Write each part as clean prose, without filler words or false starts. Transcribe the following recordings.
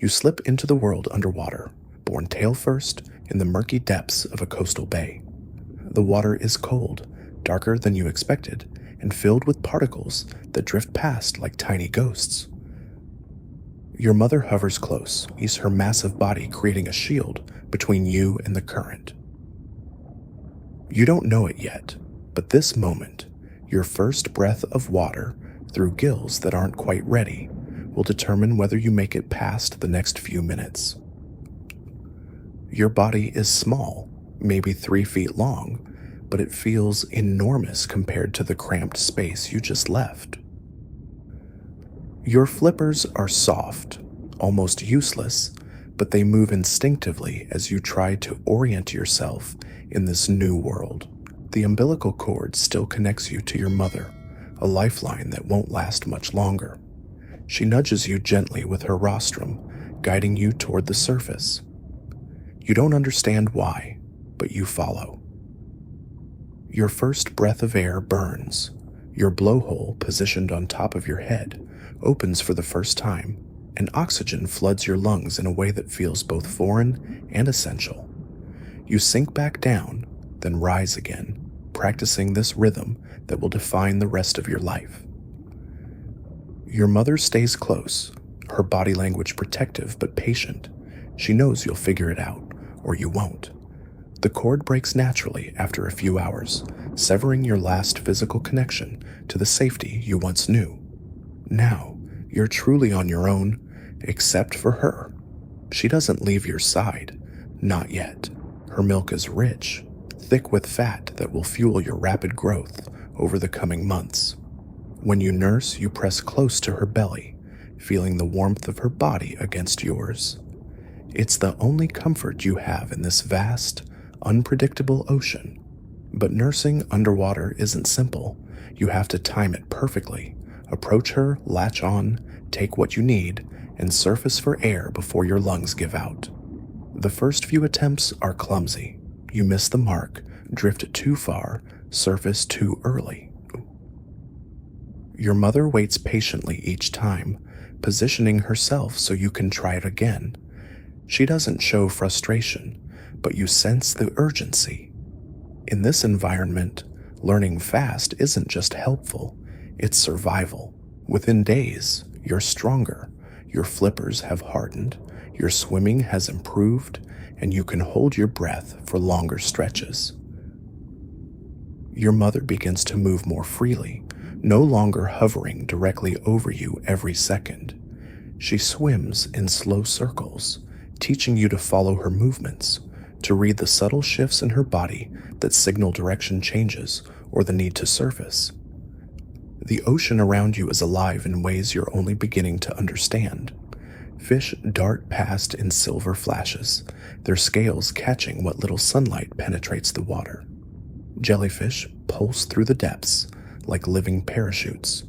You slip into the world underwater, borne tail first in the murky depths of a coastal bay. The water is cold, darker than you expected, and filled with particles that drift past like tiny ghosts. Your mother hovers close, her massive body creating a shield between you and the current. You don't know it yet, but this moment, your first breath of water through gills that aren't quite ready, will determine whether you make it past the next few minutes. Your body is small, maybe 3 feet long, but it feels enormous compared to the cramped space you just left. Your flippers are soft, almost useless, but they move instinctively as you try to orient yourself in this new world. The umbilical cord still connects you to your mother, a lifeline that won't last much longer. She nudges you gently with her rostrum, guiding you toward the surface. You don't understand why, but you follow. Your first breath of air burns. Your blowhole, positioned on top of your head, opens for the first time, and oxygen floods your lungs in a way that feels both foreign and essential. You sink back down, then rise again, practicing this rhythm that will define the rest of your life. Your mother stays close, her body language protective but patient. She knows you'll figure it out, or you won't. The cord breaks naturally after a few hours, severing your last physical connection to the safety you once knew. Now, you're truly on your own, except for her. She doesn't leave your side, not yet. Her milk is rich, thick with fat that will fuel your rapid growth over the coming months. When you nurse, you press close to her belly, feeling the warmth of her body against yours. It's the only comfort you have in this vast, unpredictable ocean. But nursing underwater isn't simple. You have to time it perfectly, approach her, latch on, take what you need, and surface for air before your lungs give out. The first few attempts are clumsy. You miss the mark, drift too far, surface too early. Your mother waits patiently each time, positioning herself so you can try it again. She doesn't show frustration, but you sense the urgency. In this environment, learning fast isn't just helpful, it's survival. Within days, you're stronger, your flippers have hardened, your swimming has improved, and you can hold your breath for longer stretches. Your mother begins to move more freely, no longer hovering directly over you every second. She swims in slow circles, teaching you to follow her movements, to read the subtle shifts in her body that signal direction changes or the need to surface. The ocean around you is alive in ways you're only beginning to understand. Fish dart past in silver flashes, their scales catching what little sunlight penetrates the water. Jellyfish pulse through the depths like living parachutes.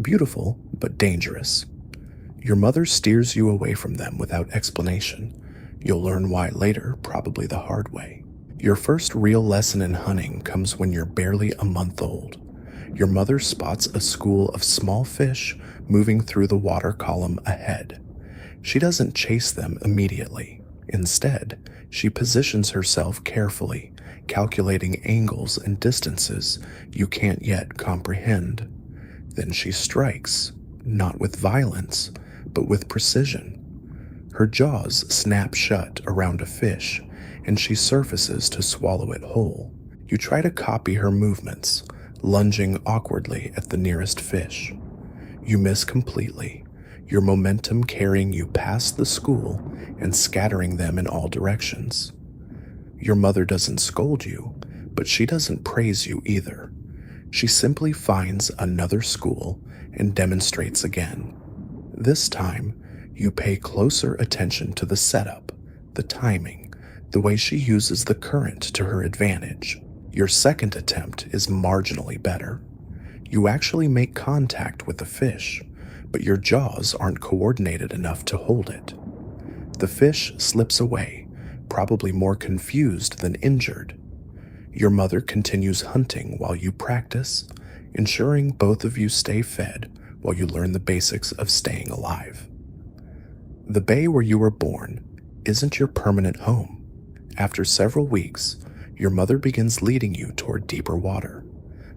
Beautiful, but dangerous. Your mother steers you away from them without explanation. You'll learn why later, probably the hard way. Your first real lesson in hunting comes when you're barely a month old. Your mother spots a school of small fish moving through the water column ahead. She doesn't chase them immediately. Instead, she positions herself carefully, calculating angles and distances you can't yet comprehend. Then she strikes, not with violence, but with precision. Her jaws snap shut around a fish, and she surfaces to swallow it whole. You try to copy her movements, lunging awkwardly at the nearest fish. You miss completely, your momentum carrying you past the school and scattering them in all directions. Your mother doesn't scold you, but she doesn't praise you either. She simply finds another school and demonstrates again. This time, you pay closer attention to the setup, the timing, the way she uses the current to her advantage. Your second attempt is marginally better. You actually make contact with the fish, but your jaws aren't coordinated enough to hold it. The fish slips away, probably more confused than injured. Your mother continues hunting while you practice, ensuring both of you stay fed while you learn the basics of staying alive. The bay where you were born isn't your permanent home. After several weeks, your mother begins leading you toward deeper water.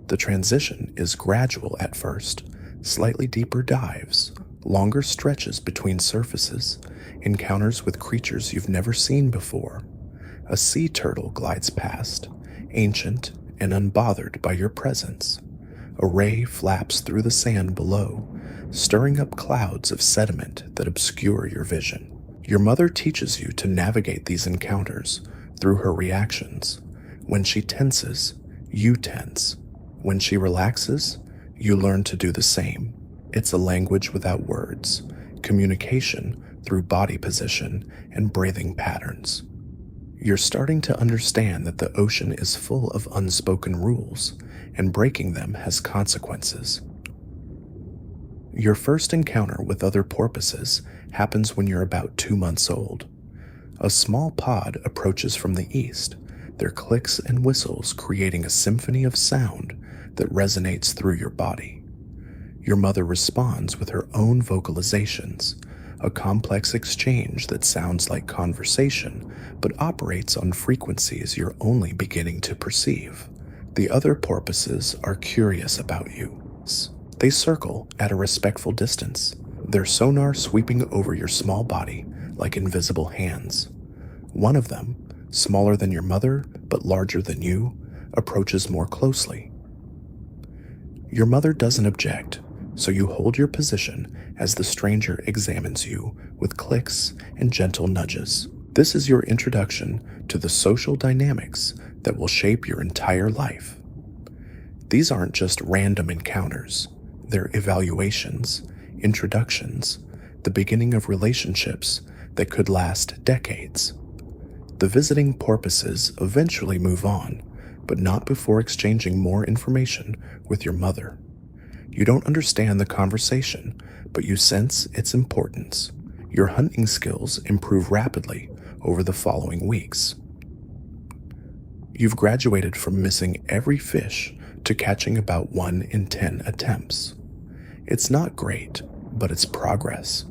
The transition is gradual at first, slightly deeper dives, longer stretches between surfaces, encounters with creatures you've never seen before. A sea turtle glides past, ancient and unbothered by your presence. A ray flaps through the sand below, stirring up clouds of sediment that obscure your vision. Your mother teaches you to navigate these encounters through her reactions. When she tenses, you tense. When she relaxes, you learn to do the same. It's a language without words, communication through body position and breathing patterns. You're starting to understand that the ocean is full of unspoken rules, and breaking them has consequences. Your first encounter with other porpoises happens when you're about 2 months old. A small pod approaches from the east, their clicks and whistles creating a symphony of sound that resonates through your body. Your mother responds with her own vocalizations, a complex exchange that sounds like conversation but operates on frequencies you're only beginning to perceive. The other porpoises are curious about you. They circle at a respectful distance, their sonar sweeping over your small body like invisible hands. One of them, smaller than your mother but larger than you, approaches more closely. Your mother doesn't object, so you hold your position as the stranger examines you with clicks and gentle nudges. This is your introduction to the social dynamics that will shape your entire life. These aren't just random encounters. They're evaluations, introductions, the beginning of relationships that could last decades. The visiting porpoises eventually move on, but not before exchanging more information with your mother. You don't understand the conversation, but you sense its importance. Your hunting skills improve rapidly over the following weeks. You've graduated from missing every fish to catching about 1 in 10 attempts. It's not great, but it's progress.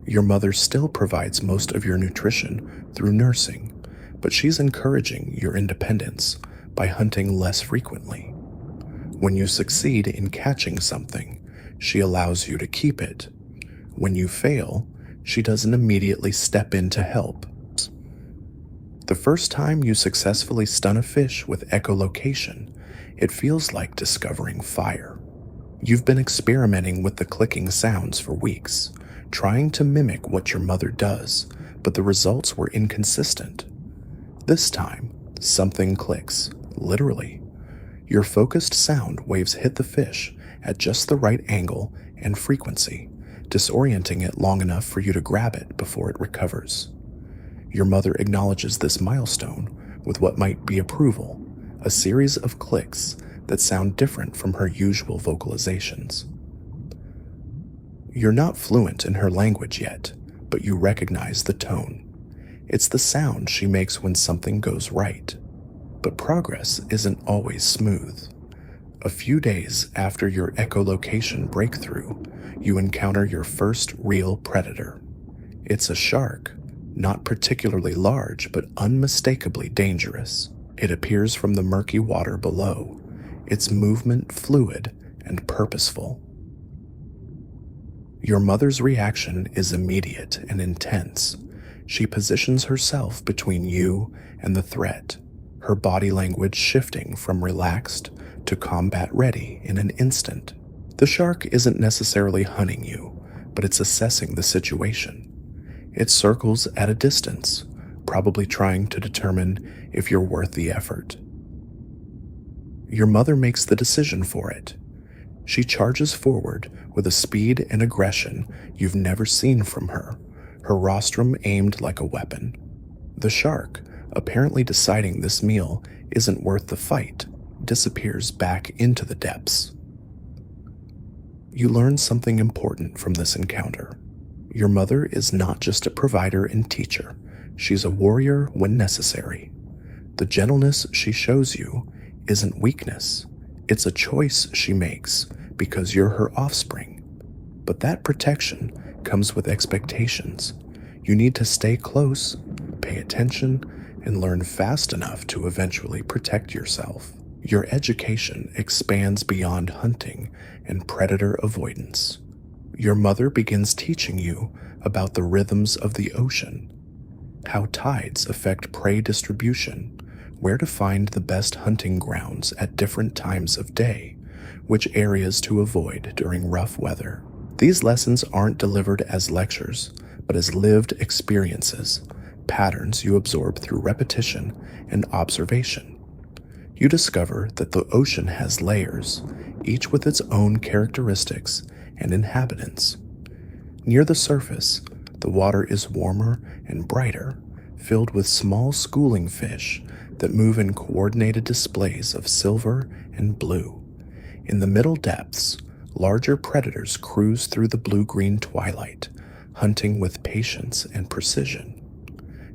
Your mother still provides most of your nutrition through nursing, but she's encouraging your independence by hunting less frequently. When you succeed in catching something, she allows you to keep it. When you fail, she doesn't immediately step in to help. The first time you successfully stun a fish with echolocation, it feels like discovering fire. You've been experimenting with the clicking sounds for weeks, trying to mimic what your mother does, but the results were inconsistent. This time, something clicks, literally. Your focused sound waves hit the fish at just the right angle and frequency, disorienting it long enough for you to grab it before it recovers. Your mother acknowledges this milestone with what might be approval, a series of clicks that sound different from her usual vocalizations. You're not fluent in her language yet, but you recognize the tone. It's the sound she makes when something goes right. But progress isn't always smooth. A few days after your echolocation breakthrough, you encounter your first real predator. It's a shark, not particularly large but unmistakably dangerous. It appears from the murky water below, its movement fluid and purposeful. Your mother's reaction is immediate and intense. She positions herself between you and the threat, her body language shifting from relaxed to combat ready in an instant. The shark isn't necessarily hunting you, but it's assessing the situation. It circles at a distance, probably trying to determine if you're worth the effort. Your mother makes the decision for it. She charges forward with a speed and aggression you've never seen from her, her rostrum aimed like a weapon. The shark, apparently deciding this meal isn't worth the fight, disappears back into the depths. You learn something important from this encounter. Your mother is not just a provider and teacher, she's a warrior when necessary. The gentleness she shows you isn't weakness, it's a choice she makes because you're her offspring. But that protection comes with expectations. You need to stay close, pay attention, and learn fast enough to eventually protect yourself. Your education expands beyond hunting and predator avoidance. Your mother begins teaching you about the rhythms of the ocean, how tides affect prey distribution, where to find the best hunting grounds at different times of day, which areas to avoid during rough weather. These lessons aren't delivered as lectures, but as lived experiences, patterns you absorb through repetition and observation. You discover that the ocean has layers, each with its own characteristics and inhabitants. Near the surface, the water is warmer and brighter, filled with small schooling fish that move in coordinated displays of silver and blue. In the middle depths, larger predators cruise through the blue-green twilight, hunting with patience and precision.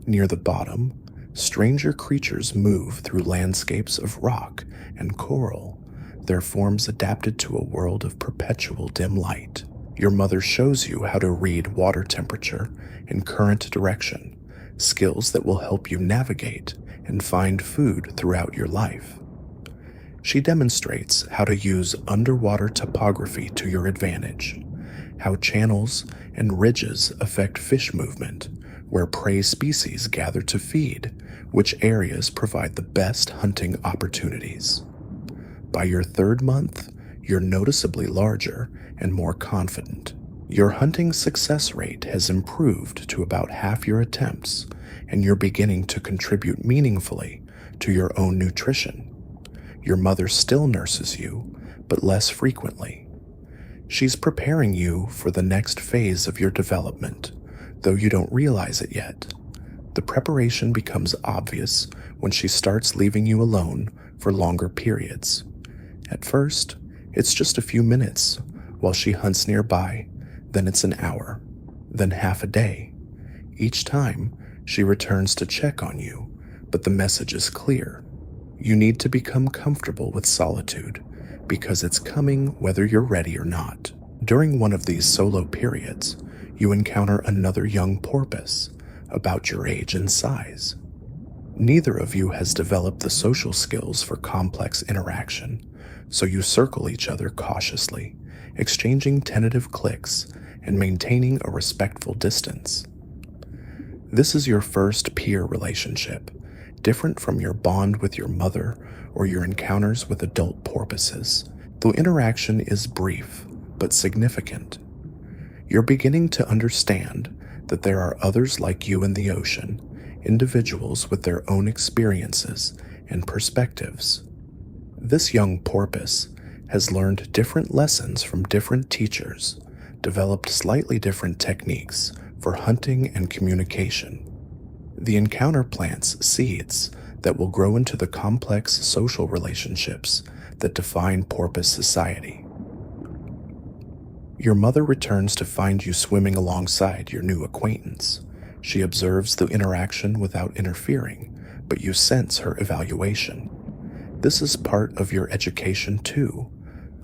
Near the bottom, stranger creatures move through landscapes of rock and coral, their forms adapted to a world of perpetual dim light. Your mother shows you how to read water temperature and current direction, skills that will help you navigate and find food throughout your life. She demonstrates how to use underwater topography to your advantage, how channels and ridges affect fish movement, where prey species gather to feed, which areas provide the best hunting opportunities. By your third month, you're noticeably larger and more confident. Your hunting success rate has improved to about half your attempts, and you're beginning to contribute meaningfully to your own nutrition. Your mother still nurses you, but less frequently. She's preparing you for the next phase of your development, though you don't realize it yet. The preparation becomes obvious when she starts leaving you alone for longer periods. At first, it's just a few minutes while she hunts nearby, then it's an hour, then half a day. Each time, she returns to check on you, but the message is clear. You need to become comfortable with solitude, because it's coming whether you're ready or not. During one of these solo periods, you encounter another young porpoise, about your age and size. Neither of you has developed the social skills for complex interaction, so you circle each other cautiously, exchanging tentative clicks and maintaining a respectful distance. This is your first peer relationship, different from your bond with your mother or your encounters with adult porpoises, though interaction is brief but significant. You're beginning to understand that there are others like you in the ocean, individuals with their own experiences and perspectives. This young porpoise has learned different lessons from different teachers, developed slightly different techniques for hunting and communication. The encounter plants seeds that will grow into the complex social relationships that define porpoise society. Your mother returns to find you swimming alongside your new acquaintance. She observes the interaction without interfering, but you sense her evaluation. This is part of your education too,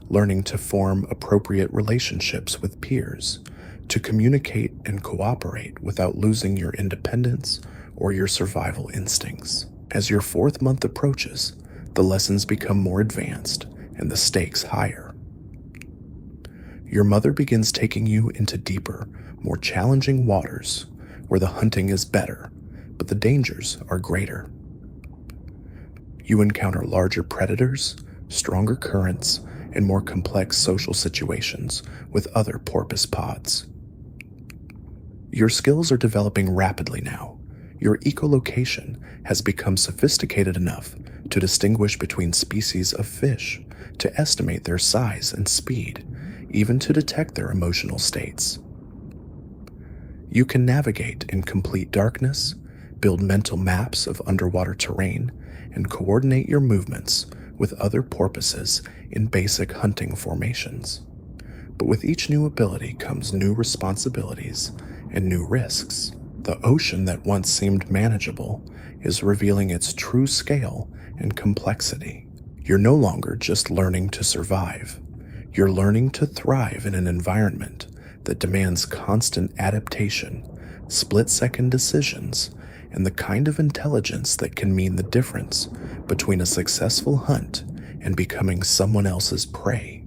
learning to form appropriate relationships with peers, to communicate and cooperate without losing your independence or your survival instincts. As your fourth month approaches, the lessons become more advanced and the stakes higher. Your mother begins taking you into deeper, more challenging waters where the hunting is better, but the dangers are greater. You encounter larger predators, stronger currents, and more complex social situations with other porpoise pods. Your skills are developing rapidly now. Your echolocation has become sophisticated enough to distinguish between species of fish, to estimate their size and speed, even to detect their emotional states. You can navigate in complete darkness, build mental maps of underwater terrain, and coordinate your movements with other porpoises in basic hunting formations. But with each new ability comes new responsibilities and new risks. The ocean that once seemed manageable is revealing its true scale and complexity. You're no longer just learning to survive. You're learning to thrive in an environment that demands constant adaptation, split-second decisions, and the kind of intelligence that can mean the difference between a successful hunt and becoming someone else's prey.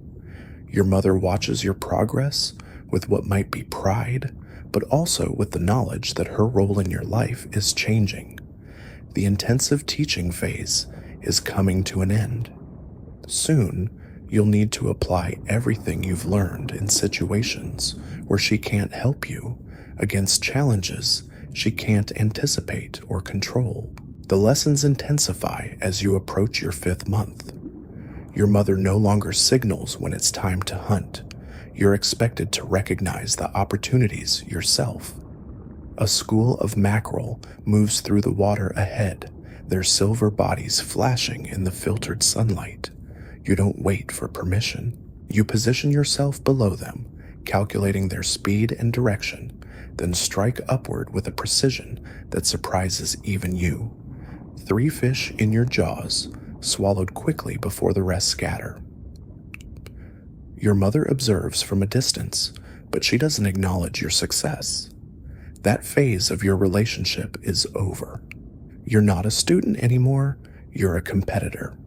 Your mother watches your progress with what might be pride, but also with the knowledge that her role in your life is changing. The intensive teaching phase is coming to an end. Soon, you'll need to apply everything you've learned in situations where she can't help you, against challenges she can't anticipate or control. The lessons intensify as you approach your 5th month. Your mother no longer signals when it's time to hunt. You're expected to recognize the opportunities yourself. A school of mackerel moves through the water ahead, their silver bodies flashing in the filtered sunlight. You don't wait for permission. You position yourself below them, calculating their speed and direction, then strike upward with a precision that surprises even you. 3 fish in your jaws, swallowed quickly before the rest scatter. Your mother observes from a distance, but she doesn't acknowledge your success. That phase of your relationship is over. You're not a student anymore, you're a competitor.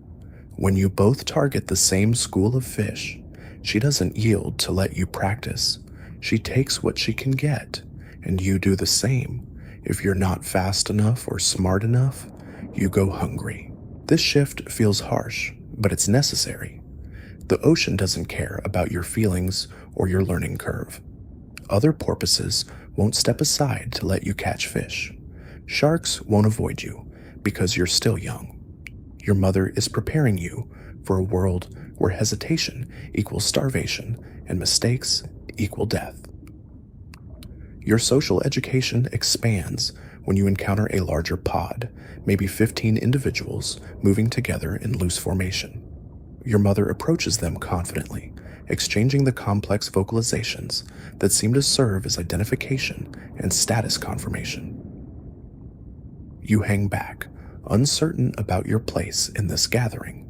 When you both target the same school of fish, she doesn't yield to let you practice. She takes what she can get, and you do the same. If you're not fast enough or smart enough, you go hungry. This shift feels harsh, but it's necessary. The ocean doesn't care about your feelings or your learning curve. Other porpoises won't step aside to let you catch fish. Sharks won't avoid you because you're still young. Your mother is preparing you for a world where hesitation equals starvation and mistakes equal death. Your social education expands when you encounter a larger pod, maybe 15 individuals moving together in loose formation. Your mother approaches them confidently, exchanging the complex vocalizations that seem to serve as identification and status confirmation. You hang back, uncertain about your place in this gathering.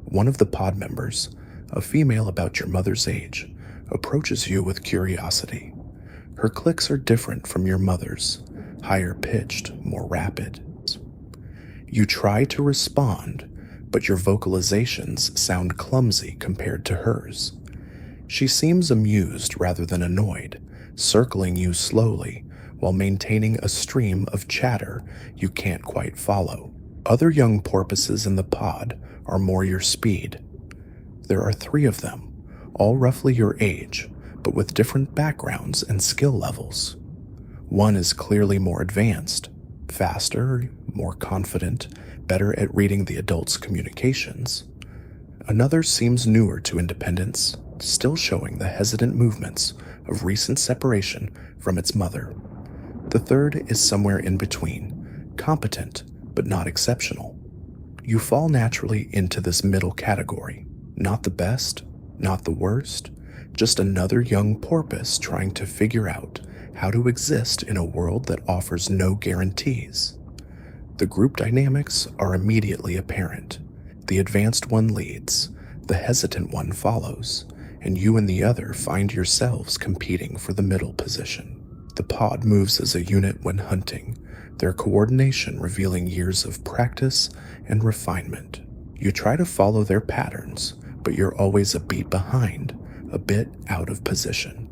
One of the pod members, a female about your mother's age, approaches you with curiosity. Her clicks are different from your mother's, higher pitched, more rapid. You try to respond, but your vocalizations sound clumsy compared to hers. She seems amused rather than annoyed, circling you slowly while maintaining a stream of chatter you can't quite follow. Other young porpoises in the pod are more your speed. There are 3 of them, all roughly your age, but with different backgrounds and skill levels. One is clearly more advanced, faster, more confident, better at reading the adult's communications. Another seems newer to independence, still showing the hesitant movements of recent separation from its mother. The third is somewhere in between, competent but not exceptional. You fall naturally into this middle category, not the best, not the worst, just another young porpoise trying to figure out how to exist in a world that offers no guarantees. The group dynamics are immediately apparent. The advanced one leads, the hesitant one follows, and you and the other find yourselves competing for the middle position. The pod moves as a unit when hunting, their coordination revealing years of practice and refinement. You try to follow their patterns, but you're always a beat behind, a bit out of position.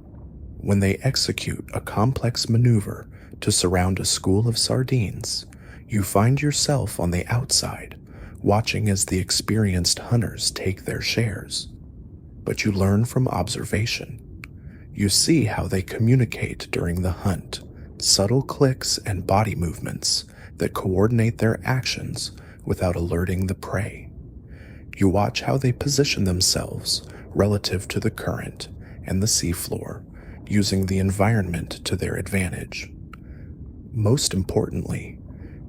When they execute a complex maneuver to surround a school of sardines, you find yourself on the outside, watching as the experienced hunters take their shares. But you learn from observation. You see how they communicate during the hunt, subtle clicks and body movements that coordinate their actions without alerting the prey. You watch how they position themselves relative to the current and the seafloor, using the environment to their advantage. Most importantly,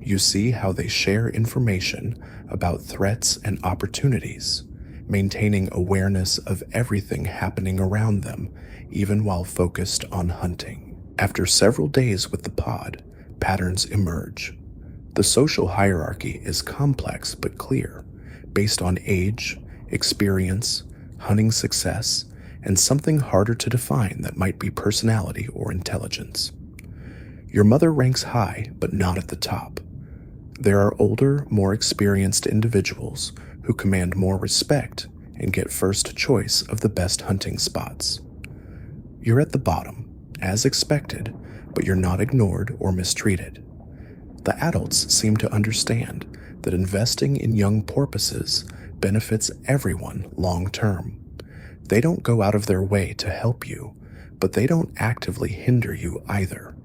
you see how they share information about threats and opportunities, maintaining awareness of everything happening around them, even while focused on hunting. After several days with the pod, patterns emerge. The social hierarchy is complex but clear, based on age, experience, hunting success, and something harder to define that might be personality or intelligence. Your mother ranks high, but not at the top. There are older, more experienced individuals who command more respect and get first choice of the best hunting spots. You're at the bottom, as expected, but you're not ignored or mistreated. The adults seem to understand that investing in young porpoises benefits everyone long term. They don't go out of their way to help you, but they don't actively hinder you either.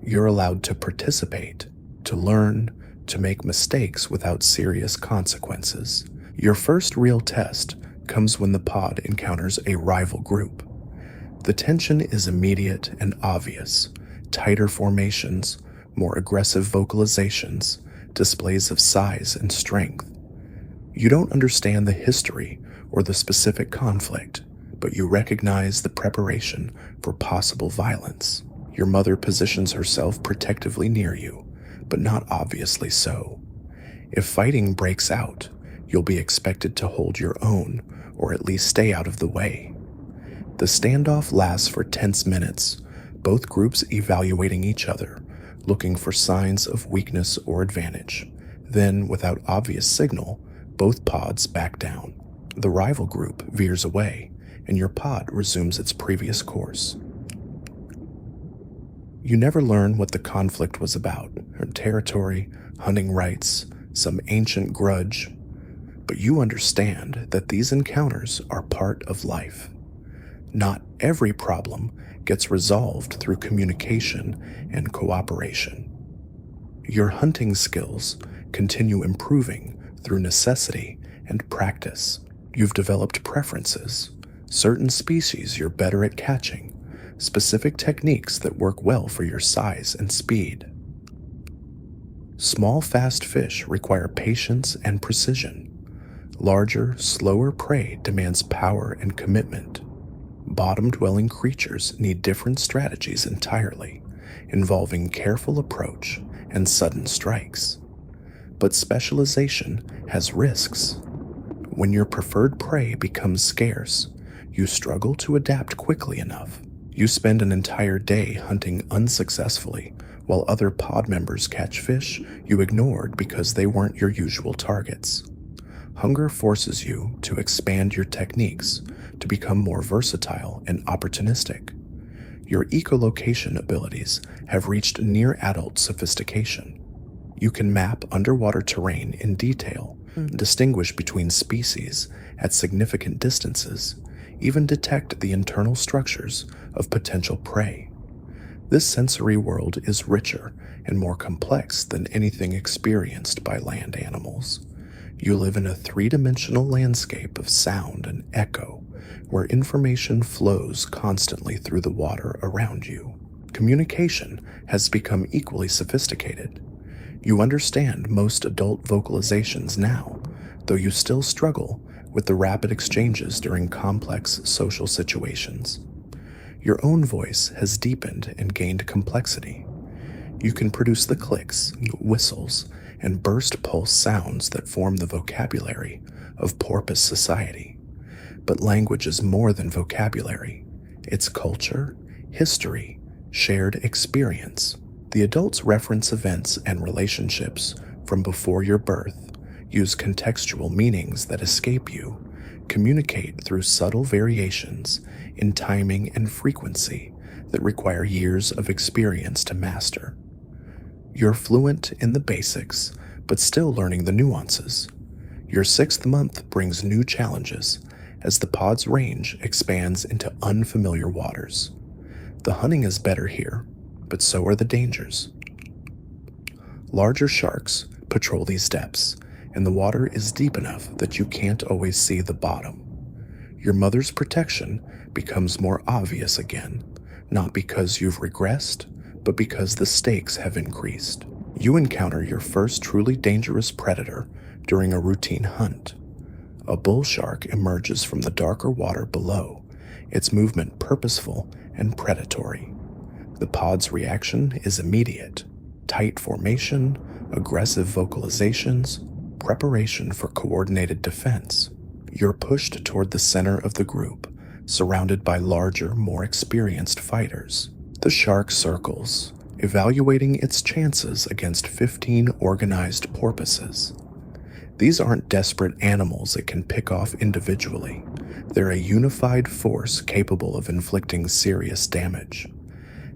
You're allowed to participate, to learn, to make mistakes without serious consequences. Your first real test comes when the pod encounters a rival group. The tension is immediate and obvious. Tighter formations, more aggressive vocalizations, displays of size and strength. You don't understand the history or the specific conflict, but you recognize the preparation for possible violence. Your mother positions herself protectively near you, but not obviously so. If fighting breaks out, you'll be expected to hold your own, or at least stay out of the way. The standoff lasts for tense minutes, both groups evaluating each other, looking for signs of weakness or advantage. Then, without obvious signal, both pods back down. The rival group veers away, and your pod resumes its previous course. You never learn what the conflict was about, or territory, hunting rights, some ancient grudge, but you understand that these encounters are part of life. Not every problem gets resolved through communication and cooperation. Your hunting skills continue improving through necessity and practice. You've developed preferences, certain species you're better at catching, specific techniques that work well for your size and speed. Small, fast fish require patience and precision. Larger, slower prey demands power and commitment. Bottom-dwelling creatures need different strategies entirely, involving careful approach and sudden strikes. But specialization has risks. When your preferred prey becomes scarce, you struggle to adapt quickly enough. You spend an entire day hunting unsuccessfully, while other pod members catch fish you ignored because they weren't your usual targets. Hunger forces you to expand your techniques, to become more versatile and opportunistic. Your echolocation abilities have reached near-adult sophistication. You can map underwater terrain in detail, distinguish between species at significant distances, even detect the internal structures of potential prey. This sensory world is richer and more complex than anything experienced by land animals. You live in a three-dimensional landscape of sound and echo, where information flows constantly through the water around you. Communication has become equally sophisticated. You understand most adult vocalizations now, though you still struggle with the rapid exchanges during complex social situations. Your own voice has deepened and gained complexity. You can produce the clicks, whistles, and burst pulse sounds that form the vocabulary of porpoise society. But language is more than vocabulary. It's culture, history, shared experience. The adults reference events and relationships from before your birth, use contextual meanings that escape you, communicate through subtle variations in timing and frequency that require years of experience to master. You're fluent in the basics, but still learning the nuances. Your 6th month brings new challenges as the pod's range expands into unfamiliar waters. The hunting is better here, but so are the dangers. Larger sharks patrol these depths, and the water is deep enough that you can't always see the bottom. Your mother's protection becomes more obvious again, not because you've regressed, but because the stakes have increased. You encounter your first truly dangerous predator during a routine hunt. A bull shark emerges from the darker water below, its movement purposeful and predatory. The pod's reaction is immediate: tight formation, aggressive vocalizations, preparation for coordinated defense. You're pushed toward the center of the group, surrounded by larger, more experienced fighters. The shark circles, evaluating its chances against 15 organized porpoises. These aren't desperate animals it can pick off individually. They're a unified force capable of inflicting serious damage.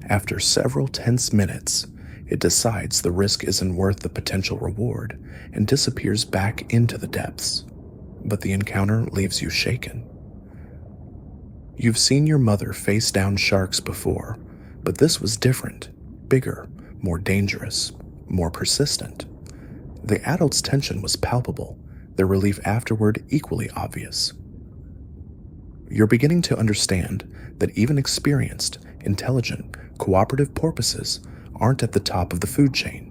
After several tense minutes, it decides the risk isn't worth the potential reward and disappears back into the depths. But the encounter leaves you shaken. You've seen your mother face down sharks before, but this was different, bigger, more dangerous, more persistent. The adult's tension was palpable, their relief afterward equally obvious. You're beginning to understand that even experienced, intelligent, cooperative porpoises aren't at the top of the food chain.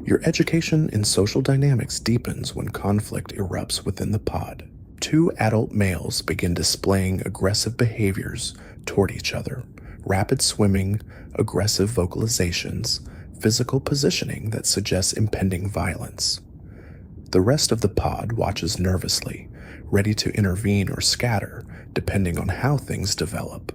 Your education in social dynamics deepens when conflict erupts within the pod. Two adult males begin displaying aggressive behaviors toward each other: rapid swimming, aggressive vocalizations, physical positioning that suggests impending violence. The rest of the pod watches nervously, ready to intervene or scatter depending on how things develop.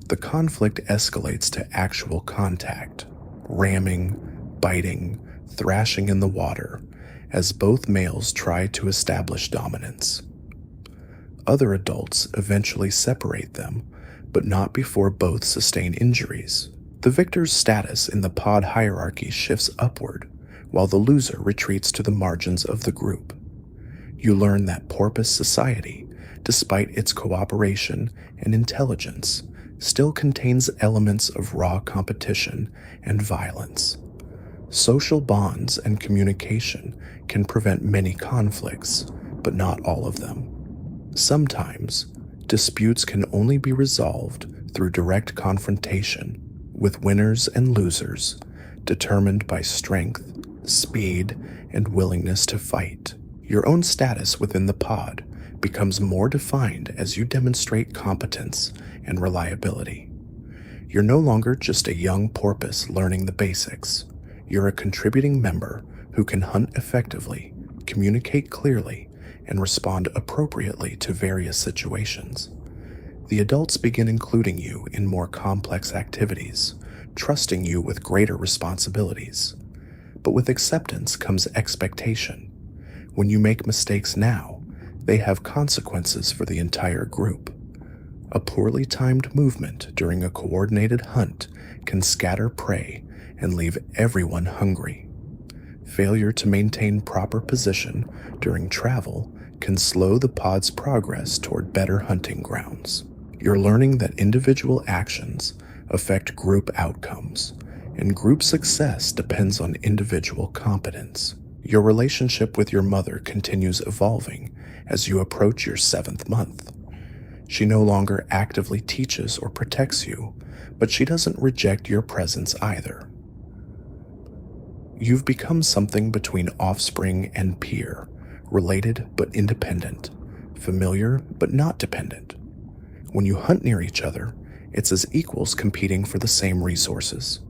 The conflict escalates to actual contact, ramming, biting, thrashing in the water, as both males try to establish dominance. Other adults eventually separate them, but not before both sustain injuries. The victor's status in the pod hierarchy shifts upward, while the loser retreats to the margins of the group. You learn that porpoise society, despite its cooperation and intelligence, still contains elements of raw competition and violence. Social bonds and communication can prevent many conflicts, but not all of them. Sometimes, disputes can only be resolved through direct confrontation, with winners and losers determined by strength, speed, and willingness to fight. Your own status within the pod becomes more defined as you demonstrate competence and reliability. You're no longer just a young porpoise learning the basics. You're a contributing member who can hunt effectively, communicate clearly, and respond appropriately to various situations. The adults begin including you in more complex activities, trusting you with greater responsibilities. But with acceptance comes expectation. When you make mistakes now, they have consequences for the entire group. A poorly timed movement during a coordinated hunt can scatter prey and leave everyone hungry. Failure to maintain proper position during travel can slow the pod's progress toward better hunting grounds. You're learning that individual actions affect group outcomes, and group success depends on individual competence. Your relationship with your mother continues evolving as you approach your 7th month. She no longer actively teaches or protects you, but she doesn't reject your presence either. You've become something between offspring and peer, related but independent, familiar but not dependent. When you hunt near each other, it's as equals competing for the same resources.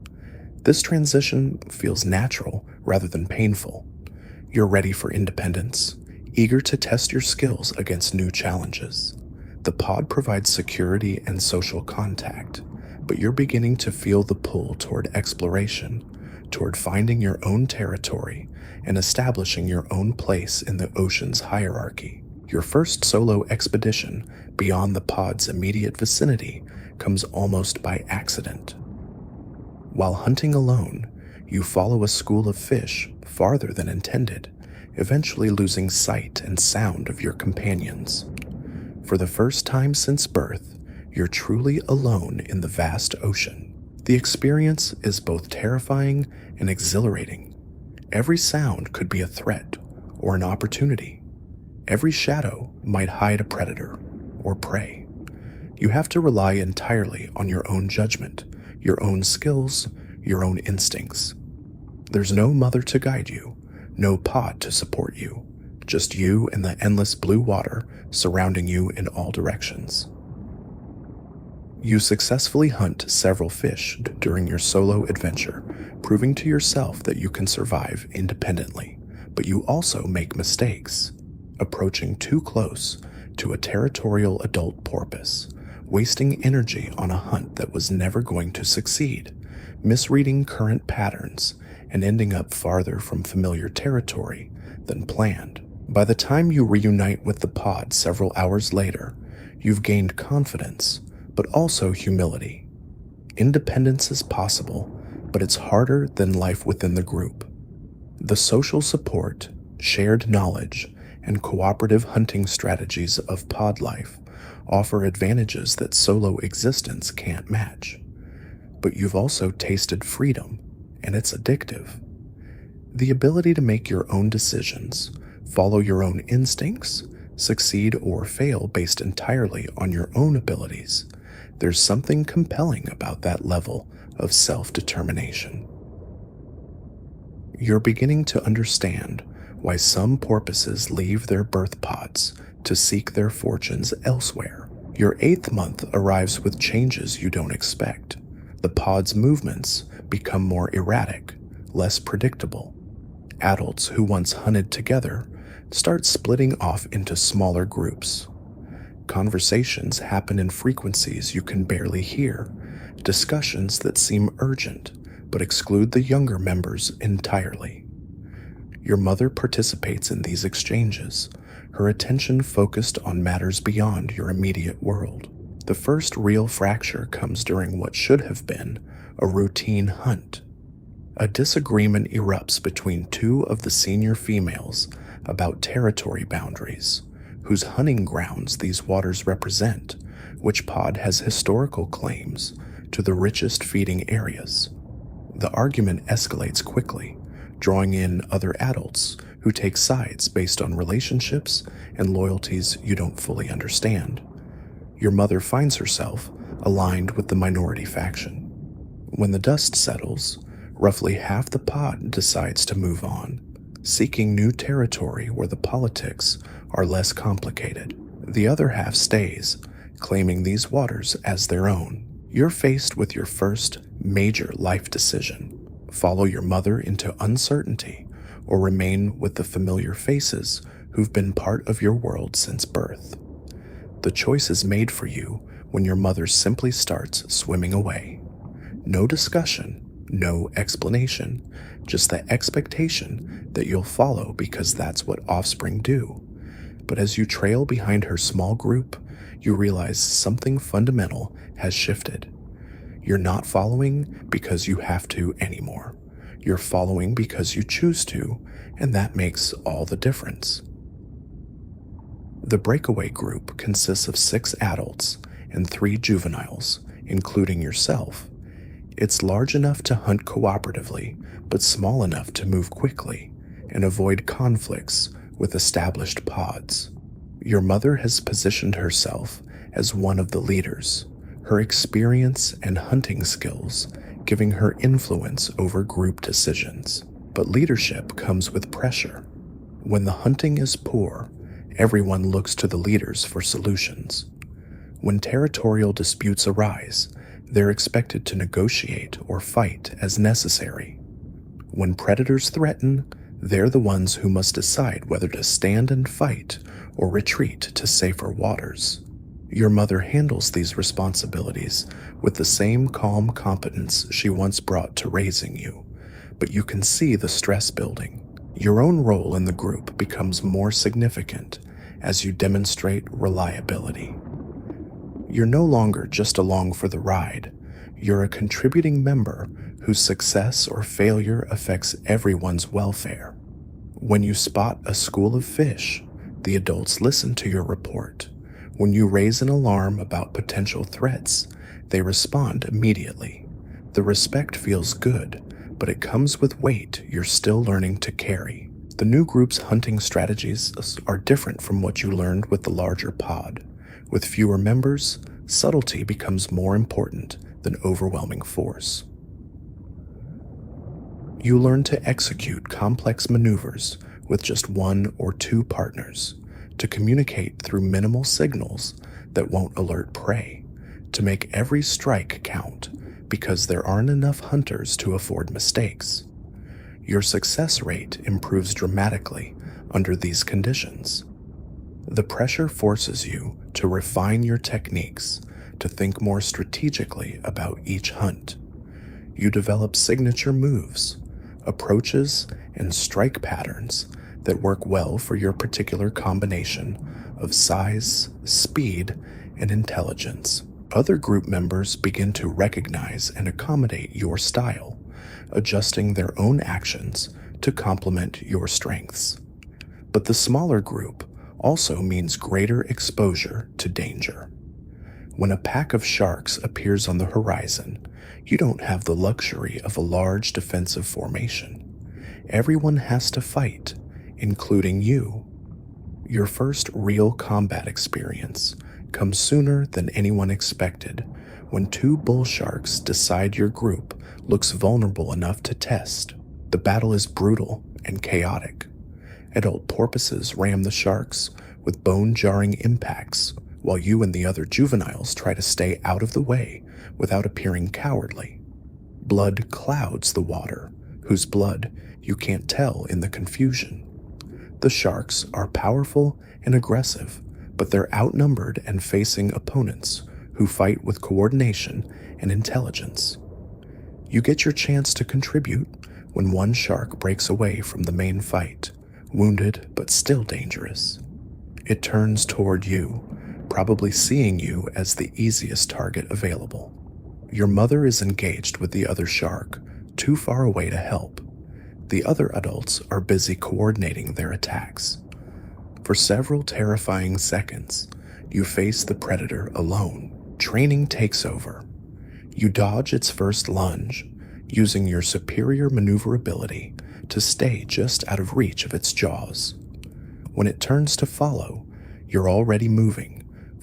This transition feels natural rather than painful. You're ready for independence, eager to test your skills against new challenges. The pod provides security and social contact, but you're beginning to feel the pull toward exploration, toward finding your own territory and establishing your own place in the ocean's hierarchy. Your first solo expedition beyond the pod's immediate vicinity comes almost by accident. While hunting alone, you follow a school of fish farther than intended, eventually losing sight and sound of your companions. For the first time since birth, you're truly alone in the vast ocean. The experience is both terrifying and exhilarating. Every sound could be a threat or an opportunity. Every shadow might hide a predator or prey. You have to rely entirely on your own judgment, your own skills, your own instincts. There's no mother to guide you, no pod to support you, just you and the endless blue water surrounding you in all directions. You successfully hunt several fish during your solo adventure, proving to yourself that you can survive independently, but you also make mistakes, approaching too close to a territorial adult porpoise, wasting energy on a hunt that was never going to succeed, misreading current patterns and ending up farther from familiar territory than planned. By the time you reunite with the pod several hours later, you've gained confidence, but also humility. Independence is possible, but it's harder than life within the group. The social support, shared knowledge, and cooperative hunting strategies of pod life offer advantages that solo existence can't match. But you've also tasted freedom, and it's addictive. The ability to make your own decisions, follow your own instincts, succeed or fail based entirely on your own abilities. There's something compelling about that level of self-determination. You're beginning to understand why some porpoises leave their birth pods to seek their fortunes elsewhere. Your 8th month arrives with changes you don't expect. The pod's movements become more erratic, less predictable. Adults who once hunted together start splitting off into smaller groups. Conversations happen in frequencies you can barely hear, discussions that seem urgent but exclude the younger members entirely. Your mother participates in these exchanges, her attention focused on matters beyond your immediate world. The first real fracture comes during what should have been a routine hunt. A disagreement erupts between two of the senior females about territory boundaries, whose hunting grounds these waters represent, which pod has historical claims to the richest feeding areas. The argument escalates quickly, drawing in other adults who take sides based on relationships and loyalties you don't fully understand. Your mother finds herself aligned with the minority faction. When the dust settles, roughly half the pod decides to move on, seeking new territory where the politics are less complicated. The other half stays, claiming these waters as their own. You're faced with your first major life decision: follow your mother into uncertainty or remain with the familiar faces who've been part of your world since birth. The choice is made for you when your mother simply starts swimming away. No discussion, no explanation, just the expectation that you'll follow because that's what offspring do. But as you trail behind her small group, you realize something fundamental has shifted. You're not following because you have to anymore. You're following because you choose to, and that makes all the difference. The breakaway group consists of 6 adults and 3 juveniles, including yourself. It's large enough to hunt cooperatively, but small enough to move quickly and avoid conflicts with established pods. Your mother has positioned herself as one of the leaders, her experience and hunting skills giving her influence over group decisions. But leadership comes with pressure. When the hunting is poor, everyone looks to the leaders for solutions. When territorial disputes arise, they're expected to negotiate or fight as necessary. When predators threaten, they're the ones who must decide whether to stand and fight or retreat to safer waters. Your mother handles these responsibilities with the same calm competence she once brought to raising you, but you can see the stress building. Your own role in the group becomes more significant as you demonstrate reliability. You're no longer just along for the ride. You're a contributing member whose success or failure affects everyone's welfare. When you spot a school of fish, the adults listen to your report. When you raise an alarm about potential threats, they respond immediately. The respect feels good, but it comes with weight you're still learning to carry. The new group's hunting strategies are different from what you learned with the larger pod. With fewer members, subtlety becomes more important than overwhelming force. You learn to execute complex maneuvers with just 1 or 2 partners, to communicate through minimal signals that won't alert prey, to make every strike count because there aren't enough hunters to afford mistakes. Your success rate improves dramatically under these conditions. The pressure forces you to refine your techniques, to think more strategically about each hunt. You develop signature moves, approaches, and strike patterns that work well for your particular combination of size, speed, and intelligence. Other group members begin to recognize and accommodate your style, adjusting their own actions to complement your strengths. But the smaller group also means greater exposure to danger. When a pack of sharks appears on the horizon, you don't have the luxury of a large defensive formation. Everyone has to fight, including you. Your first real combat experience comes sooner than anyone expected when two bull sharks decide your group looks vulnerable enough to test. The battle is brutal and chaotic. Adult porpoises ram the sharks with bone-jarring impacts, while you and the other juveniles try to stay out of the way without appearing cowardly. Blood clouds the water, whose blood you can't tell in the confusion. The sharks are powerful and aggressive, but they're outnumbered and facing opponents who fight with coordination and intelligence. You get your chance to contribute when one shark breaks away from the main fight, wounded but still dangerous. It turns toward you, probably seeing you as the easiest target available. Your mother is engaged with the other shark, too far away to help. The other adults are busy coordinating their attacks. For several terrifying seconds, you face the predator alone. Training takes over. You dodge its first lunge, using your superior maneuverability to stay just out of reach of its jaws. When it turns to follow, you're already moving,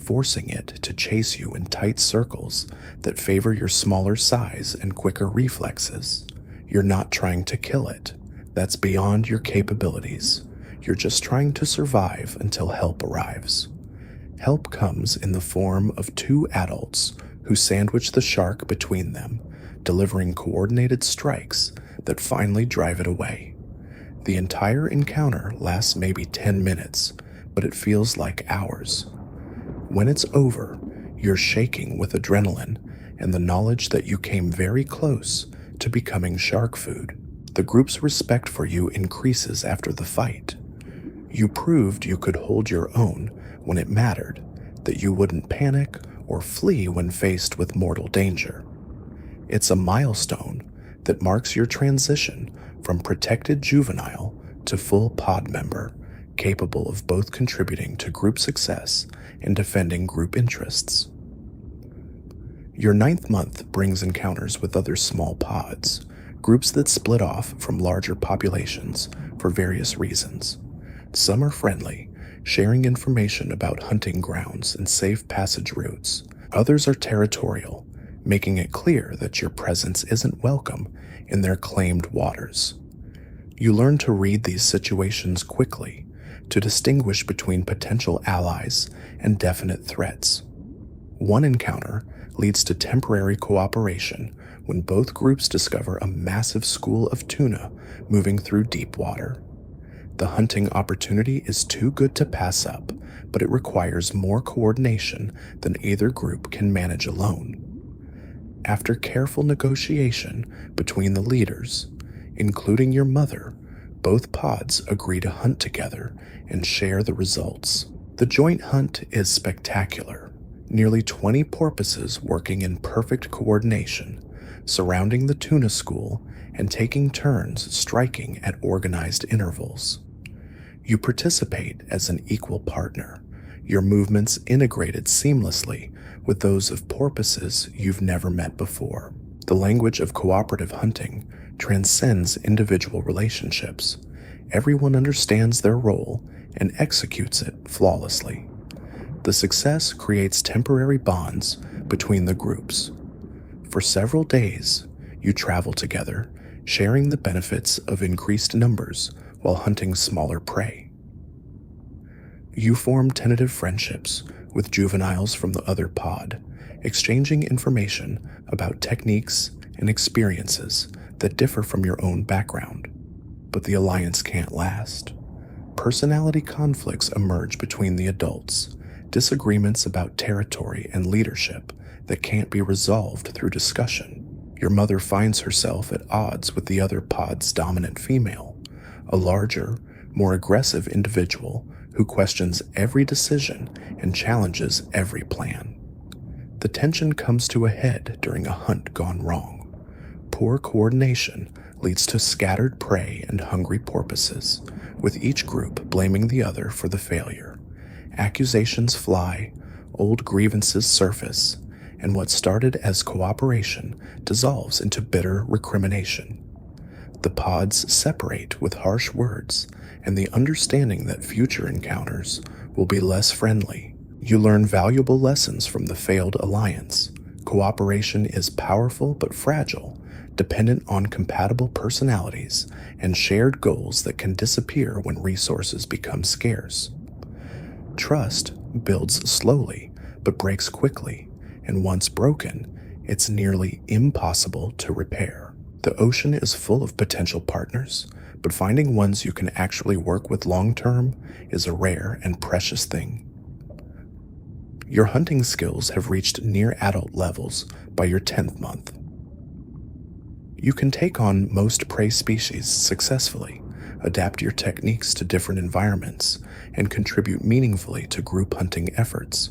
forcing it to chase you in tight circles that favor your smaller size and quicker reflexes. You're not trying to kill it. That's beyond your capabilities. You're just trying to survive until help arrives. Help comes in the form of two adults who sandwich the shark between them, delivering coordinated strikes that finally drive it away. The entire encounter lasts maybe 10 minutes, but it feels like hours. When it's over, you're shaking with adrenaline and the knowledge that you came very close to becoming shark food. The group's respect for you increases after the fight. You proved you could hold your own when it mattered, that you wouldn't panic or flee when faced with mortal danger. It's a milestone that marks your transition from protected juvenile to full pod member, capable of both contributing to group success and defending group interests. Your 9th month brings encounters with other small pods, groups that split off from larger populations for various reasons. Some are friendly, sharing information about hunting grounds and safe passage routes. Others are territorial, making it clear that your presence isn't welcome in their claimed waters. You learn to read these situations quickly, to distinguish between potential allies and definite threats. One encounter leads to temporary cooperation when both groups discover a massive school of tuna moving through deep water. The hunting opportunity is too good to pass up, but it requires more coordination than either group can manage alone. After careful negotiation between the leaders, including your mother, both pods agree to hunt together and share the results. The joint hunt is spectacular. Nearly 20 porpoises working in perfect coordination, surrounding the tuna school and taking turns striking at organized intervals. You participate as an equal partner, your movements integrated seamlessly with those of porpoises you've never met before. The language of cooperative hunting transcends individual relationships. Everyone understands their role and executes it flawlessly. The success creates temporary bonds between the groups. For several days, you travel together, sharing the benefits of increased numbers while hunting smaller prey. You form tentative friendships with juveniles from the other pod, exchanging information about techniques and experiences that differ from your own background. But the alliance can't last. Personality conflicts emerge between the adults, disagreements about territory and leadership that can't be resolved through discussion. Your mother finds herself at odds with the other pod's dominant female, a larger, more aggressive individual who questions every decision and challenges every plan. The tension comes to a head during a hunt gone wrong. Poor coordination leads to scattered prey and hungry porpoises, with each group blaming the other for the failure. Accusations fly, old grievances surface, and what started as cooperation dissolves into bitter recrimination. The pods separate with harsh words and the understanding that future encounters will be less friendly. You learn valuable lessons from the failed alliance. Cooperation is powerful but fragile, dependent on compatible personalities and shared goals that can disappear when resources become scarce. Trust builds slowly but breaks quickly, and once broken, it's nearly impossible to repair. The ocean is full of potential partners, but finding ones you can actually work with long-term is a rare and precious thing. Your hunting skills have reached near adult levels by your 10th month. You can take on most prey species successfully, adapt your techniques to different environments, and contribute meaningfully to group hunting efforts.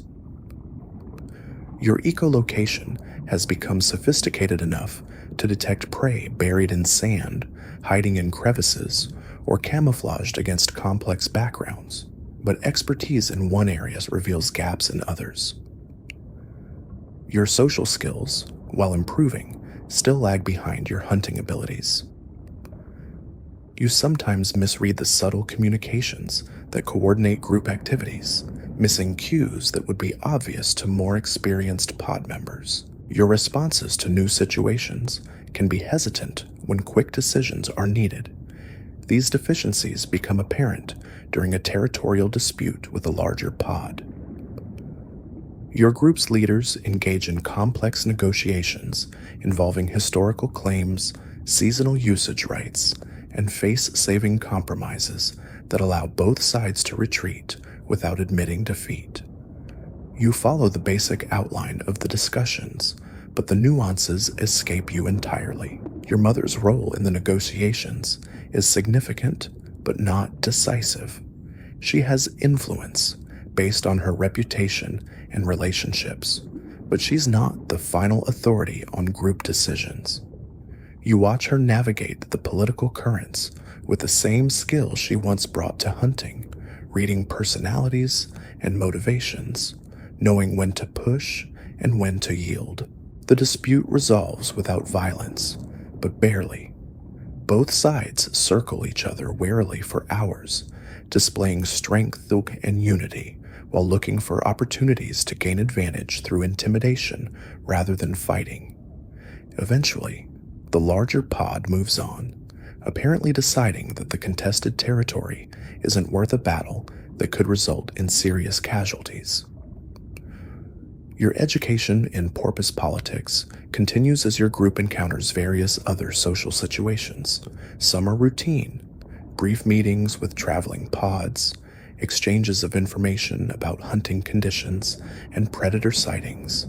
Your echolocation has become sophisticated enough to detect prey buried in sand, hiding in crevices, or camouflaged against complex backgrounds, but expertise in one area reveals gaps in others. Your social skills, while improving, still lag behind your hunting abilities. You sometimes misread the subtle communications that coordinate group activities, missing cues that would be obvious to more experienced pod members. Your responses to new situations can be hesitant when quick decisions are needed. These deficiencies become apparent during a territorial dispute with a larger pod. Your group's leaders engage in complex negotiations involving historical claims, seasonal usage rights, and face-saving compromises that allow both sides to retreat without admitting defeat. You follow the basic outline of the discussions, but the nuances escape you entirely. Your mother's role in the negotiations is significant but not decisive. She has influence based on her reputation and relationships, but she's not the final authority on group decisions. You watch her navigate the political currents with the same skill she once brought to hunting, reading personalities and motivations, knowing when to push and when to yield. The dispute resolves without violence, but barely. Both sides circle each other warily for hours, displaying strength and unity while looking for opportunities to gain advantage through intimidation rather than fighting. Eventually, the larger pod moves on, apparently deciding that the contested territory isn't worth a battle that could result in serious casualties. Your education in porpoise politics continues as your group encounters various other social situations. Some are routine, brief meetings with traveling pods, exchanges of information about hunting conditions and predator sightings.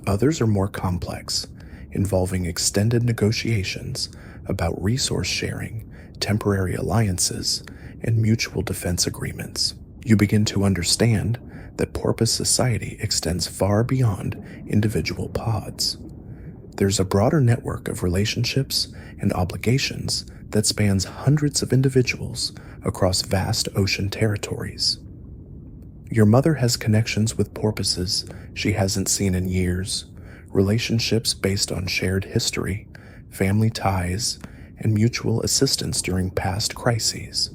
Others are more complex, involving extended negotiations about resource sharing, temporary alliances, and mutual defense agreements. You begin to understand that porpoise society extends far beyond individual pods. There's a broader network of relationships and obligations that spans hundreds of individuals across vast ocean territories. Your mother has connections with porpoises she hasn't seen in years, relationships based on shared history, family ties, and mutual assistance during past crises.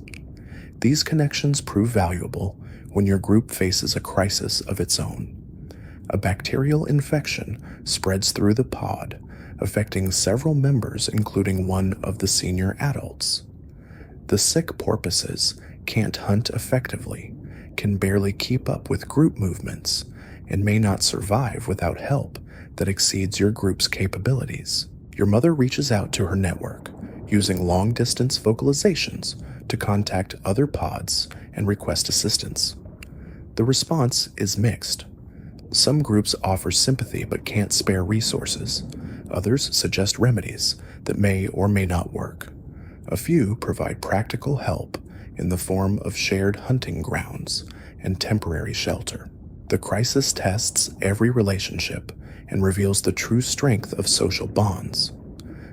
These connections prove valuable when your group faces a crisis of its own. A bacterial infection spreads through the pod, affecting several members, including one of the senior adults. The sick porpoises can't hunt effectively, can barely keep up with group movements, and may not survive without help that exceeds your group's capabilities. Your mother reaches out to her network, using long-distance vocalizations to contact other pods and request assistance. The response is mixed. Some groups offer sympathy but can't spare resources. Others suggest remedies that may or may not work. A few provide practical help in the form of shared hunting grounds and temporary shelter. The crisis tests every relationship and reveals the true strength of social bonds.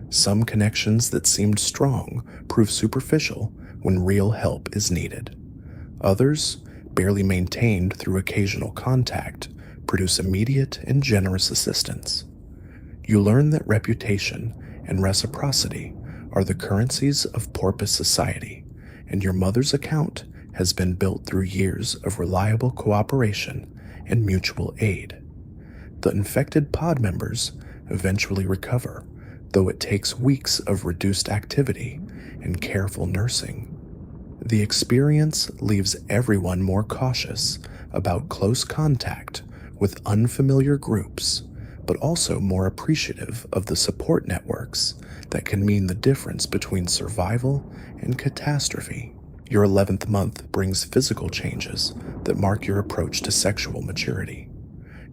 Some connections that seemed strong prove superficial when real help is needed. Others, barely maintained through occasional contact, produce immediate and generous assistance. You learn that reputation and reciprocity are the currencies of porpoise society, and your mother's account has been built through years of reliable cooperation and mutual aid. The infected pod members eventually recover, though it takes weeks of reduced activity and careful nursing. The experience leaves everyone more cautious about close contact with unfamiliar groups, but also more appreciative of the support networks that can mean the difference between survival and catastrophe. Your 11th month brings physical changes that mark your approach to sexual maturity.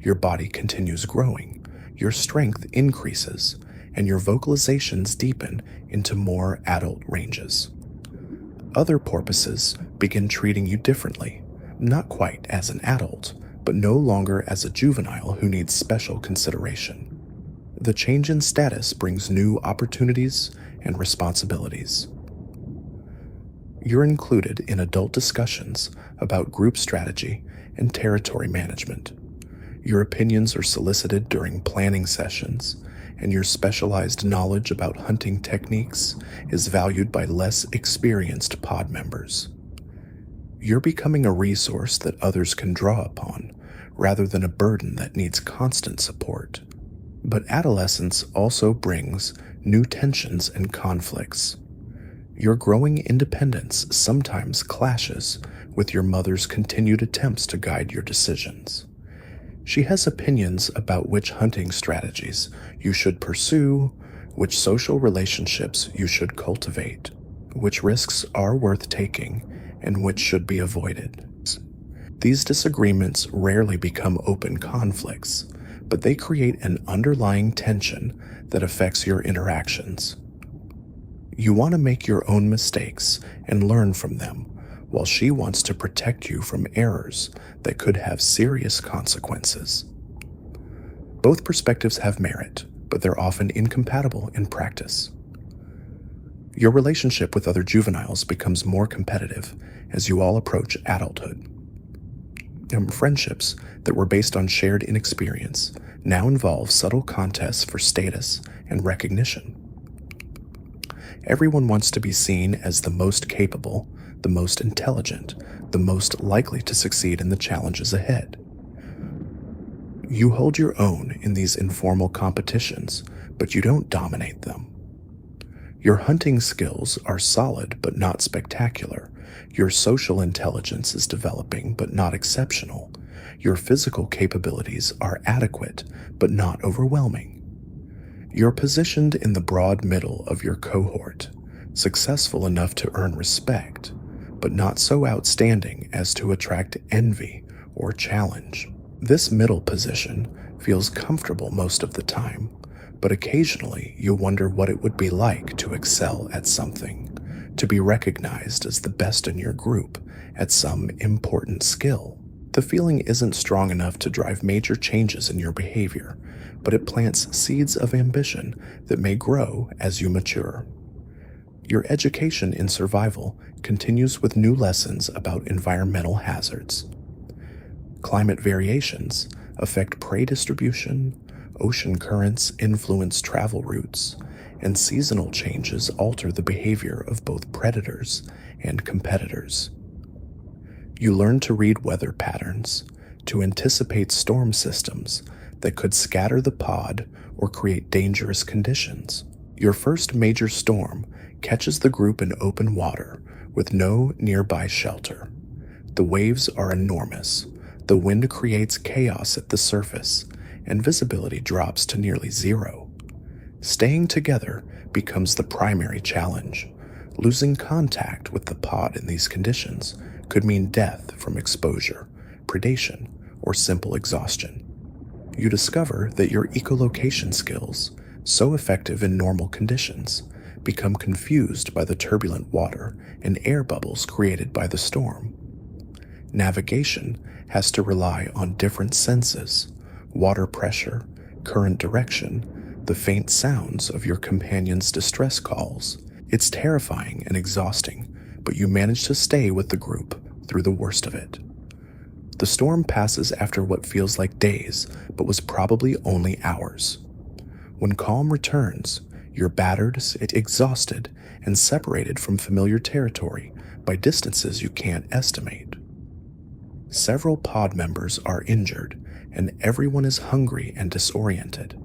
Your body continues growing, your strength increases, and your vocalizations deepen into more adult ranges. Other porpoises begin treating you differently, not quite as an adult, but no longer as a juvenile who needs special consideration. The change in status brings new opportunities and responsibilities. You're included in adult discussions about group strategy and territory management. Your opinions are solicited during planning sessions, and your specialized knowledge about hunting techniques is valued by less experienced pod members. You're becoming a resource that others can draw upon, rather than a burden that needs constant support. But adolescence also brings new tensions and conflicts. Your growing independence sometimes clashes with your mother's continued attempts to guide your decisions. She has opinions about which hunting strategies you should pursue, which social relationships you should cultivate, which risks are worth taking, and which should be avoided. These disagreements rarely become open conflicts, but they create an underlying tension that affects your interactions. You want to make your own mistakes and learn from them, while she wants to protect you from errors that could have serious consequences. Both perspectives have merit, but they're often incompatible in practice. Your relationship with other juveniles becomes more competitive as you all approach adulthood. Friendships that were based on shared inexperience now involve subtle contests for status and recognition. Everyone wants to be seen as the most capable, the most intelligent, the most likely to succeed in the challenges ahead. You hold your own in these informal competitions, but you don't dominate them. Your hunting skills are solid but not spectacular. Your social intelligence is developing but not exceptional. Your physical capabilities are adequate but not overwhelming. You're positioned in the broad middle of your cohort, successful enough to earn respect, but not so outstanding as to attract envy or challenge. This middle position feels comfortable most of the time, but occasionally you wonder what it would be like to excel at something, to be recognized as the best in your group at some important skill. The feeling isn't strong enough to drive major changes in your behavior, but it plants seeds of ambition that may grow as you mature. Your education in survival continues with new lessons about environmental hazards. Climate variations affect prey distribution, ocean currents influence travel routes, and seasonal changes alter the behavior of both predators and competitors. You learn to read weather patterns, to anticipate storm systems that could scatter the pod or create dangerous conditions. Your first major storm catches the group in open water with no nearby shelter. The waves are enormous, the wind creates chaos at the surface, and visibility drops to nearly zero. Staying together becomes the primary challenge. Losing contact with the pod in these conditions could mean death from exposure, predation, or simple exhaustion. You discover that your echolocation skills, so effective in normal conditions, become confused by the turbulent water and air bubbles created by the storm. Navigation has to rely on different senses: water pressure, current direction, the faint sounds of your companion's distress calls. It's terrifying and exhausting, but you manage to stay with the group through the worst of it. The storm passes after what feels like days, but was probably only hours. When calm returns, you're battered, exhausted, and separated from familiar territory by distances you can't estimate. Several pod members are injured, and everyone is hungry and disoriented.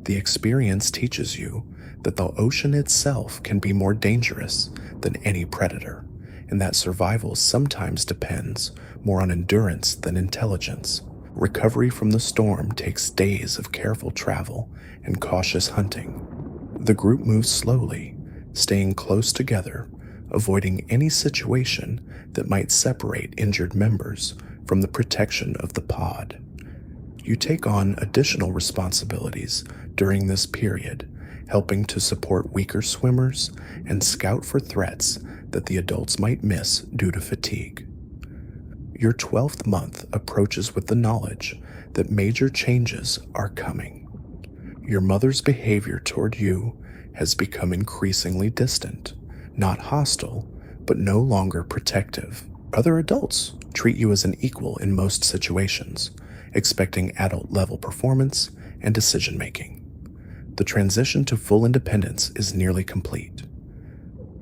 The experience teaches you that the ocean itself can be more dangerous than any predator, and that survival sometimes depends more on endurance than intelligence. Recovery from the storm takes days of careful travel and cautious hunting. The group moves slowly, staying close together, avoiding any situation that might separate injured members from the protection of the pod. You take on additional responsibilities during this period, helping to support weaker swimmers and scout for threats that the adults might miss due to fatigue. Your 12th month approaches with the knowledge that major changes are coming. Your mother's behavior toward you has become increasingly distant, not hostile, but no longer protective. Other adults treat you as an equal in most situations, expecting adult-level performance and decision-making. The transition to full independence is nearly complete.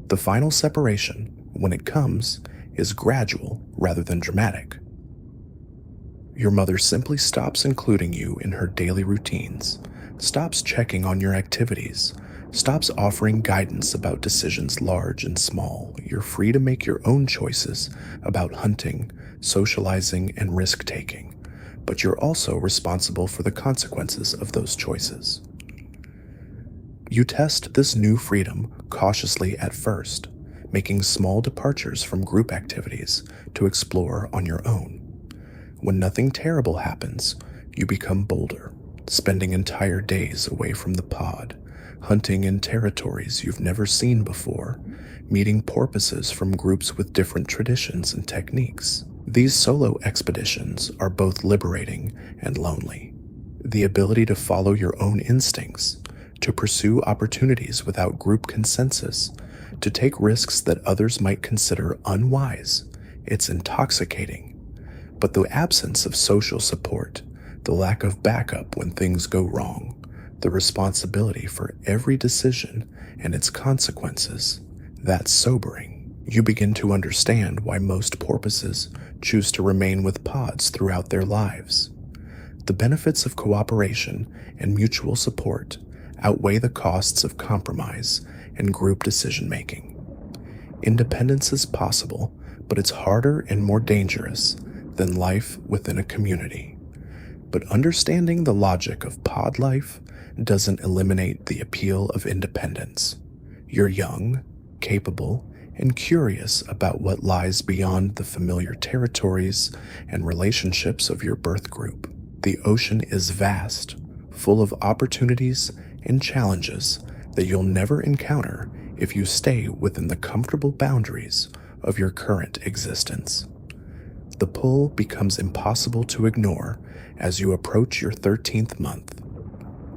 The final separation, when it comes, is gradual rather than dramatic. Your mother simply stops including you in her daily routines, stops checking on your activities, stops offering guidance about decisions large and small. You're free to make your own choices about hunting, socializing, and risk-taking, but you're also responsible for the consequences of those choices. You test this new freedom cautiously at first, making small departures from group activities to explore on your own. When nothing terrible happens, you become bolder, spending entire days away from the pod, hunting in territories you've never seen before, meeting porpoises from groups with different traditions and techniques. These solo expeditions are both liberating and lonely. The ability to follow your own instincts, to pursue opportunities without group consensus, to take risks that others might consider unwise, it's intoxicating. But the absence of social support, the lack of backup when things go wrong, the responsibility for every decision and its consequences, that's sobering. You begin to understand why most porpoises choose to remain with pods throughout their lives. The benefits of cooperation and mutual support outweigh the costs of compromise and group decision-making. Independence is possible, but it's harder and more dangerous than life within a community. But understanding the logic of pod life doesn't eliminate the appeal of independence. You're young, capable, and curious about what lies beyond the familiar territories and relationships of your birth group. The ocean is vast, full of opportunities and challenges that you'll never encounter if you stay within the comfortable boundaries of your current existence. The pull becomes impossible to ignore as you approach your 13th month.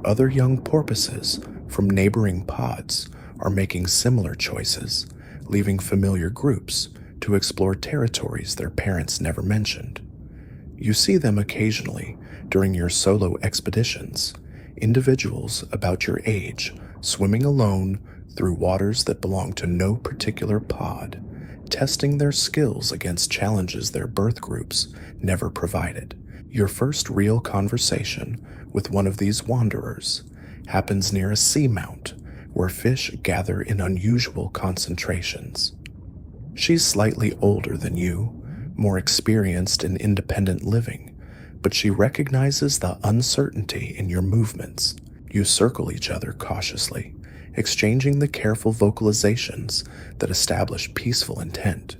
Other young porpoises from neighboring pods are making similar choices, leaving familiar groups to explore territories their parents never mentioned. You see them occasionally during your solo expeditions, individuals about your age swimming alone through waters that belong to no particular pod, testing their skills against challenges their birth groups never provided. Your first real conversation with one of these wanderers happens near a seamount where fish gather in unusual concentrations. She's slightly older than you, more experienced in independent living, but she recognizes the uncertainty in your movements. You circle each other cautiously, exchanging the careful vocalizations that establish peaceful intent.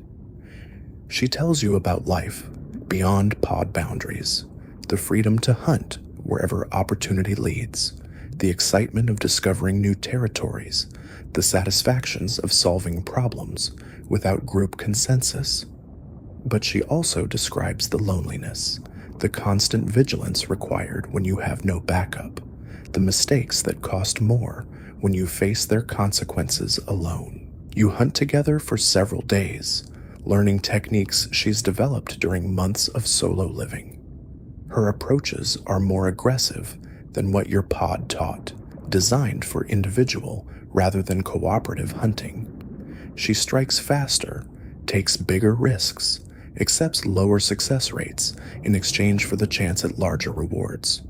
She tells you about life beyond pod boundaries, the freedom to hunt wherever opportunity leads, the excitement of discovering new territories, the satisfactions of solving problems without group consensus. But she also describes the loneliness, the constant vigilance required when you have no backup, the mistakes that cost more when you face their consequences alone. You hunt together for several days, learning techniques she's developed during months of solo living. Her approaches are more aggressive than what your pod taught, designed for individual rather than cooperative hunting. She strikes faster, takes bigger risks, accepts lower success rates in exchange for the chance at larger rewards.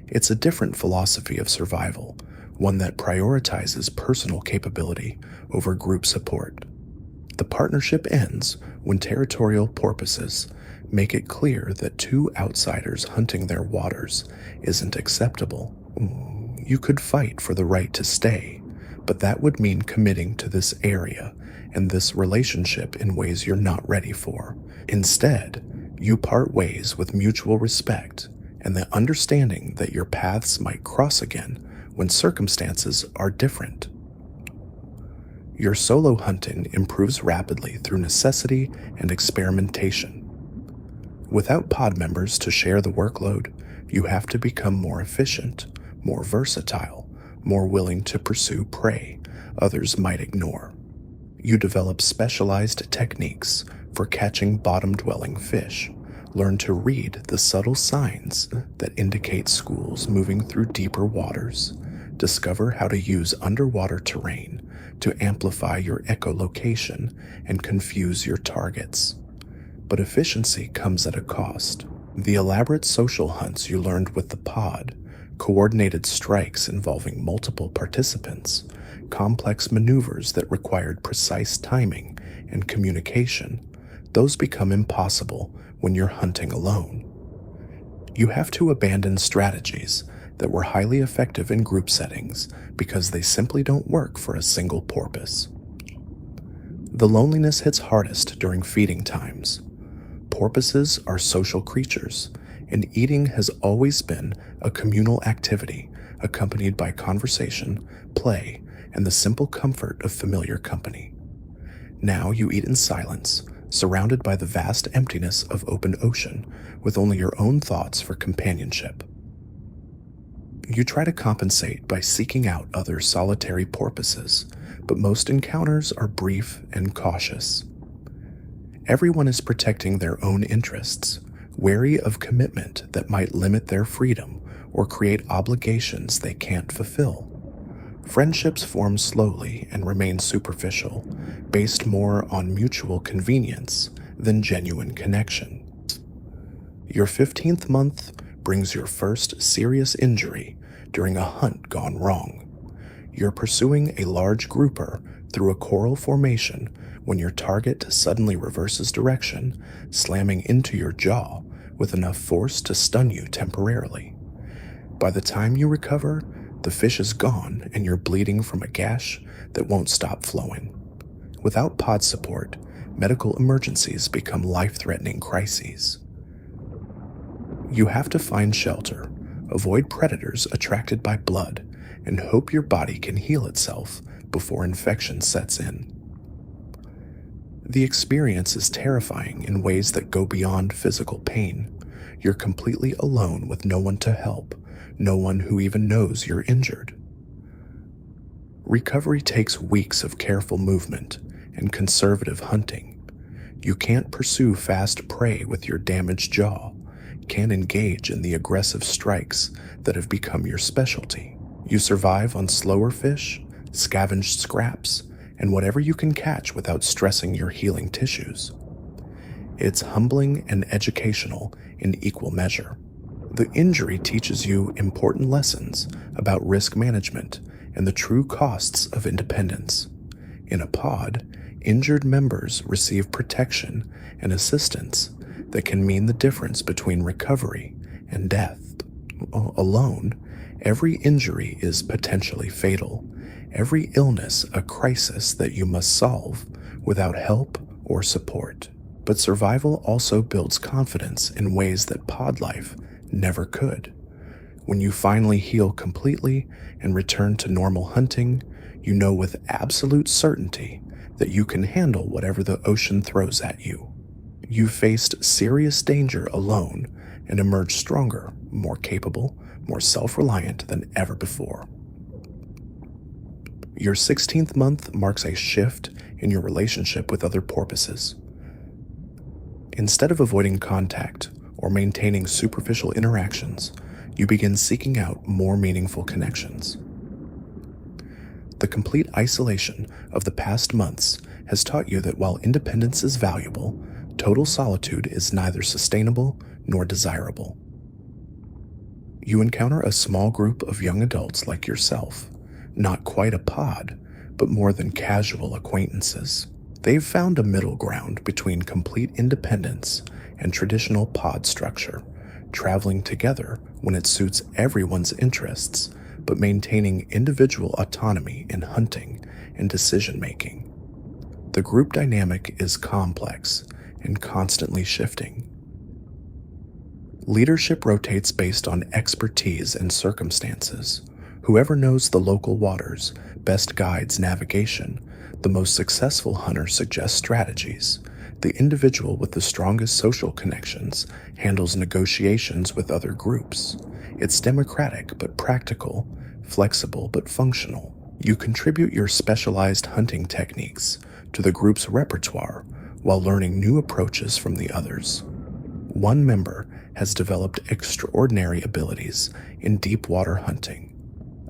It's a different philosophy of survival, one that prioritizes personal capability over group support. The partnership ends when territorial porpoises make it clear that two outsiders hunting their waters isn't acceptable. You could fight for the right to stay, but that would mean committing to this area and this relationship in ways you're not ready for. Instead, you part ways with mutual respect and the understanding that your paths might cross again when circumstances are different. Your solo hunting improves rapidly through necessity and experimentation. Without pod members to share the workload, you have to become more efficient, more versatile, more willing to pursue prey others might ignore. You develop specialized techniques for catching bottom-dwelling fish, learn to read the subtle signs that indicate schools moving through deeper waters, discover how to use underwater terrain to amplify your echolocation and confuse your targets. But efficiency comes at a cost. The elaborate social hunts you learned with the pod, coordinated strikes involving multiple participants, complex maneuvers that required precise timing and communication, those become impossible when you're hunting alone. You have to abandon strategies that were highly effective in group settings because they simply don't work for a single porpoise. The loneliness hits hardest during feeding times. Porpoises are social creatures, and eating has always been a communal activity accompanied by conversation, play, and the simple comfort of familiar company. Now you eat in silence, surrounded by the vast emptiness of open ocean, with only your own thoughts for companionship. You try to compensate by seeking out other solitary porpoises, but most encounters are brief and cautious. Everyone is protecting their own interests, wary of commitment that might limit their freedom or create obligations they can't fulfill. Friendships form slowly and remain superficial, based more on mutual convenience than genuine connection. Your 15th month brings your first serious injury during a hunt gone wrong. You're pursuing a large grouper through a coral formation when your target suddenly reverses direction, slamming into your jaw with enough force to stun you temporarily. By the time you recover, the fish is gone and you're bleeding from a gash that won't stop flowing. Without pod support, medical emergencies become life-threatening crises. You have to find shelter, avoid predators attracted by blood, and hope your body can heal itself before infection sets in. The experience is terrifying in ways that go beyond physical pain. You're completely alone with no one to help, no one who even knows you're injured. Recovery takes weeks of careful movement and conservative hunting. You can't pursue fast prey with your damaged jaw, can't engage in the aggressive strikes that have become your specialty. You survive on slower fish, scavenged scraps, and whatever you can catch without stressing your healing tissues. It's humbling and educational in equal measure. The injury teaches you important lessons about risk management and the true costs of independence. In a pod, injured members receive protection and assistance that can mean the difference between recovery and death. Alone, every injury is potentially fatal, every illness a crisis that you must solve without help or support. But survival also builds confidence in ways that pod life never could. When you finally heal completely and return to normal hunting, you know with absolute certainty that you can handle whatever the ocean throws at you. You faced serious danger alone and emerged stronger, more capable, more self-reliant than ever before. Your 16th month marks a shift in your relationship with other porpoises. Instead of avoiding contact or maintaining superficial interactions, you begin seeking out more meaningful connections. The complete isolation of the past months has taught you that while independence is valuable, total solitude is neither sustainable nor desirable. You encounter a small group of young adults like yourself, not quite a pod, but more than casual acquaintances. They've found a middle ground between complete independence and traditional pod structure, traveling together when it suits everyone's interests, but maintaining individual autonomy in hunting and decision-making. The group dynamic is complex and constantly shifting. Leadership rotates based on expertise and circumstances. Whoever knows the local waters best guides navigation. The most successful hunter suggests strategies. The individual with the strongest social connections handles negotiations with other groups. It's democratic but practical, flexible but functional. You contribute your specialized hunting techniques to the group's repertoire while learning new approaches from the others. One member has developed extraordinary abilities in deep water hunting.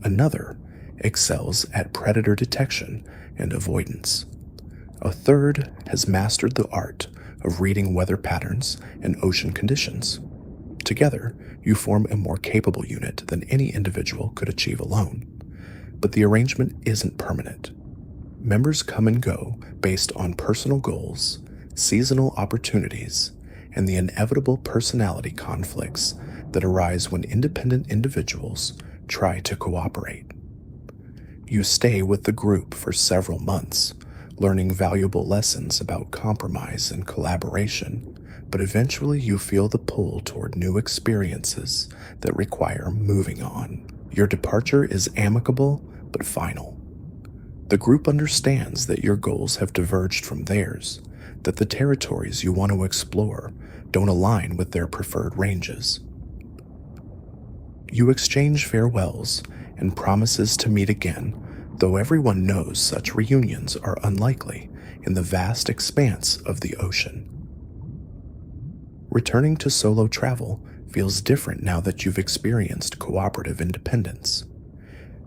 Another excels at predator detection and avoidance. A third has mastered the art of reading weather patterns and ocean conditions. Together, you form a more capable unit than any individual could achieve alone. But the arrangement isn't permanent. Members come and go based on personal goals, seasonal opportunities, and the inevitable personality conflicts that arise when independent individuals try to cooperate. You stay with the group for several months, learning valuable lessons about compromise and collaboration, but eventually you feel the pull toward new experiences that require moving on. Your departure is amicable but final. The group understands that your goals have diverged from theirs, that the territories you want to explore don't align with their preferred ranges. You exchange farewells and promises to meet again, though everyone knows such reunions are unlikely in the vast expanse of the ocean. Returning to solo travel feels different now that you've experienced cooperative independence.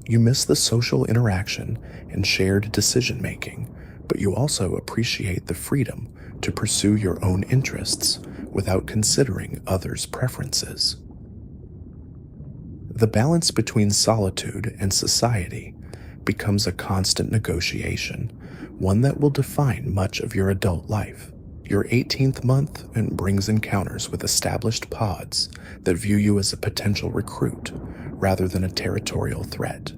You miss the social interaction and shared decision-making, but you also appreciate the freedom to pursue your own interests without considering others' preferences. The balance between solitude and society becomes a constant negotiation, one that will define much of your adult life. Your 18th month brings encounters with established pods that view you as a potential recruit rather than a territorial threat.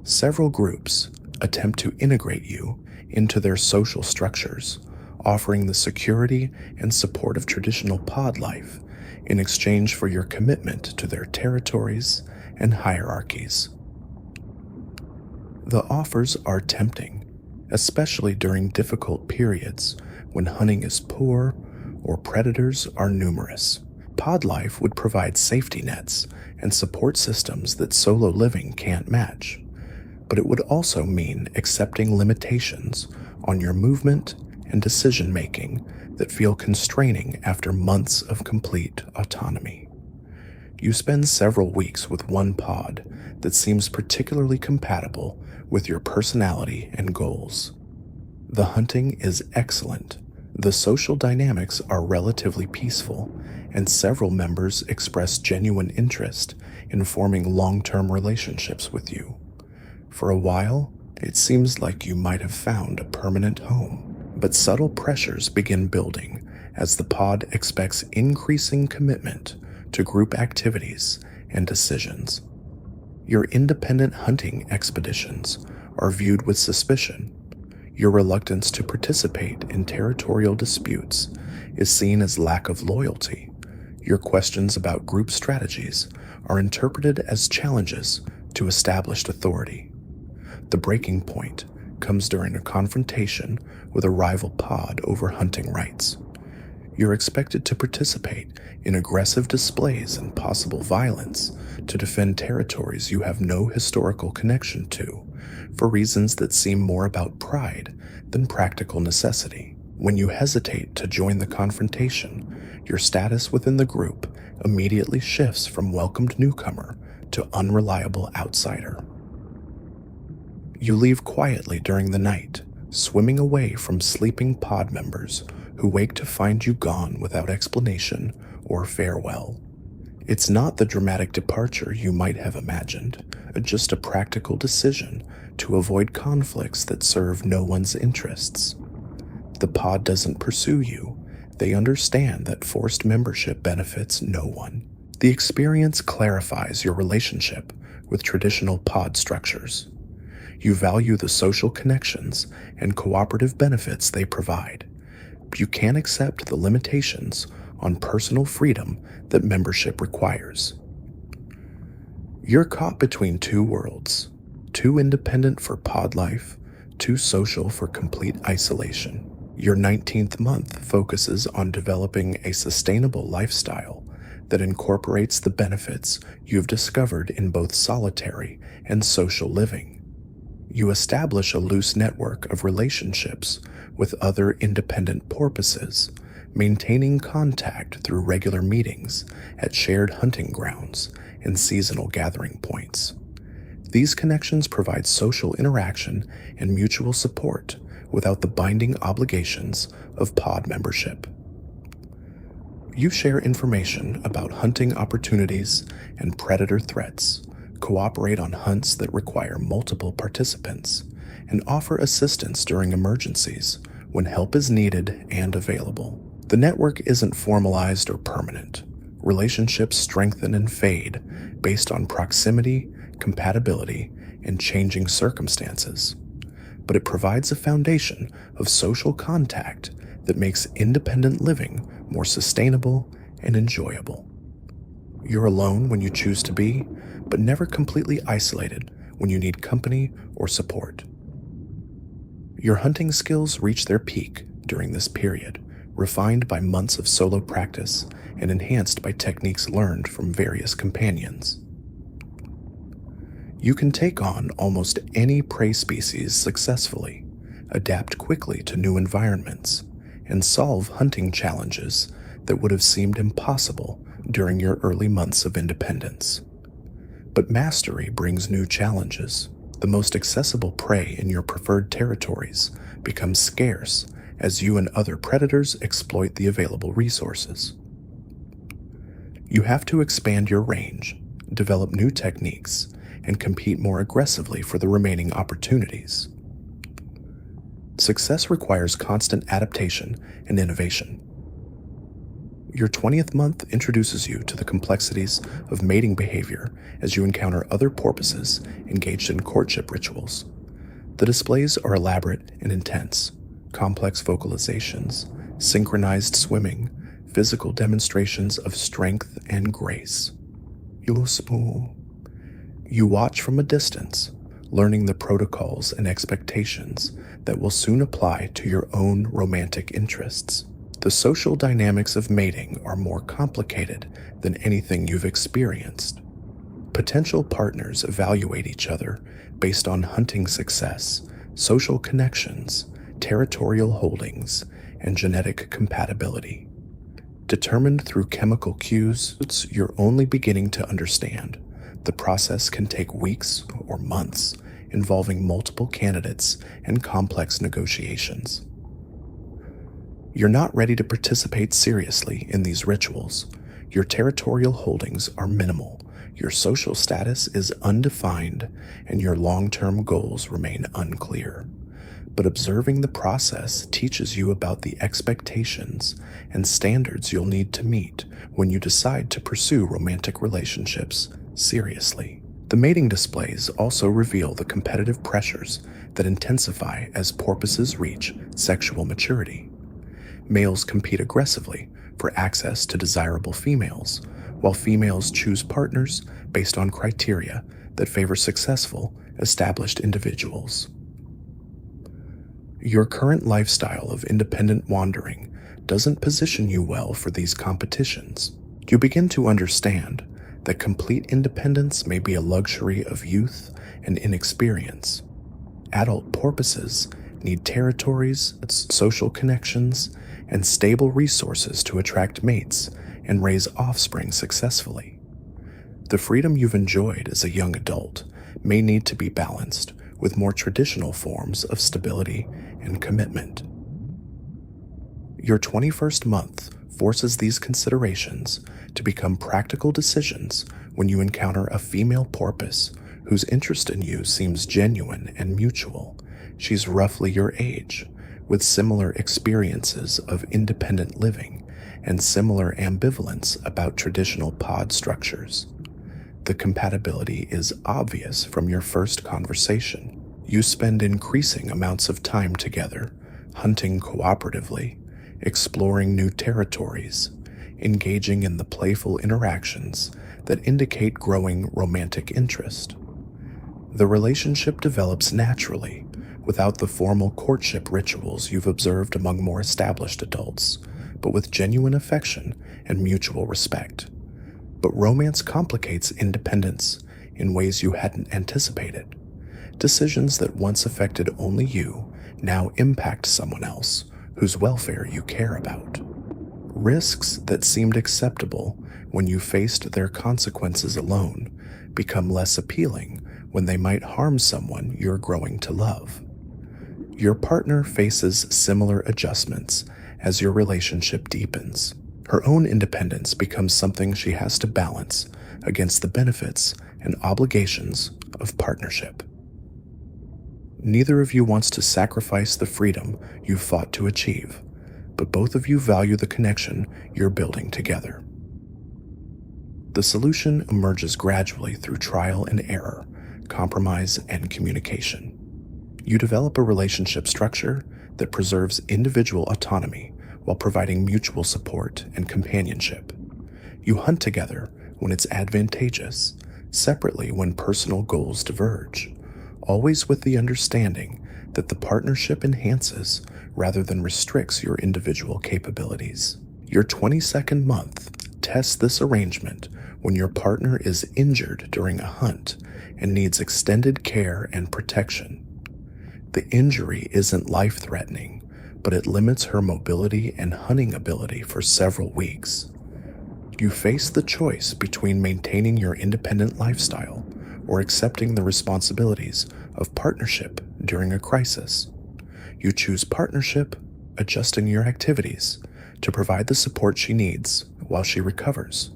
Several groups attempt to integrate you into their social structures, offering the security and support of traditional pod life in exchange for your commitment to their territories and hierarchies. The offers are tempting, especially during difficult periods when hunting is poor or predators are numerous. Pod life would provide safety nets and support systems that solo living can't match, but it would also mean accepting limitations on your movement and decision-making that feel constraining after months of complete autonomy. You spend several weeks with one pod that seems particularly compatible with your personality and goals. The hunting is excellent, the social dynamics are relatively peaceful, and several members express genuine interest in forming long-term relationships with you. For a while, it seems like you might have found a permanent home, but subtle pressures begin building as the pod expects increasing commitment to group activities and decisions. Your independent hunting expeditions are viewed with suspicion. Your reluctance to participate in territorial disputes is seen as lack of loyalty. Your questions about group strategies are interpreted as challenges to established authority. The breaking point comes during a confrontation with a rival pod over hunting rights. You're expected to participate in aggressive displays and possible violence to defend territories you have no historical connection to, for reasons that seem more about pride than practical necessity. When you hesitate to join the confrontation, your status within the group immediately shifts from welcomed newcomer to unreliable outsider. You leave quietly during the night, swimming away from sleeping pod members who wake to find you gone without explanation or farewell. It's not the dramatic departure you might have imagined, just a practical decision to avoid conflicts that serve no one's interests. The pod doesn't pursue you. They understand that forced membership benefits no one. The experience clarifies your relationship with traditional pod structures. You value the social connections and cooperative benefits they provide. You can't accept the limitations on personal freedom that membership requires. You're caught between two worlds, too independent for pod life, too social for complete isolation. Your 19th month focuses on developing a sustainable lifestyle that incorporates the benefits you've discovered in both solitary and social living. You establish a loose network of relationships with other independent porpoises, maintaining contact through regular meetings at shared hunting grounds and seasonal gathering points. These connections provide social interaction and mutual support without the binding obligations of pod membership. You share information about hunting opportunities and predator threats, cooperate on hunts that require multiple participants, and offer assistance during emergencies when help is needed and available. The network isn't formalized or permanent. Relationships strengthen and fade based on proximity, compatibility, and changing circumstances. But it provides a foundation of social contact that makes independent living more sustainable and enjoyable. You're alone when you choose to be, but never completely isolated when you need company or support. Your hunting skills reach their peak during this period, refined by months of solo practice and enhanced by techniques learned from various companions. You can take on almost any prey species successfully, adapt quickly to new environments, and solve hunting challenges that would have seemed impossible during your early months of independence. But mastery brings new challenges. The most accessible prey in your preferred territories becomes scarce as you and other predators exploit the available resources. You have to expand your range, develop new techniques, and compete more aggressively for the remaining opportunities. Success requires constant adaptation and innovation. Your 20th month introduces you to the complexities of mating behavior as you encounter other porpoises engaged in courtship rituals. The displays are elaborate and intense, complex vocalizations, synchronized swimming, physical demonstrations of strength and grace. You watch from a distance, learning the protocols and expectations that will soon apply to your own romantic interests. The social dynamics of mating are more complicated than anything you've experienced. Potential partners evaluate each other based on hunting success, social connections, territorial holdings, and genetic compatibility. Determined through chemical cues you're only beginning to understand, the process can take weeks or months, involving multiple candidates and complex negotiations. You're not ready to participate seriously in these rituals. Your territorial holdings are minimal, your social status is undefined, and your long-term goals remain unclear. But observing the process teaches you about the expectations and standards you'll need to meet when you decide to pursue romantic relationships seriously. The mating displays also reveal the competitive pressures that intensify as porpoises reach sexual maturity. Males compete aggressively for access to desirable females, while females choose partners based on criteria that favor successful, established individuals. Your current lifestyle of independent wandering doesn't position you well for these competitions. You begin to understand that complete independence may be a luxury of youth and inexperience. Adult porpoises need territories, social connections, and stable resources to attract mates and raise offspring successfully. The freedom you've enjoyed as a young adult may need to be balanced with more traditional forms of stability and commitment. Your 21st month forces these considerations to become practical decisions when you encounter a female porpoise whose interest in you seems genuine and mutual. She's roughly your age, with similar experiences of independent living and similar ambivalence about traditional pod structures. The compatibility is obvious from your first conversation. You spend increasing amounts of time together, hunting cooperatively, exploring new territories, engaging in the playful interactions that indicate growing romantic interest. The relationship develops naturally, without the formal courtship rituals you've observed among more established adults, but with genuine affection and mutual respect. But romance complicates independence in ways you hadn't anticipated. Decisions that once affected only you now impact someone else whose welfare you care about. Risks that seemed acceptable when you faced their consequences alone become less appealing when they might harm someone you're growing to love. Your partner faces similar adjustments as your relationship deepens. Her own independence becomes something she has to balance against the benefits and obligations of partnership. Neither of you wants to sacrifice the freedom you fought to achieve, but both of you value the connection you're building together. The solution emerges gradually through trial and error, compromise, and communication. You develop a relationship structure that preserves individual autonomy while providing mutual support and companionship. You hunt together when it's advantageous, separately when personal goals diverge, always with the understanding that the partnership enhances rather than restricts your individual capabilities. Your 22nd month tests this arrangement when your partner is injured during a hunt and needs extended care and protection. The injury isn't life-threatening, but it limits her mobility and hunting ability for several weeks. You face the choice between maintaining your independent lifestyle or accepting the responsibilities of partnership during a crisis. You choose partnership, adjusting your activities to provide the support she needs while she recovers.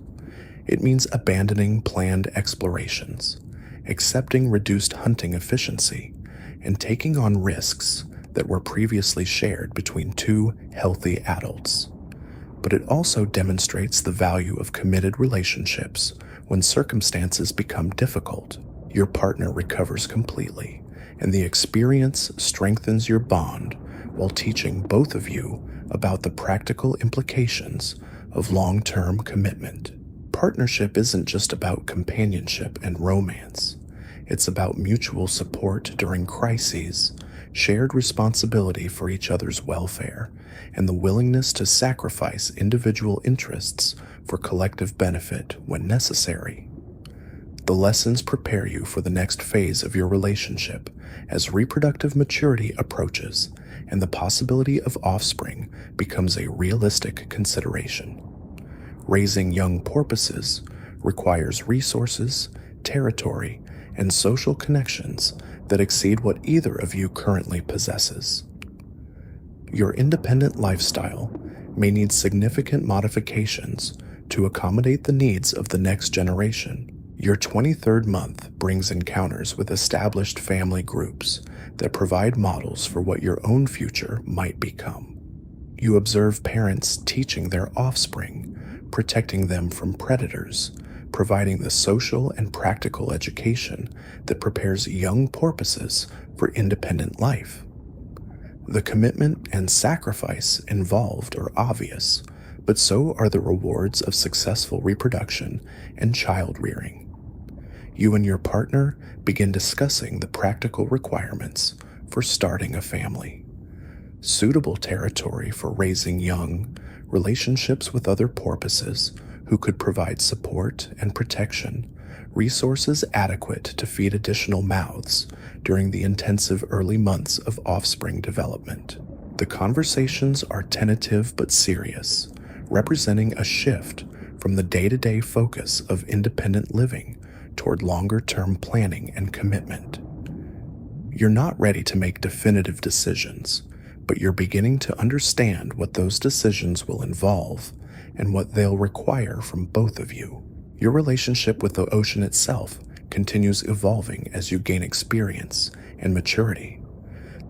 It means abandoning planned explorations, accepting reduced hunting efficiency, and taking on risks that were previously shared between two healthy adults. But it also demonstrates the value of committed relationships when circumstances become difficult. Your partner recovers completely, and the experience strengthens your bond while teaching both of you about the practical implications of long-term commitment. Partnership isn't just about companionship and romance. It's about mutual support during crises, shared responsibility for each other's welfare, and the willingness to sacrifice individual interests for collective benefit when necessary. The lessons prepare you for the next phase of your relationship as reproductive maturity approaches and the possibility of offspring becomes a realistic consideration. Raising young porpoises requires resources, territory, and social connections that exceed what either of you currently possesses. Your independent lifestyle may need significant modifications to accommodate the needs of the next generation. Your 23rd month brings encounters with established family groups that provide models for what your own future might become. You observe parents teaching their offspring, protecting them from predators, providing the social and practical education that prepares young porpoises for independent life. The commitment and sacrifice involved are obvious, but so are the rewards of successful reproduction and child rearing. You and your partner begin discussing the practical requirements for starting a family. Suitable territory for raising young, relationships with other porpoises who could provide support and protection, resources adequate to feed additional mouths during the intensive early months of offspring development. The conversations are tentative but serious, representing a shift from the day-to-day focus of independent living toward longer-term planning and commitment. You're not ready to make definitive decisions, but you're beginning to understand what those decisions will involve and what they'll require from both of you. Your relationship with the ocean itself continues evolving as you gain experience and maturity.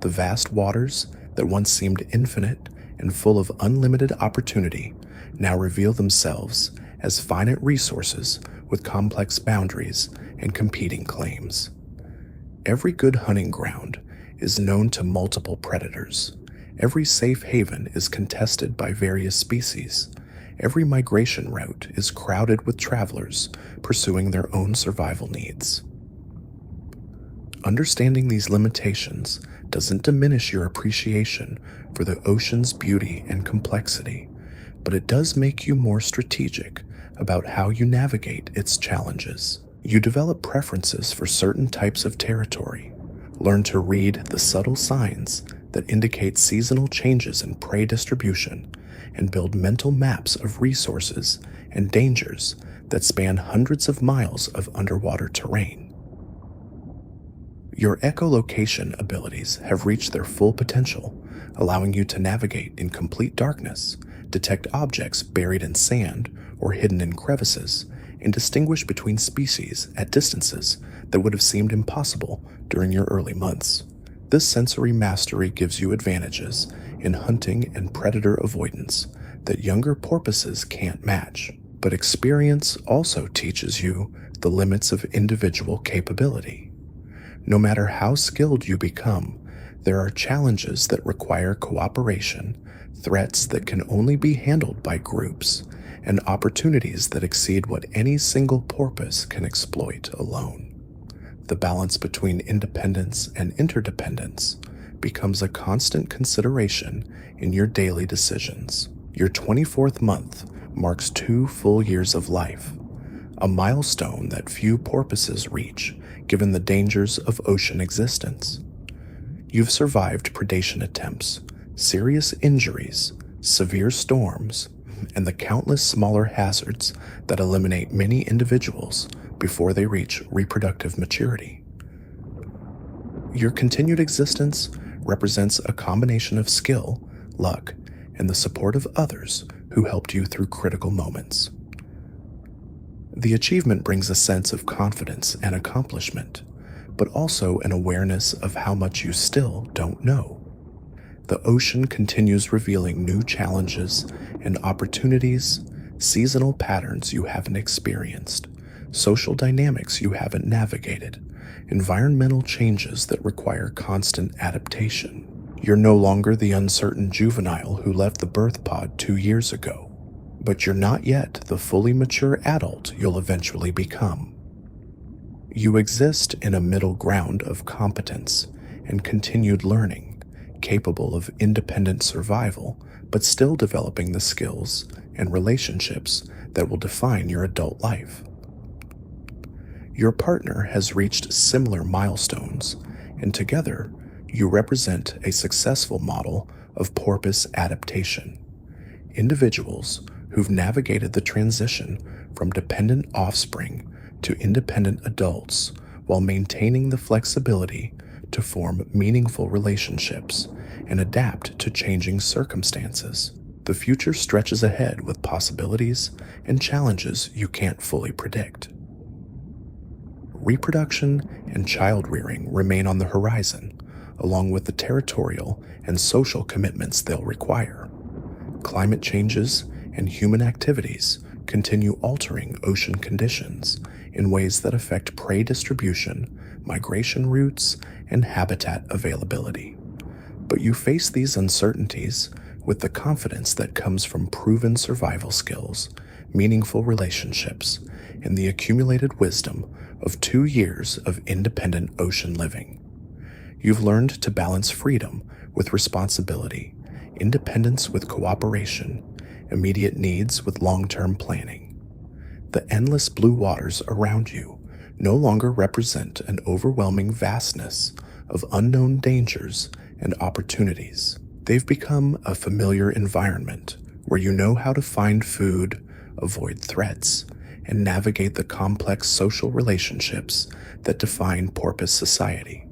The vast waters that once seemed infinite and full of unlimited opportunity now reveal themselves as finite resources with complex boundaries and competing claims. Every good hunting ground is known to multiple predators. Every safe haven is contested by various species. Every migration route is crowded with travelers pursuing their own survival needs. Understanding these limitations doesn't diminish your appreciation for the ocean's beauty and complexity, but it does make you more strategic about how you navigate its challenges. You develop preferences for certain types of territory, learn to read the subtle signs that indicate seasonal changes in prey distribution, and build mental maps of resources and dangers that span hundreds of miles of underwater terrain. Your echolocation abilities have reached their full potential, allowing you to navigate in complete darkness, detect objects buried in sand or hidden in crevices, and distinguish between species at distances that would have seemed impossible during your early months. This sensory mastery gives you advantages in hunting and predator avoidance that younger porpoises can't match. But experience also teaches you the limits of individual capability. No matter how skilled you become, there are challenges that require cooperation, threats that can only be handled by groups, and opportunities that exceed what any single porpoise can exploit alone. The balance between independence and interdependence becomes a constant consideration in your daily decisions. Your 24th month marks 2 full years of life, a milestone that few porpoises reach given the dangers of ocean existence. You've survived predation attempts, serious injuries, severe storms, and the countless smaller hazards that eliminate many individuals before they reach reproductive maturity. Your continued existence represents a combination of skill, luck, and the support of others who helped you through critical moments. The achievement brings a sense of confidence and accomplishment, but also an awareness of how much you still don't know. The ocean continues revealing new challenges and opportunities, seasonal patterns you haven't experienced, social dynamics you haven't navigated, environmental changes that require constant adaptation. You're no longer the uncertain juvenile who left the birth pod 2 years ago, but you're not yet the fully mature adult you'll eventually become. You exist in a middle ground of competence and continued learning, capable of independent survival, but still developing the skills and relationships that will define your adult life. Your partner has reached similar milestones, and together, you represent a successful model of porpoise adaptation. Individuals who've navigated the transition from dependent offspring to independent adults while maintaining the flexibility to form meaningful relationships and adapt to changing circumstances. The future stretches ahead with possibilities and challenges you can't fully predict. Reproduction and child rearing remain on the horizon, along with the territorial and social commitments they'll require. Climate changes and human activities continue altering ocean conditions in ways that affect prey distribution, migration routes, and habitat availability. But you face these uncertainties with the confidence that comes from proven survival skills, meaningful relationships, and the accumulated wisdom of 2 years of independent ocean living. You've learned to balance freedom with responsibility, independence with cooperation, immediate needs with long-term planning. The endless blue waters around you no longer represent an overwhelming vastness of unknown dangers and opportunities. They've become a familiar environment where you know how to find food, avoid threats, and navigate the complex social relationships that define porpoise society.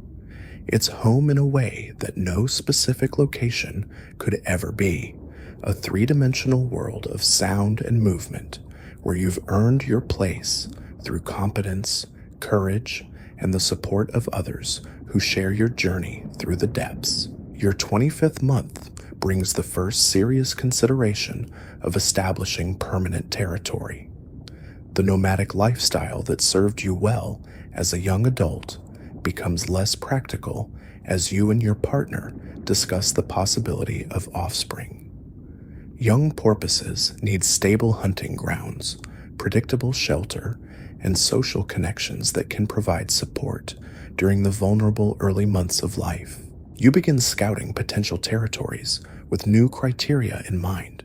It's home in a way that no specific location could ever be, a three-dimensional world of sound and movement where you've earned your place through competence, courage, and the support of others who share your journey through the depths. Your 25th month brings the first serious consideration of establishing permanent territory. The nomadic lifestyle that served you well as a young adult becomes less practical as you and your partner discuss the possibility of offspring. Young porpoises need stable hunting grounds, predictable shelter, and social connections that can provide support during the vulnerable early months of life. You begin scouting potential territories with new criteria in mind.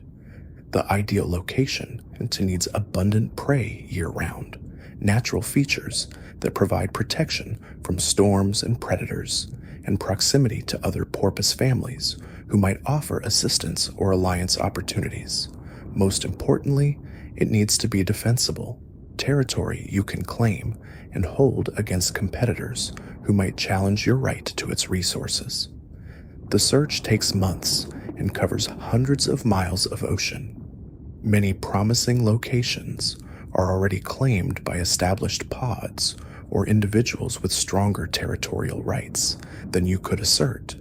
The ideal location needs abundant prey year-round, natural features that provide protection from storms and predators, and proximity to other porpoise families who might offer assistance or alliance opportunities. Most importantly, it needs to be defensible, territory you can claim and hold against competitors who might challenge your right to its resources. The search takes months and covers hundreds of miles of ocean. Many promising locations are already claimed by established pods or individuals with stronger territorial rights than you could assert.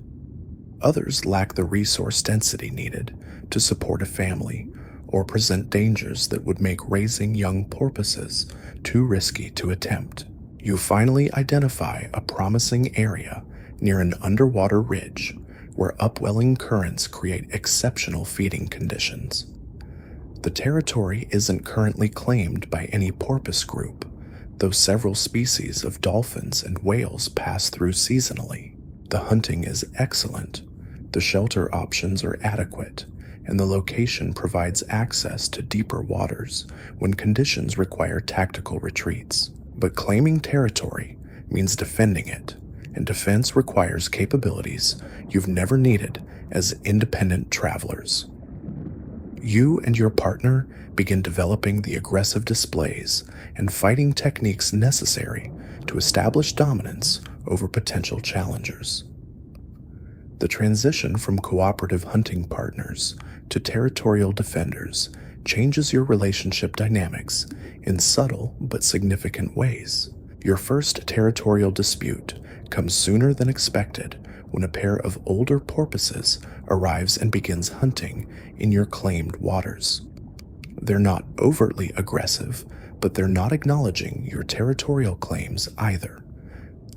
Others lack the resource density needed to support a family or present dangers that would make raising young porpoises too risky to attempt. You finally identify a promising area near an underwater ridge where upwelling currents create exceptional feeding conditions. The territory isn't currently claimed by any porpoise group, though several species of dolphins and whales pass through seasonally. The hunting is excellent, the shelter options are adequate, and the location provides access to deeper waters when conditions require tactical retreats. But claiming territory means defending it, and defense requires capabilities you've never needed as independent travelers. You and your partner begin developing the aggressive displays and fighting techniques necessary to establish dominance over potential challengers. The transition from cooperative hunting partners to territorial defenders changes your relationship dynamics in subtle but significant ways. Your first territorial dispute comes sooner than expected when a pair of older porpoises arrives and begins hunting in your claimed waters. They're not overtly aggressive, but they're not acknowledging your territorial claims either.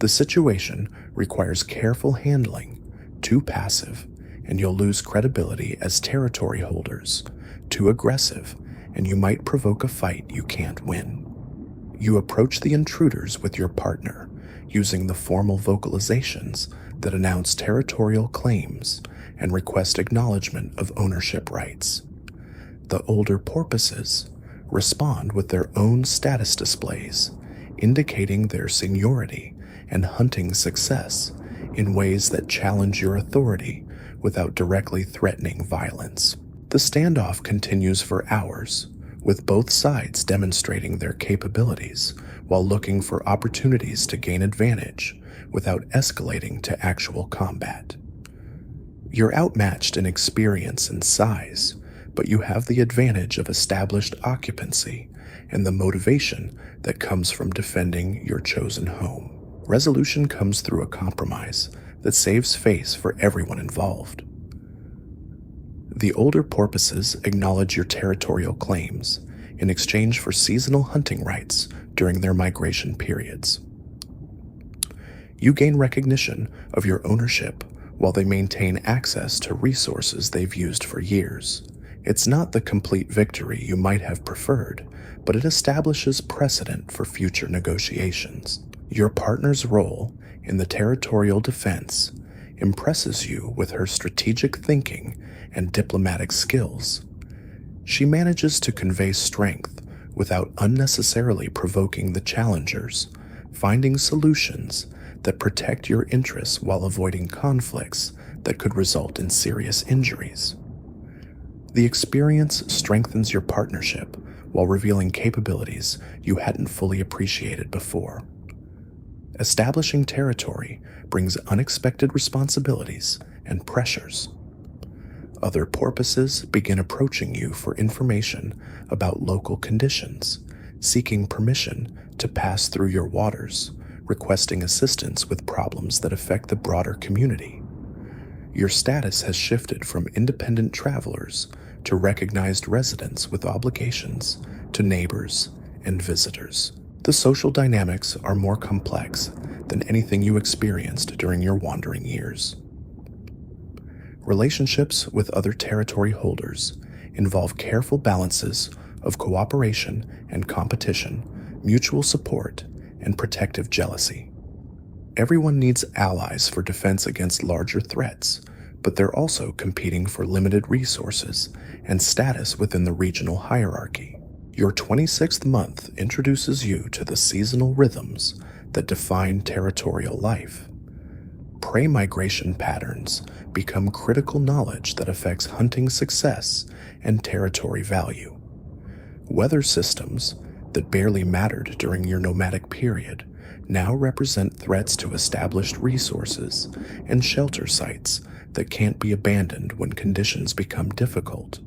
The situation requires careful handling. Too passive, and you'll lose credibility as territory holders. Too aggressive, and you might provoke a fight you can't win. You approach the intruders with your partner, using the formal vocalizations that announce territorial claims and request acknowledgement of ownership rights. The older porpoises respond with their own status displays, indicating their seniority and hunting success in ways that challenge your authority without directly threatening violence. The standoff continues for hours, with both sides demonstrating their capabilities while looking for opportunities to gain advantage without escalating to actual combat. You're outmatched in experience and size, but you have the advantage of established occupancy and the motivation that comes from defending your chosen home. Resolution comes through a compromise that saves face for everyone involved. The older porpoises acknowledge your territorial claims in exchange for seasonal hunting rights during their migration periods. You gain recognition of your ownership while they maintain access to resources they've used for years. It's not the complete victory you might have preferred, but it establishes precedent for future negotiations. Your partner's role in the territorial defense impresses you with her strategic thinking and diplomatic skills. She manages to convey strength without unnecessarily provoking the challengers, finding solutions that protect your interests while avoiding conflicts that could result in serious injuries. The experience strengthens your partnership while revealing capabilities you hadn't fully appreciated before. Establishing territory brings unexpected responsibilities and pressures. Other porpoises begin approaching you for information about local conditions, seeking permission to pass through your waters, requesting assistance with problems that affect the broader community. Your status has shifted from independent travelers to recognized residents with obligations to neighbors and visitors. The social dynamics are more complex than anything you experienced during your wandering years. Relationships with other territory holders involve careful balances of cooperation and competition, mutual support, and protective jealousy. Everyone needs allies for defense against larger threats, but they're also competing for limited resources and status within the regional hierarchy. Your 26th month introduces you to the seasonal rhythms that define territorial life. Prey migration patterns become critical knowledge that affects hunting success and territory value. Weather systems that barely mattered during your nomadic period now represent threats to established resources and shelter sites that can't be abandoned when conditions become difficult.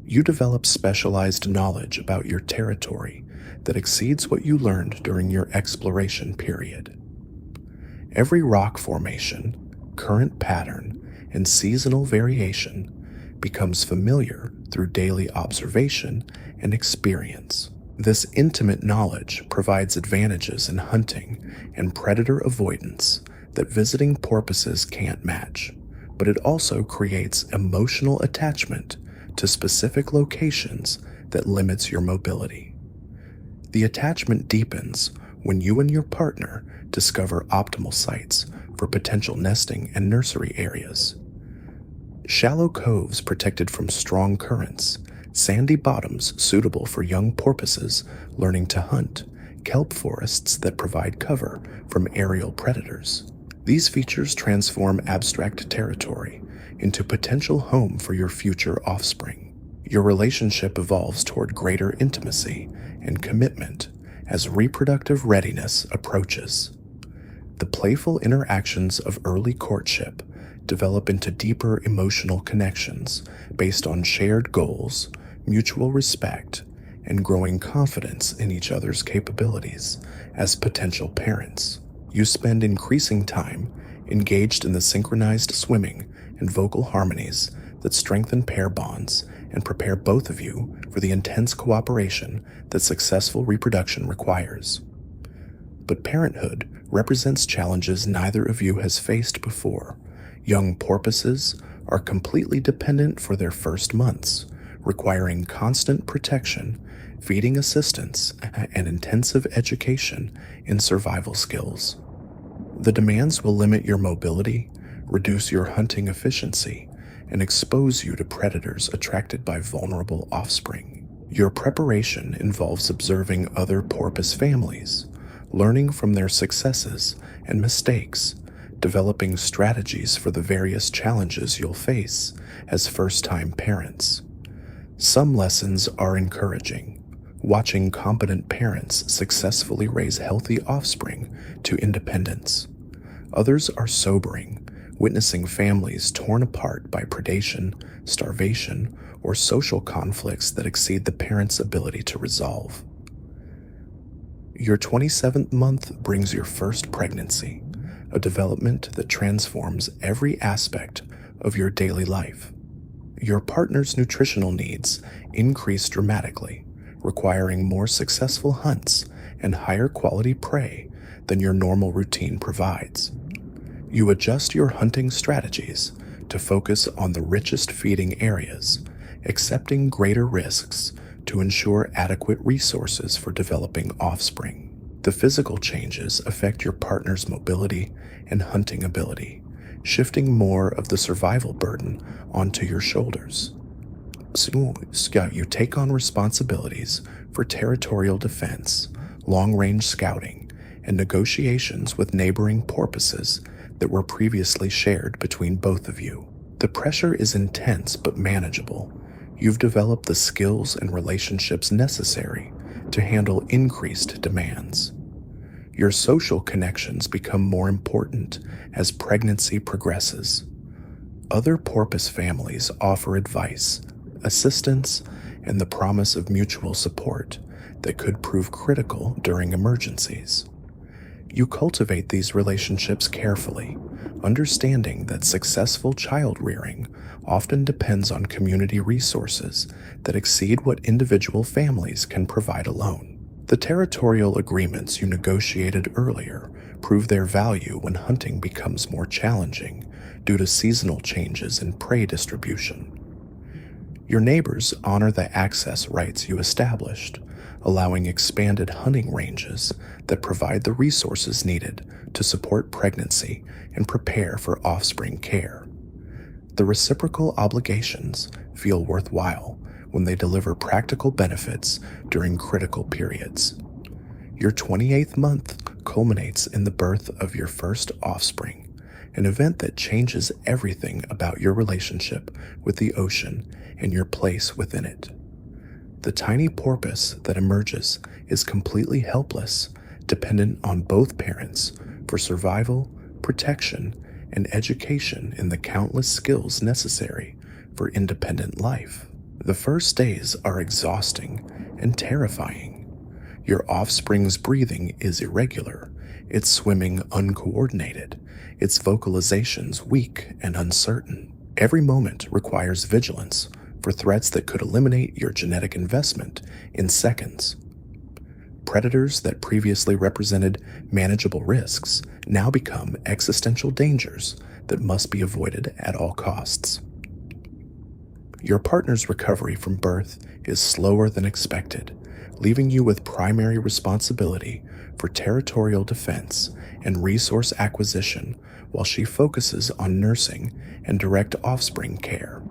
You develop specialized knowledge about your territory that exceeds what you learned during your exploration period. Every rock formation, current pattern, and seasonal variation becomes familiar through daily observation and experience. This intimate knowledge provides advantages in hunting and predator avoidance that visiting porpoises can't match, but it also creates emotional attachment to specific locations that limits your mobility. The attachment deepens when you and your partner discover optimal sites for potential nesting and nursery areas. Shallow coves protected from strong currents, sandy bottoms suitable for young porpoises learning to hunt, kelp forests that provide cover from aerial predators. These features transform abstract territory into potential home for your future offspring. Your relationship evolves toward greater intimacy and commitment as reproductive readiness approaches. The playful interactions of early courtship develop into deeper emotional connections based on shared goals, mutual respect, and growing confidence in each other's capabilities as potential parents. You spend increasing time engaged in the synchronized swimming and vocal harmonies that strengthen pair bonds and prepare both of you for the intense cooperation that successful reproduction requires. But parenthood represents challenges neither of you has faced before. Young porpoises are completely dependent for their first months, requiring constant protection, feeding assistance, and intensive education in survival skills. The demands will limit your mobility, reduce your hunting efficiency, and expose you to predators attracted by vulnerable offspring. Your preparation involves observing other porpoise families, learning from their successes and mistakes, developing strategies for the various challenges you'll face as first-time parents. Some lessons are encouraging, watching competent parents successfully raise healthy offspring to independence. Others are sobering, witnessing families torn apart by predation, starvation, or social conflicts that exceed the parents' ability to resolve. Your 27th month brings your first pregnancy, a development that transforms every aspect of your daily life. Your partner's nutritional needs increase dramatically, requiring more successful hunts and higher quality prey than your normal routine provides. You adjust your hunting strategies to focus on the richest feeding areas, accepting greater risks to ensure adequate resources for developing offspring. The physical changes affect your partner's mobility and hunting ability, shifting more of the survival burden onto your shoulders. So, you take on responsibilities for territorial defense, long-range scouting, and negotiations with neighboring porpoises that were previously shared between both of you. The pressure is intense but manageable. You've developed the skills and relationships necessary to handle increased demands. Your social connections become more important as pregnancy progresses. Other porpoise families offer advice, assistance, and the promise of mutual support that could prove critical during emergencies. You cultivate these relationships carefully, understanding that successful child rearing often depends on community resources that exceed what individual families can provide alone. The territorial agreements you negotiated earlier prove their value when hunting becomes more challenging due to seasonal changes in prey distribution. Your neighbors honor the access rights you established, allowing expanded hunting ranges that provide the resources needed to support pregnancy and prepare for offspring care. The reciprocal obligations feel worthwhile when they deliver practical benefits during critical periods. Your 28th month culminates in the birth of your first offspring, an event that changes everything about your relationship with the ocean and your place within it. The tiny porpoise that emerges is completely helpless, dependent on both parents for survival, protection, and education in the countless skills necessary for independent life. The first days are exhausting and terrifying. Your offspring's breathing is irregular, its swimming uncoordinated, its vocalizations weak and uncertain. Every moment requires vigilance for threats that could eliminate your genetic investment in seconds. Predators that previously represented manageable risks now become existential dangers that must be avoided at all costs. Your partner's recovery from birth is slower than expected, leaving you with primary responsibility for territorial defense and resource acquisition while she focuses on nursing and direct offspring care.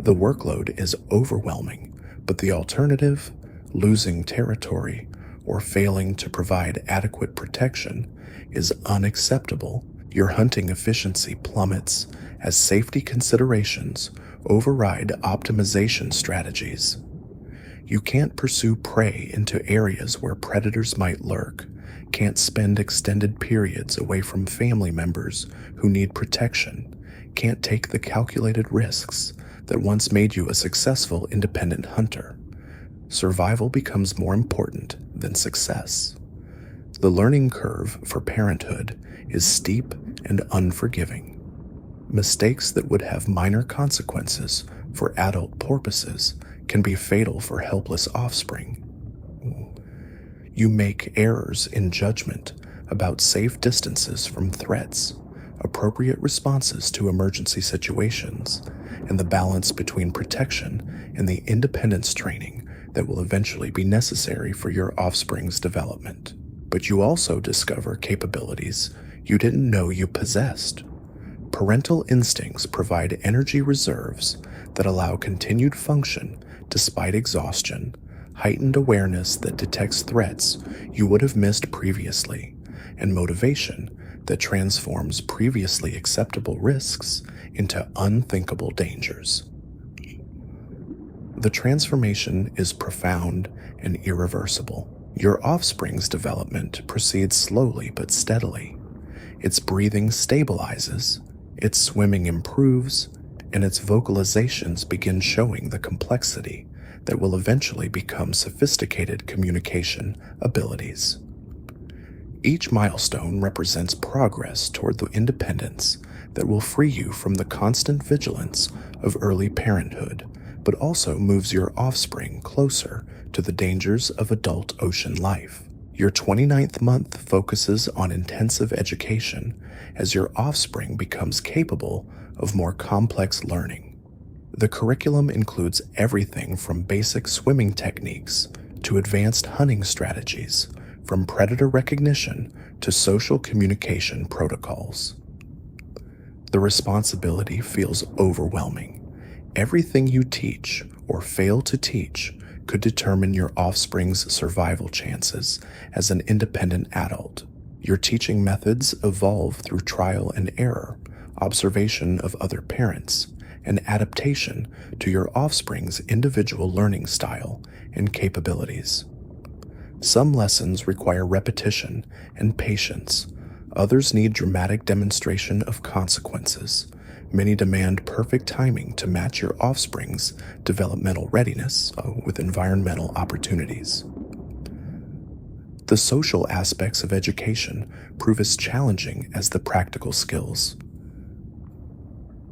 The workload is overwhelming, but the alternative, losing territory or failing to provide adequate protection, is unacceptable. Your hunting efficiency plummets as safety considerations override optimization strategies. You can't pursue prey into areas where predators might lurk, can't spend extended periods away from family members who need protection, can't take the calculated risks that once made you a successful independent hunter. Survival becomes more important than success. The learning curve for parenthood is steep and unforgiving. Mistakes that would have minor consequences for adult porpoises can be fatal for helpless offspring. You make errors in judgment about safe distances from threats, appropriate responses to emergency situations, and the balance between protection and the independence training that will eventually be necessary for your offspring's development. But you also discover capabilities you didn't know you possessed. Parental instincts provide energy reserves that allow continued function despite exhaustion, heightened awareness that detects threats you would have missed previously, and motivation that transforms previously acceptable risks into unthinkable dangers. The transformation is profound and irreversible. Your offspring's development proceeds slowly but steadily. Its breathing stabilizes, its swimming improves, and its vocalizations begin showing the complexity that will eventually become sophisticated communication abilities. Each milestone represents progress toward the independence that will free you from the constant vigilance of early parenthood, but also moves your offspring closer to the dangers of adult ocean life. Your 29th month focuses on intensive education as your offspring becomes capable of more complex learning. The curriculum includes everything from basic swimming techniques to advanced hunting strategies, from predator recognition to social communication protocols. The responsibility feels overwhelming. Everything you teach or fail to teach could determine your offspring's survival chances as an independent adult. Your teaching methods evolve through trial and error, observation of other parents, and adaptation to your offspring's individual learning style and capabilities. Some lessons require repetition and patience. Others need dramatic demonstration of consequences. Many demand perfect timing to match your offspring's developmental readiness with environmental opportunities. The social aspects of education prove as challenging as the practical skills.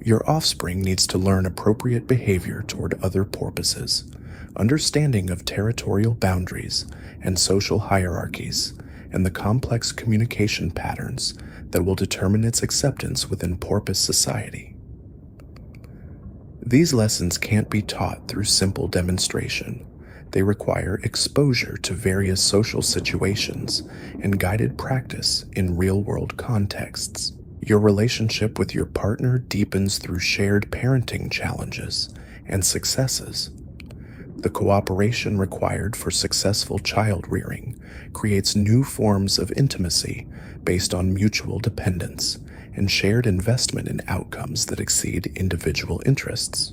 Your offspring needs to learn appropriate behavior toward other porpoises, understanding of territorial boundaries and social hierarchies, and the complex communication patterns that will determine its acceptance within porpoise society. These lessons can't be taught through simple demonstration. They require exposure to various social situations and guided practice in real-world contexts. Your relationship with your partner deepens through shared parenting challenges and successes. The cooperation required for successful child rearing creates new forms of intimacy based on mutual dependence and shared investment in outcomes that exceed individual interests.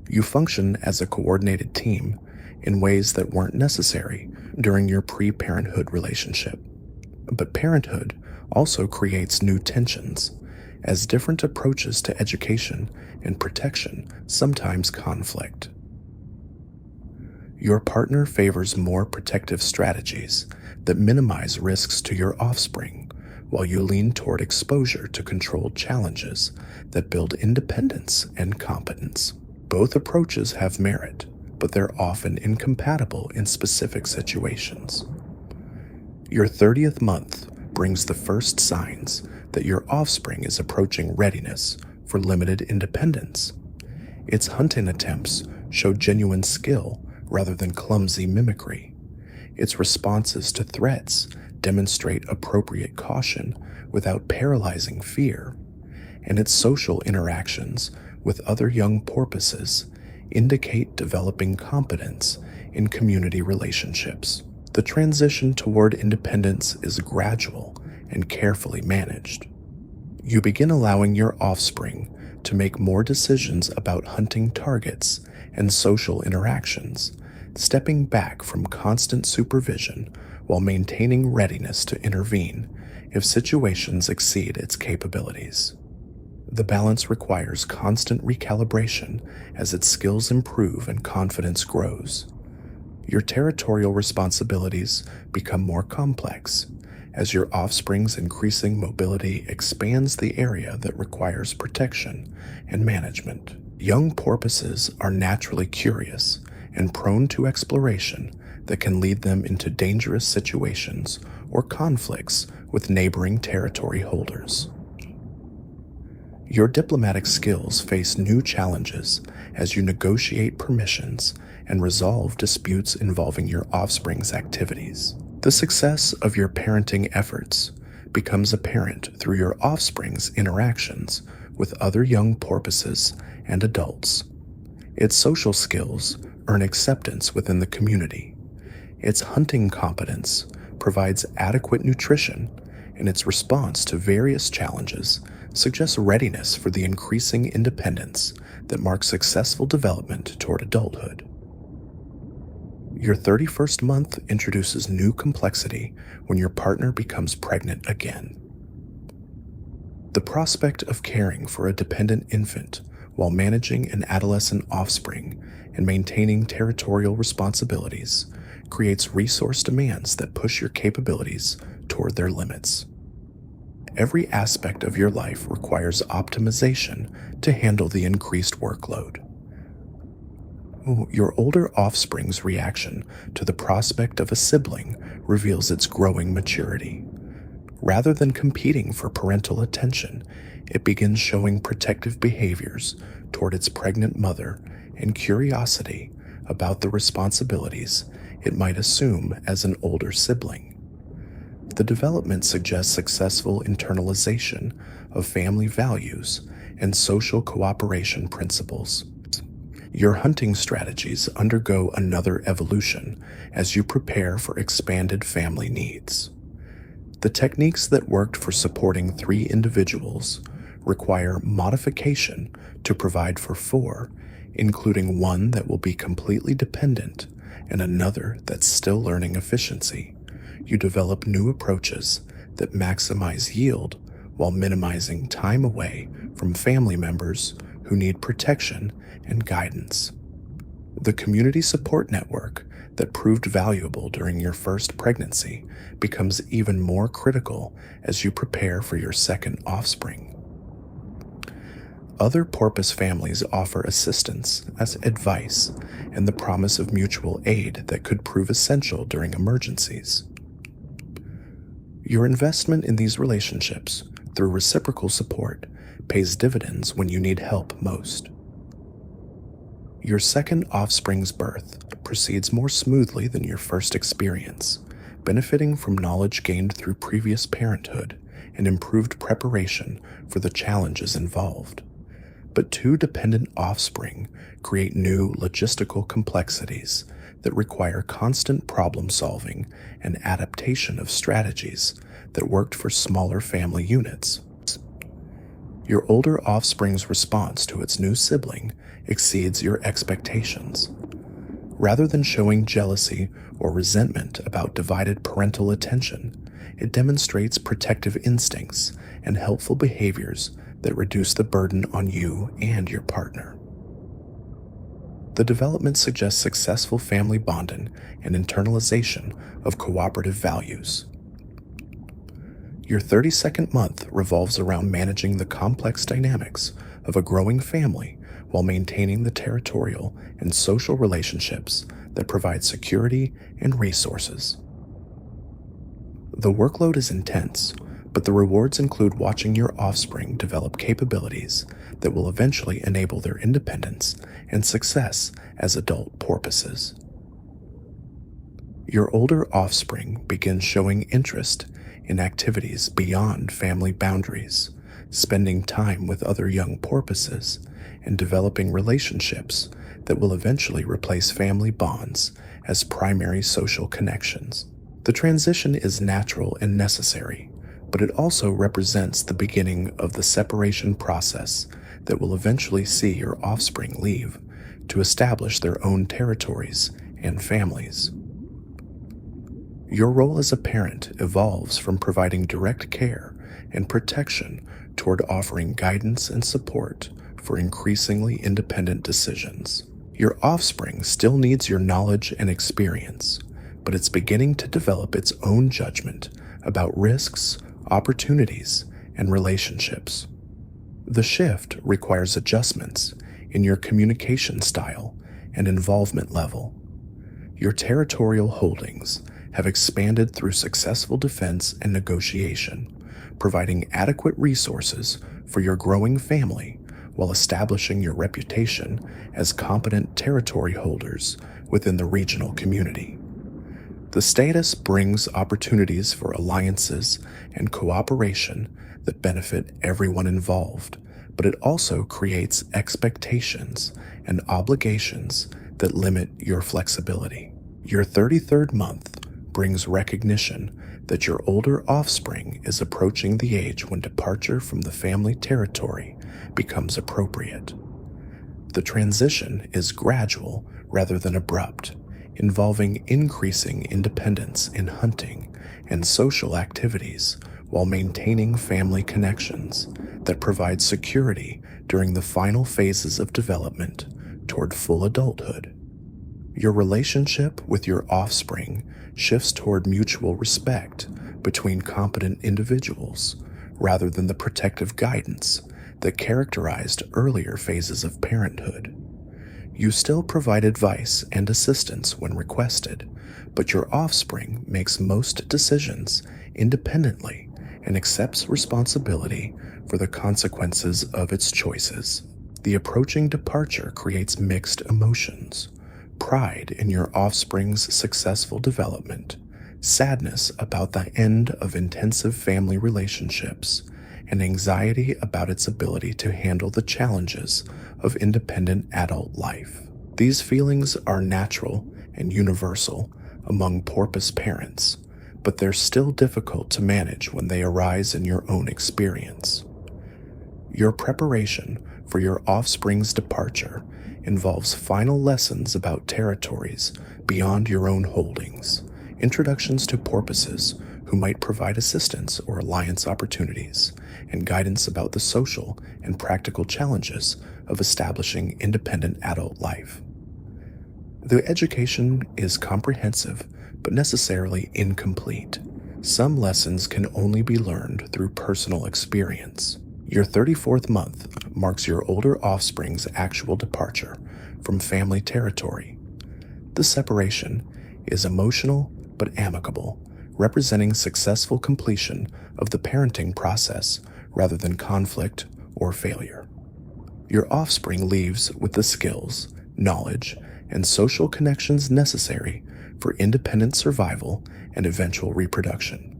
You function as a coordinated team in ways that weren't necessary during your pre-parenthood relationship. But parenthood also creates new tensions, as different approaches to education and protection sometimes conflict. Your partner favors more protective strategies that minimize risks to your offspring, while you lean toward exposure to controlled challenges that build independence and competence. Both approaches have merit, but they're often incompatible in specific situations. Your 30th month brings the first signs that your offspring is approaching readiness for limited independence. Its hunting attempts show genuine skill rather than clumsy mimicry. Its responses to threats demonstrate appropriate caution without paralyzing fear, and its social interactions with other young porpoises indicate developing competence in community relationships. The transition toward independence is gradual and carefully managed. You begin allowing your offspring to make more decisions about hunting targets and social interactions, stepping back from constant supervision while maintaining readiness to intervene if situations exceed its capabilities. The balance requires constant recalibration as its skills improve and confidence grows. Your territorial responsibilities become more complex as your offspring's increasing mobility expands the area that requires protection and management. Young porpoises are naturally curious and prone to exploration that can lead them into dangerous situations or conflicts with neighboring territory holders. Your diplomatic skills face new challenges as you negotiate permissions and resolve disputes involving your offspring's activities. The success of your parenting efforts becomes apparent through your offspring's interactions with other young porpoises and adults. Its social skills earn acceptance within the community. Its hunting competence provides adequate nutrition, and its response to various challenges suggests readiness for the increasing independence that marks successful development toward adulthood. Your 31st month introduces new complexity when your partner becomes pregnant again. The prospect of caring for a dependent infant while managing an adolescent offspring and maintaining territorial responsibilities creates resource demands that push your capabilities toward their limits. Every aspect of your life requires optimization to handle the increased workload. Your older offspring's reaction to the prospect of a sibling reveals its growing maturity. Rather than competing for parental attention, it begins showing protective behaviors toward its pregnant mother and curiosity about the responsibilities it might assume as an older sibling. The development suggests successful internalization of family values and social cooperation principles. Your hunting strategies undergo another evolution as you prepare for expanded family needs. The techniques that worked for supporting 3 individuals require modification to provide for 4, including one that will be completely dependent and another that's still learning efficiency. You develop new approaches that maximize yield while minimizing time away from family members who need protection and guidance. The community support network that proved valuable during your first pregnancy becomes even more critical as you prepare for your second offspring. Other porpoise families offer assistance as advice and the promise of mutual aid that could prove essential during emergencies. Your investment in these relationships through reciprocal support pays dividends when you need help most. Your second offspring's birth proceeds more smoothly than your first experience, benefiting from knowledge gained through previous parenthood and improved preparation for the challenges involved. But 2 dependent offspring create new logistical complexities that require constant problem solving and adaptation of strategies that worked for smaller family units. Your older offspring's response to its new sibling exceeds your expectations. Rather than showing jealousy or resentment about divided parental attention, it demonstrates protective instincts and helpful behaviors that reduce the burden on you and your partner. The development suggests successful family bonding and internalization of cooperative values. Your 32nd month revolves around managing the complex dynamics of a growing family while maintaining the territorial and social relationships that provide security and resources. The workload is intense, but the rewards include watching your offspring develop capabilities that will eventually enable their independence and success as adult porpoises. Your older offspring begins showing interest in activities beyond family boundaries, spending time with other young porpoises, and developing relationships that will eventually replace family bonds as primary social connections. The transition is natural and necessary, but it also represents the beginning of the separation process that will eventually see your offspring leave to establish their own territories and families. Your role as a parent evolves from providing direct care and protection toward offering guidance and support for increasingly independent decisions. Your offspring still needs your knowledge and experience, but it's beginning to develop its own judgment about risks, opportunities, and relationships. The shift requires adjustments in your communication style and involvement level. Your territorial holdings have expanded through successful defense and negotiation, providing adequate resources for your growing family while establishing your reputation as competent territory holders within the regional community. The status brings opportunities for alliances and cooperation that benefit everyone involved, but it also creates expectations and obligations that limit your flexibility. Your 33rd month brings recognition that your older offspring is approaching the age when departure from the family territory becomes appropriate. The transition is gradual rather than abrupt, involving increasing independence in hunting and social activities while maintaining family connections that provide security during the final phases of development toward full adulthood. Your relationship with your offspring shifts toward mutual respect between competent individuals rather than the protective guidance that characterized earlier phases of parenthood. You still provide advice and assistance when requested, but your offspring makes most decisions independently and accepts responsibility for the consequences of its choices. The approaching departure creates mixed emotions: pride in your offspring's successful development, sadness about the end of intensive family relationships, and anxiety about its ability to handle the challenges of independent adult life. These feelings are natural and universal among porpoise parents, but they're still difficult to manage when they arise in your own experience. Your preparation for your offspring's departure involves final lessons about territories beyond your own holdings, introductions to porpoises who might provide assistance or alliance opportunities, and guidance about the social and practical challenges of establishing independent adult life. The education is comprehensive but necessarily incomplete. Some lessons can only be learned through personal experience. Your 34th month marks your older offspring's actual departure from family territory. The separation is emotional but amicable, representing successful completion of the parenting process rather than conflict or failure. Your offspring leaves with the skills, knowledge, and social connections necessary for independent survival and eventual reproduction.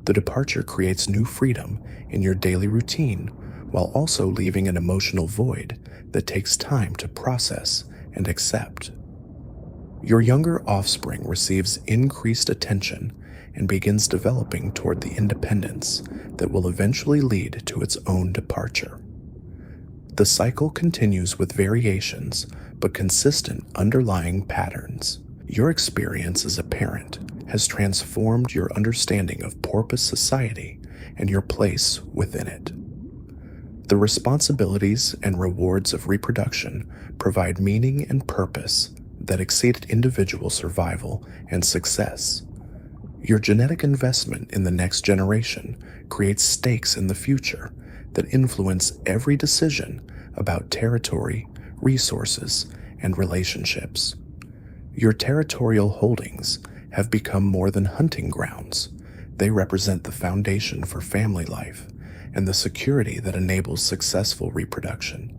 The departure creates new freedom in your daily routine while also leaving an emotional void that takes time to process and accept. Your younger offspring receives increased attention and begins developing toward the independence that will eventually lead to its own departure. The cycle continues with variations but consistent underlying patterns. Your experience as a parent has transformed your understanding of porpoise society and your place within it. The responsibilities and rewards of reproduction provide meaning and purpose that exceed individual survival and success. Your genetic investment in the next generation creates stakes in the future that influence every decision about territory, resources, and relationships. Your territorial holdings have become more than hunting grounds. They represent the foundation for family life and the security that enables successful reproduction.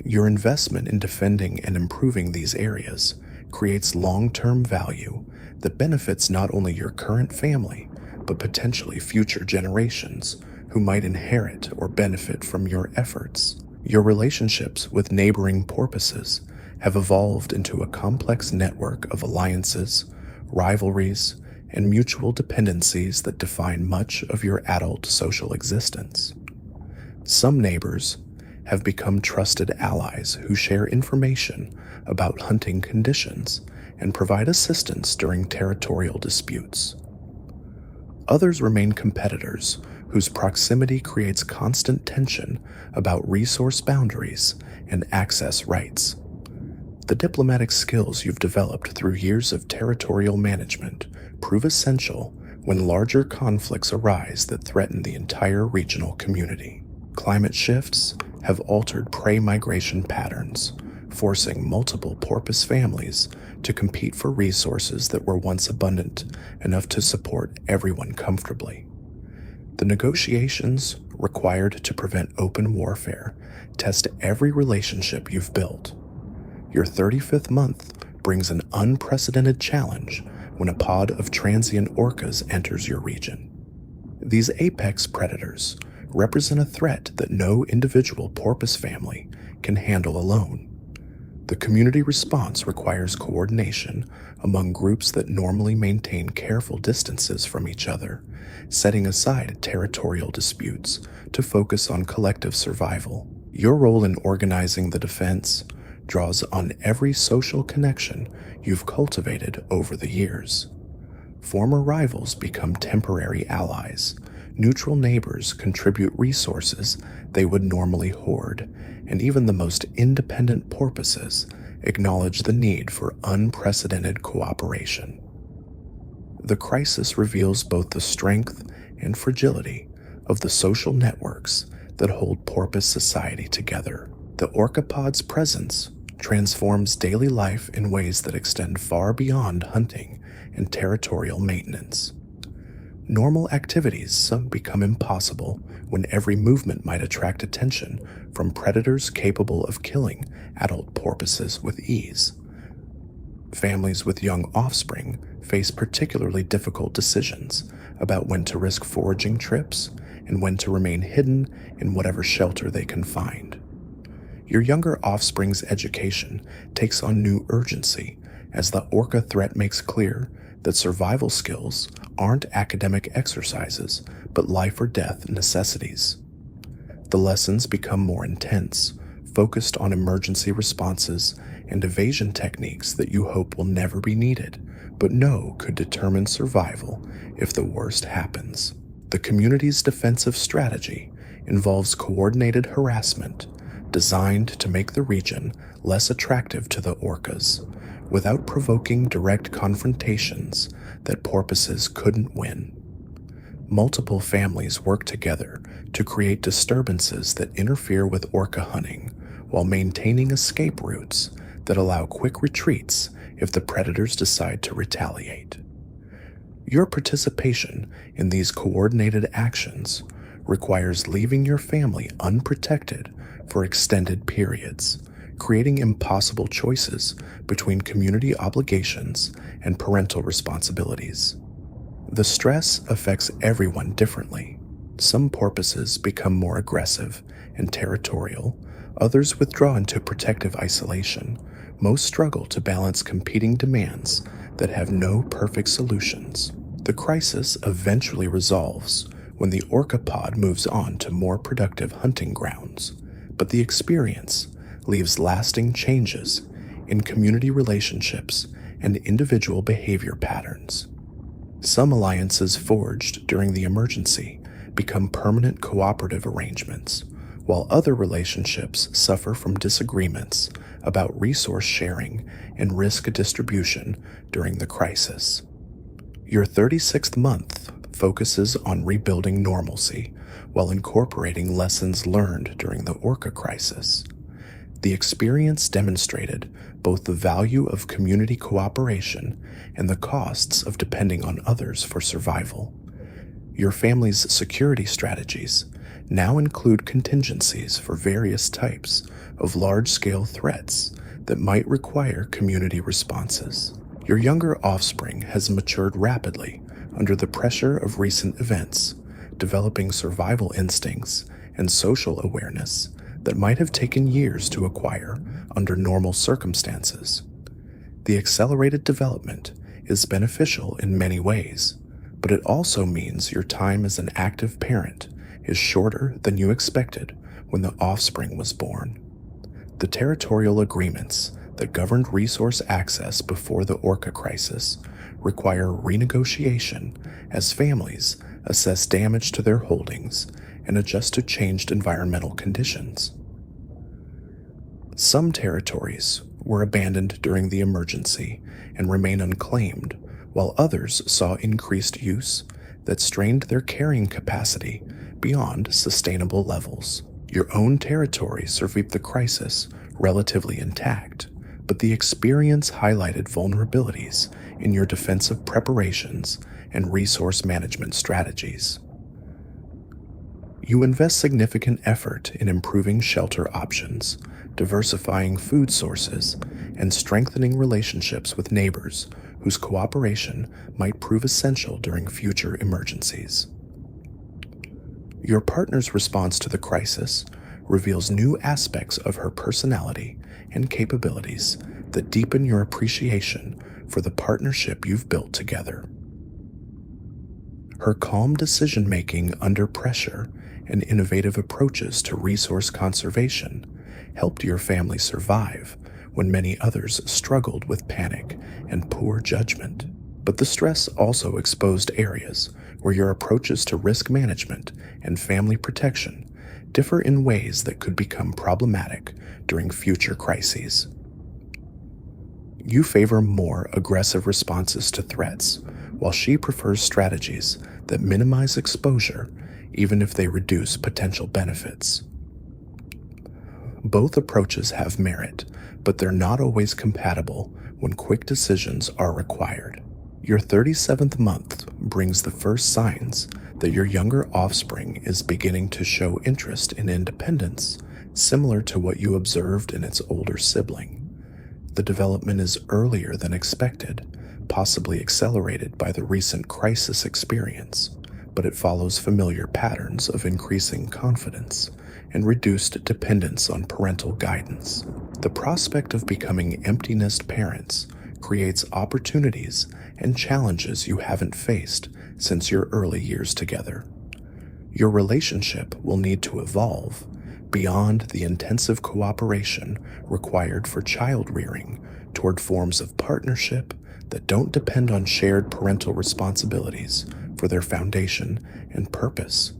Your investment in defending and improving these areas creates long-term value that benefits not only your current family, but potentially future generations who might inherit or benefit from your efforts. Your relationships with neighboring porpoises have evolved into a complex network of alliances, rivalries, and mutual dependencies that define much of your adult social existence. Some neighbors have become trusted allies who share information about hunting conditions and provide assistance during territorial disputes. Others remain competitors whose proximity creates constant tension about resource boundaries and access rights. The diplomatic skills you've developed through years of territorial management prove essential when larger conflicts arise that threaten the entire regional community. Climate shifts have altered prey migration patterns, forcing multiple porpoise families to compete for resources that were once abundant enough to support everyone comfortably. The negotiations required to prevent open warfare test every relationship you've built. Your 35th month brings an unprecedented challenge when a pod of transient orcas enters your region. These apex predators represent a threat that no individual porpoise family can handle alone. The community response requires coordination among groups that normally maintain careful distances from each other, setting aside territorial disputes to focus on collective survival. Your role in organizing the defense draws on every social connection you've cultivated over the years. Former rivals become temporary allies. Neutral neighbors contribute resources they would normally hoard, and even the most independent porpoises acknowledge the need for unprecedented cooperation. The crisis reveals both the strength and fragility of the social networks that hold porpoise society together. The orcapod's presence transforms daily life in ways that extend far beyond hunting and territorial maintenance. Normal activities become impossible when every movement might attract attention from predators capable of killing adult porpoises with ease. Families with young offspring face particularly difficult decisions about when to risk foraging trips and when to remain hidden in whatever shelter they can find. Your younger offspring's education takes on new urgency as the orca threat makes clear that survival skills aren't academic exercises but life or death necessities. The lessons become more intense, focused on emergency responses and evasion techniques that you hope will never be needed, but know could determine survival if the worst happens. The community's defensive strategy involves coordinated harassment designed to make the region less attractive to the orcas, without provoking direct confrontations that porpoises couldn't win. Multiple families work together to create disturbances that interfere with orca hunting while maintaining escape routes that allow quick retreats if the predators decide to retaliate. Your participation in these coordinated actions requires leaving your family unprotected for extended periods, creating impossible choices between community obligations and parental responsibilities. The stress affects everyone differently. Some porpoises become more aggressive and territorial, others withdraw into protective isolation. Most struggle to balance competing demands that have no perfect solutions. The crisis eventually resolves when the orca pod moves on to more productive hunting grounds, but the experience leaves lasting changes in community relationships and individual behavior patterns. Some alliances forged during the emergency become permanent cooperative arrangements, while other relationships suffer from disagreements about resource sharing and risk distribution during the crisis. Your 36th month focuses on rebuilding normalcy while incorporating lessons learned during the orca crisis. The experience demonstrated both the value of community cooperation and the costs of depending on others for survival. Your family's security strategies now include contingencies for various types of large-scale threats that might require community responses. Your younger offspring has matured rapidly under the pressure of recent events, developing survival instincts and social awareness that might have taken years to acquire under normal circumstances. The accelerated development is beneficial in many ways, but it also means your time as an active parent is shorter than you expected when the offspring was born. The territorial agreements that governed resource access before the orca crisis require renegotiation as families assess damage to their holdings and adjust to changed environmental conditions. Some territories were abandoned during the emergency and remain unclaimed, while others saw increased use that strained their carrying capacity beyond sustainable levels. Your own territory survived the crisis relatively intact, but the experience highlighted vulnerabilities in your defensive preparations and resource management strategies. You invest significant effort in improving shelter options, diversifying food sources, and strengthening relationships with neighbors whose cooperation might prove essential during future emergencies. Your partner's response to the crisis reveals new aspects of her personality and capabilities that deepen your appreciation for the partnership you've built together. Her calm decision-making under pressure and innovative approaches to resource conservation helped your family survive when many others struggled with panic and poor judgment. But the stress also exposed areas where your approaches to risk management and family protection differ in ways that could become problematic during future crises. You favor more aggressive responses to threats, while she prefers strategies that minimize exposure even if they reduce potential benefits. Both approaches have merit, but they're not always compatible when quick decisions are required. Your 37th month brings the first signs that your younger offspring is beginning to show interest in independence, similar to what you observed in its older sibling. The development is earlier than expected, possibly accelerated by the recent crisis experience, but it follows familiar patterns of increasing confidence and reduced dependence on parental guidance. The prospect of becoming empty nest parents creates opportunities and challenges you haven't faced since your early years together. Your relationship will need to evolve beyond the intensive cooperation required for child rearing toward forms of partnership that don't depend on shared parental responsibilities for their foundation and purpose.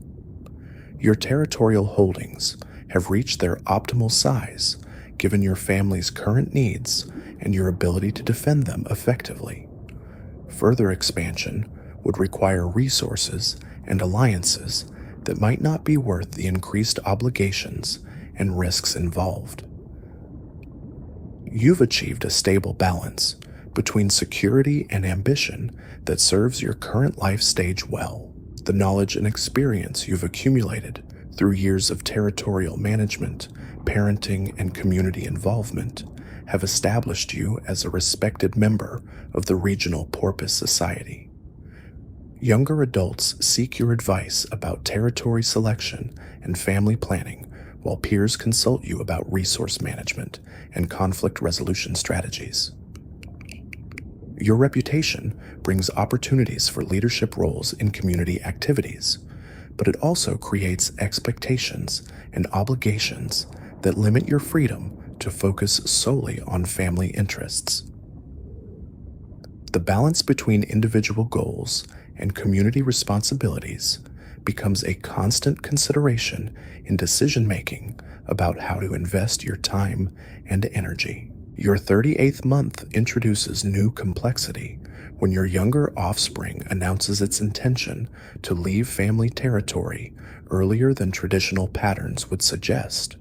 Your territorial holdings have reached their optimal size given your family's current needs and your ability to defend them effectively. Further expansion would require resources and alliances that might not be worth the increased obligations and risks involved. You've achieved a stable balance between security and ambition that serves your current life stage well. The knowledge and experience you've accumulated through years of territorial management, parenting, and community involvement have established you as a respected member of the regional porpoise society. Younger adults seek your advice about territory selection and family planning, while peers consult you about resource management and conflict resolution strategies. Your reputation brings opportunities for leadership roles in community activities, but it also creates expectations and obligations that limit your freedom to focus solely on family interests. The balance between individual goals and community responsibilities becomes a constant consideration in decision-making about how to invest your time and energy. Your 38th month introduces new complexity when your younger offspring announces its intention to leave family territory earlier than traditional patterns would suggest.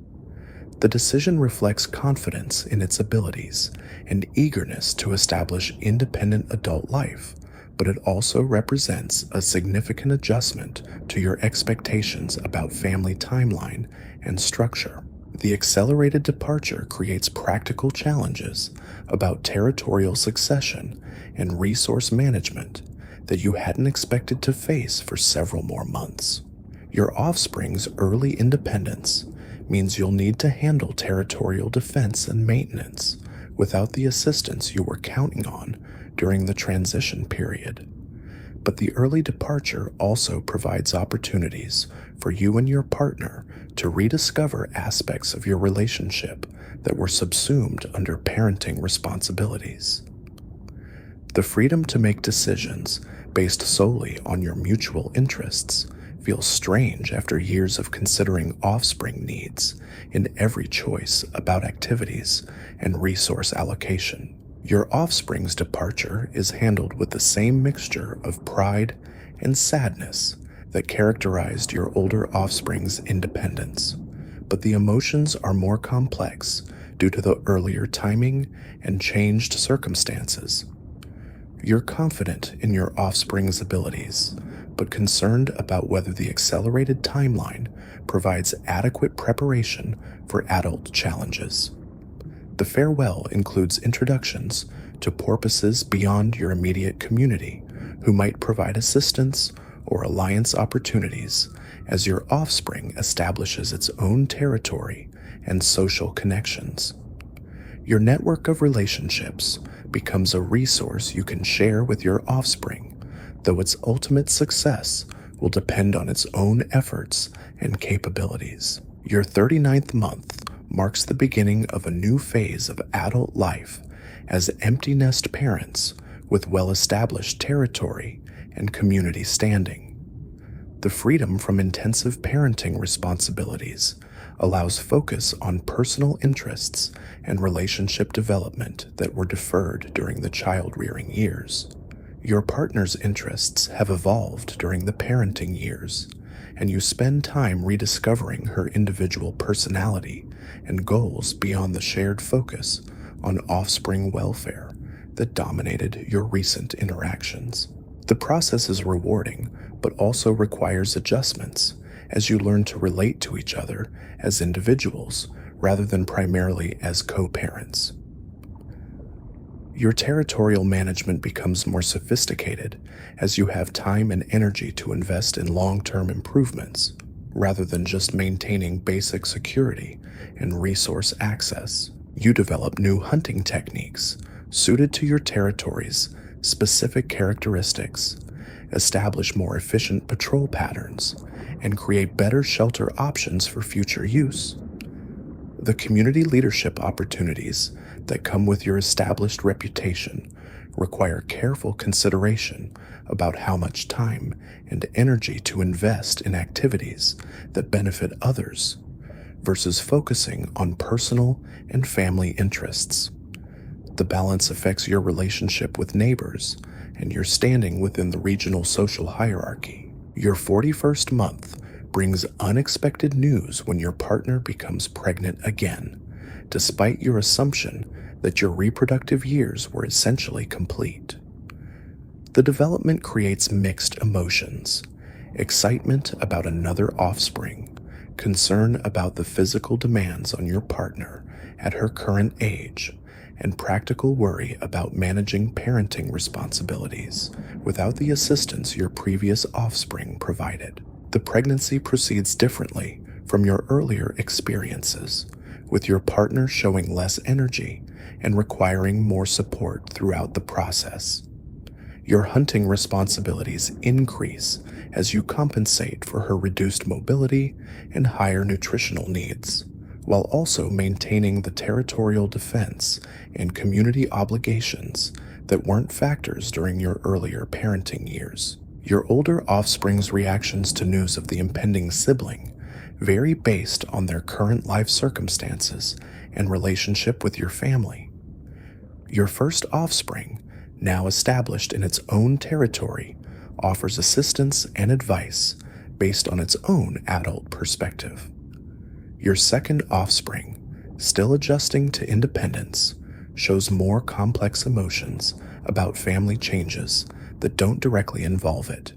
The decision reflects confidence in its abilities and eagerness to establish independent adult life, but it also represents a significant adjustment to your expectations about family timeline and structure. The accelerated departure creates practical challenges about territorial succession and resource management that you hadn't expected to face for several more months. Your offspring's early independence means you'll need to handle territorial defense and maintenance without the assistance you were counting on during the transition period. But the early departure also provides opportunities for you and your partner to rediscover aspects of your relationship that were subsumed under parenting responsibilities. The freedom to make decisions based solely on your mutual interests feels strange after years of considering offspring needs in every choice about activities and resource allocation. Your offspring's departure is handled with the same mixture of pride and sadness that characterized your older offspring's independence, but the emotions are more complex due to the earlier timing and changed circumstances. You're confident in your offspring's abilities, but concerned about whether the accelerated timeline provides adequate preparation for adult challenges. The farewell includes introductions to porpoises beyond your immediate community who might provide assistance or alliance opportunities as your offspring establishes its own territory and social connections. Your network of relationships becomes a resource you can share with your offspring, though its ultimate success will depend on its own efforts and capabilities. Your 39th month marks the beginning of a new phase of adult life as empty nest parents with well-established territory and community standing. The freedom from intensive parenting responsibilities allows focus on personal interests and relationship development that were deferred during the child-rearing years. Your partner's interests have evolved during the parenting years, and you spend time rediscovering her individual personality and goals beyond the shared focus on offspring welfare that dominated your recent interactions. The process is rewarding, but also requires adjustments as you learn to relate to each other as individuals rather than primarily as co-parents. Your territorial management becomes more sophisticated as you have time and energy to invest in long-term improvements rather than just maintaining basic security and resource access. You develop new hunting techniques suited to your territory's specific characteristics, establish more efficient patrol patterns, and create better shelter options for future use. The community leadership opportunities that come with your established reputation require careful consideration about how much time and energy to invest in activities that benefit others versus focusing on personal and family interests. The balance affects your relationship with neighbors and your standing within the regional social hierarchy. Your 41st month brings unexpected news when your partner becomes pregnant again, despite your assumption that your reproductive years were essentially complete. The development creates mixed emotions: excitement about another offspring, concern about the physical demands on your partner at her current age, and practical worry about managing parenting responsibilities without the assistance your previous offspring provided. The pregnancy proceeds differently from your earlier experiences, with your partner showing less energy and requiring more support throughout the process. Your hunting responsibilities increase as you compensate for her reduced mobility and higher nutritional needs, while also maintaining the territorial defense and community obligations that weren't factors during your earlier parenting years. Your older offspring's reactions to news of the impending sibling vary based on their current life circumstances and relationship with your family. Your first offspring, now established in its own territory, offers assistance and advice based on its own adult perspective. Your second offspring, still adjusting to independence, shows more complex emotions about family changes that don't directly involve it.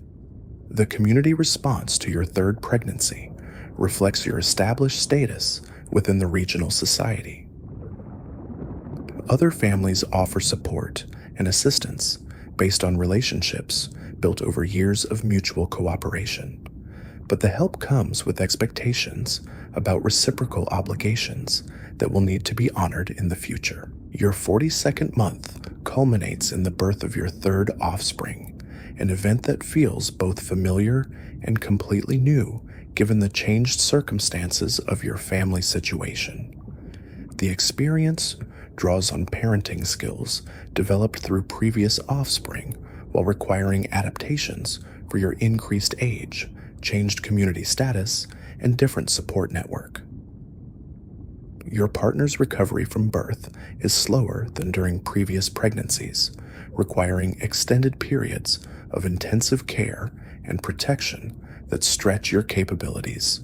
The community response to your third pregnancy reflects your established status within the regional society. Other families offer support and assistance based on relationships built over years of mutual cooperation, but the help comes with expectations about reciprocal obligations that will need to be honored in the future. Your 42nd month culminates in the birth of your third offspring, an event that feels both familiar and completely new given the changed circumstances of your family situation. The experience draws on parenting skills developed through previous offspring while requiring adaptations for your increased age, changed community status, and different support network. Your partner's recovery from birth is slower than during previous pregnancies, requiring extended periods of intensive care and protection that stretch your capabilities.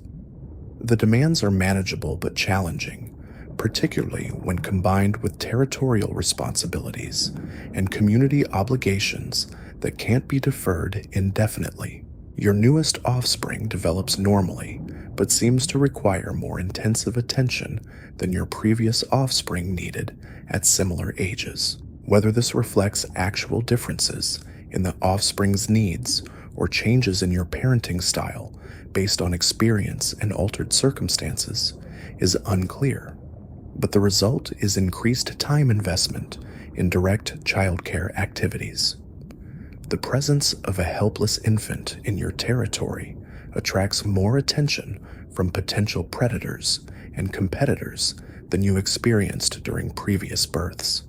The demands are manageable but challenging, particularly when combined with territorial responsibilities and community obligations that can't be deferred indefinitely. Your newest offspring develops normally, but seems to require more intensive attention than your previous offspring needed at similar ages. Whether this reflects actual differences in the offspring's needs or changes in your parenting style based on experience and altered circumstances is unclear, but the result is increased time investment in direct childcare activities. The presence of a helpless infant in your territory attracts more attention from potential predators and competitors than you experienced during previous births.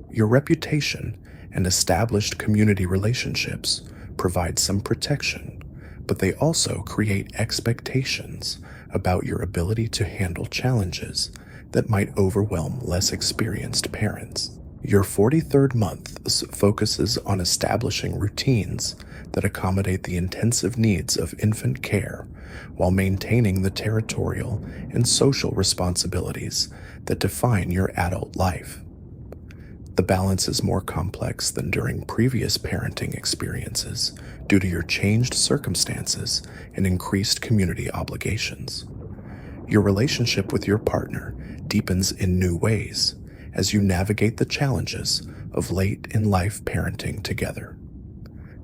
Your reputation and established community relationships provide some protection, but they also create expectations about your ability to handle challenges that might overwhelm less experienced parents. Your 43rd month focuses on establishing routines that accommodate the intensive needs of infant care while maintaining the territorial and social responsibilities that define your adult life. The balance is more complex than during previous parenting experiences due to your changed circumstances and increased community obligations. Your relationship with your partner deepens in new ways as you navigate the challenges of late-in-life parenting together.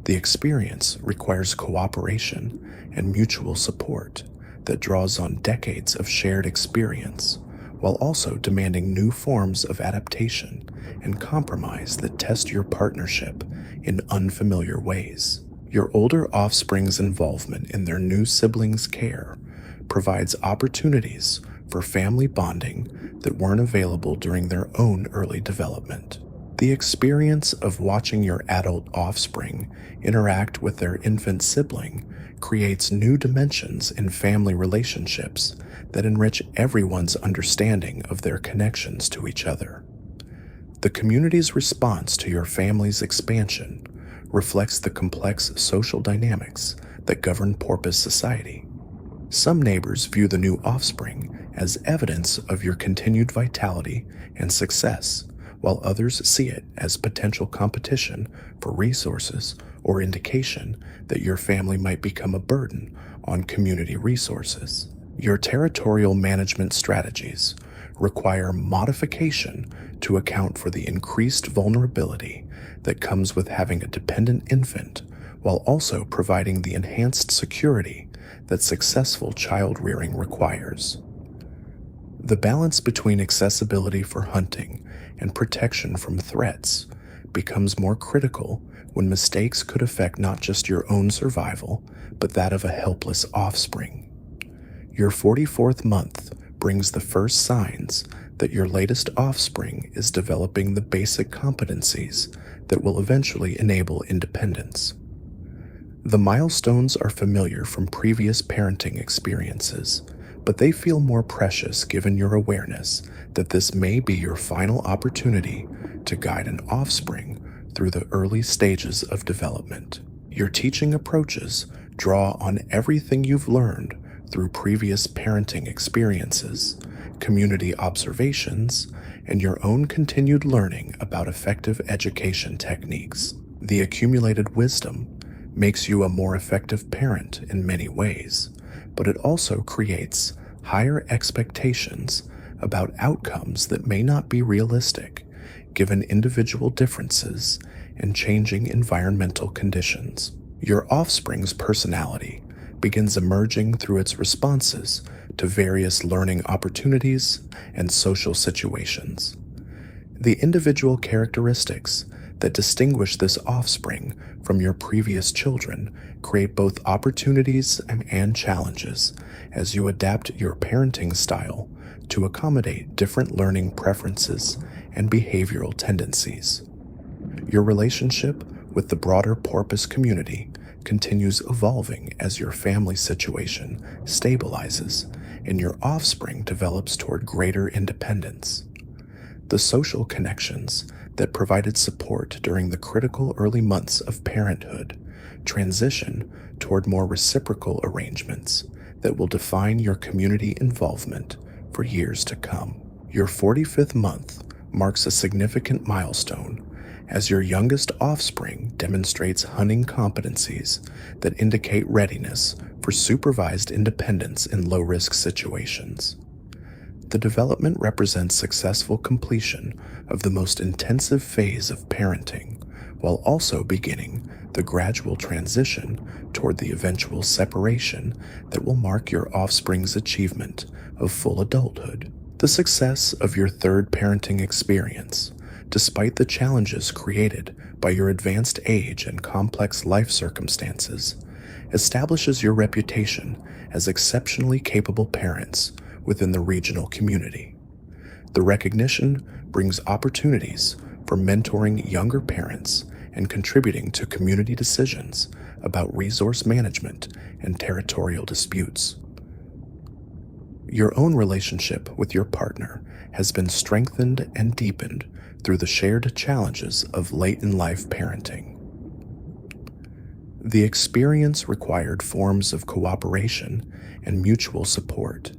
The experience requires cooperation and mutual support that draws on decades of shared experience, while also demanding new forms of adaptation and compromise that test your partnership in unfamiliar ways. Your older offspring's involvement in their new siblings' care provides opportunities for family bonding that weren't available during their own early development. The experience of watching your adult offspring interact with their infant sibling creates new dimensions in family relationships that enrich everyone's understanding of their connections to each other. The community's response to your family's expansion reflects the complex social dynamics that govern porpoise society. Some neighbors view the new offspring as evidence of your continued vitality and success, while others see it as potential competition for resources or indication that your family might become a burden on community resources. Your territorial management strategies require modification to account for the increased vulnerability that comes with having a dependent infant, while also providing the enhanced security that successful child rearing requires. The balance between accessibility for hunting and protection from threats becomes more critical when mistakes could affect not just your own survival, but that of a helpless offspring. Your 44th month brings the first signs that your latest offspring is developing the basic competencies that will eventually enable independence. The milestones are familiar from previous parenting experiences, but they feel more precious given your awareness that this may be your final opportunity to guide an offspring through the early stages of development. Your teaching approaches draw on everything you've learned through previous parenting experiences, community observations, and your own continued learning about effective education techniques. The accumulated wisdom makes you a more effective parent in many ways, but it also creates higher expectations about outcomes that may not be realistic given individual differences and changing environmental conditions. Your offspring's personality begins emerging through its responses to various learning opportunities and social situations. The individual characteristics that distinguish this offspring from your previous children create both opportunities and challenges as you adapt your parenting style to accommodate different learning preferences and behavioral tendencies. Your relationship with the broader porpoise community continues evolving as your family situation stabilizes and your offspring develops toward greater independence. The social connections that provided support during the critical early months of parenthood transition toward more reciprocal arrangements that will define your community involvement for years to come. Your 45th month marks a significant milestone as your youngest offspring demonstrates hunting competencies that indicate readiness for supervised independence in low-risk situations. The development represents successful completion of the most intensive phase of parenting, while also beginning the gradual transition toward the eventual separation that will mark your offspring's achievement of full adulthood. The success of your third parenting experience, despite the challenges created by your advanced age and complex life circumstances, establishes your reputation as exceptionally capable parents within the regional community. The recognition brings opportunities for mentoring younger parents and contributing to community decisions about resource management and territorial disputes. Your own relationship with your partner has been strengthened and deepened through the shared challenges of late-in-life parenting. The experience required forms of cooperation and mutual support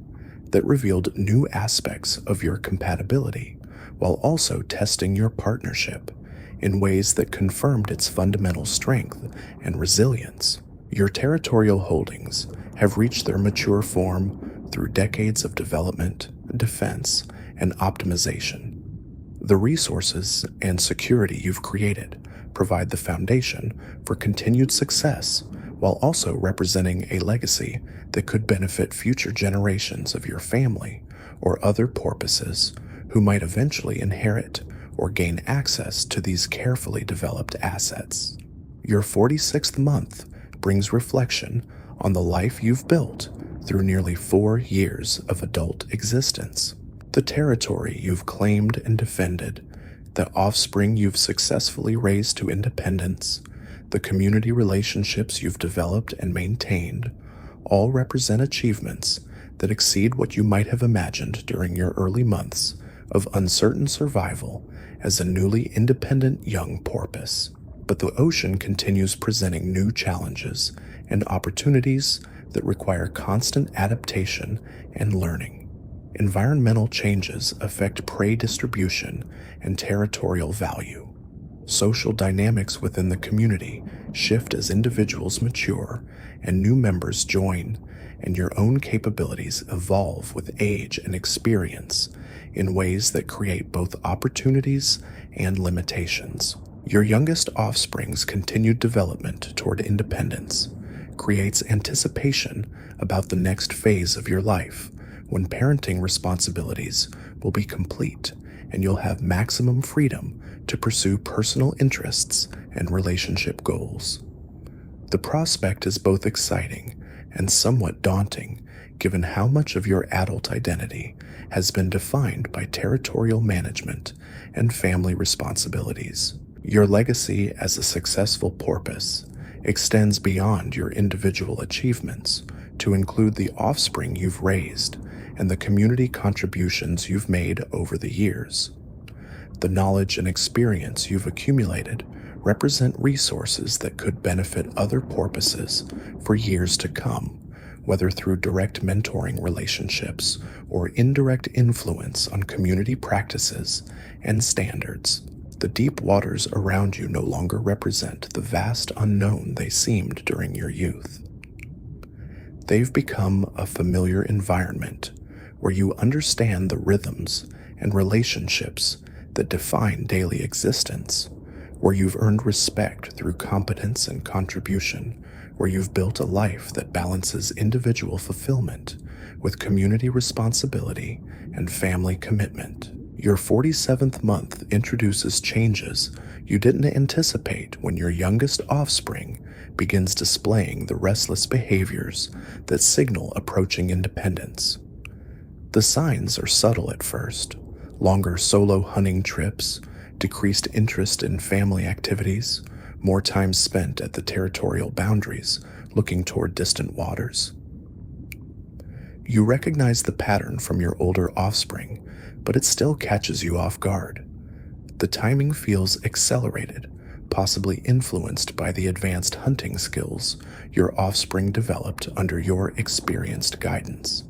that revealed new aspects of your compatibility while also testing your partnership in ways that confirmed its fundamental strength and resilience. Your territorial holdings have reached their mature form through decades of development, defense, and optimization. The resources and security you've created provide the foundation for continued success while also representing a legacy that could benefit future generations of your family or other porpoises who might eventually inherit or gain access to these carefully developed assets. Your 46th month brings reflection on the life you've built through nearly 4 years of adult existence. The territory you've claimed and defended, the offspring you've successfully raised to independence, the community relationships you've developed and maintained, all represent achievements that exceed what you might have imagined during your early months of uncertain survival as a newly independent young porpoise. But the ocean continues presenting new challenges and opportunities that require constant adaptation and learning. Environmental changes affect prey distribution and territorial value. Social dynamics within the community shift as individuals mature and new members join, and your own capabilities evolve with age and experience in ways that create both opportunities and limitations. Your youngest offspring's continued development toward independence creates anticipation about the next phase of your life, when parenting responsibilities will be complete and you'll have maximum freedom to pursue personal interests and relationship goals. The prospect is both exciting and somewhat daunting, given how much of your adult identity has been defined by territorial management and family responsibilities. Your legacy as a successful porpoise extends beyond your individual achievements to include the offspring you've raised and the community contributions you've made over the years. The knowledge and experience you've accumulated represent resources that could benefit other porpoises for years to come, whether through direct mentoring relationships or indirect influence on community practices and standards. The deep waters around you no longer represent the vast unknown they seemed during your youth. They've become a familiar environment where you understand the rhythms and relationships that define daily existence, where you've earned respect through competence and contribution, where you've built a life that balances individual fulfillment with community responsibility and family commitment. Your 47th month introduces changes you didn't anticipate when your youngest offspring begins displaying the restless behaviors that signal approaching independence. The signs are subtle at first: longer solo hunting trips, decreased interest in family activities, more time spent at the territorial boundaries, looking toward distant waters. You recognize the pattern from your older offspring, but it still catches you off guard. The timing feels accelerated, possibly influenced by the advanced hunting skills your offspring developed under your experienced guidance.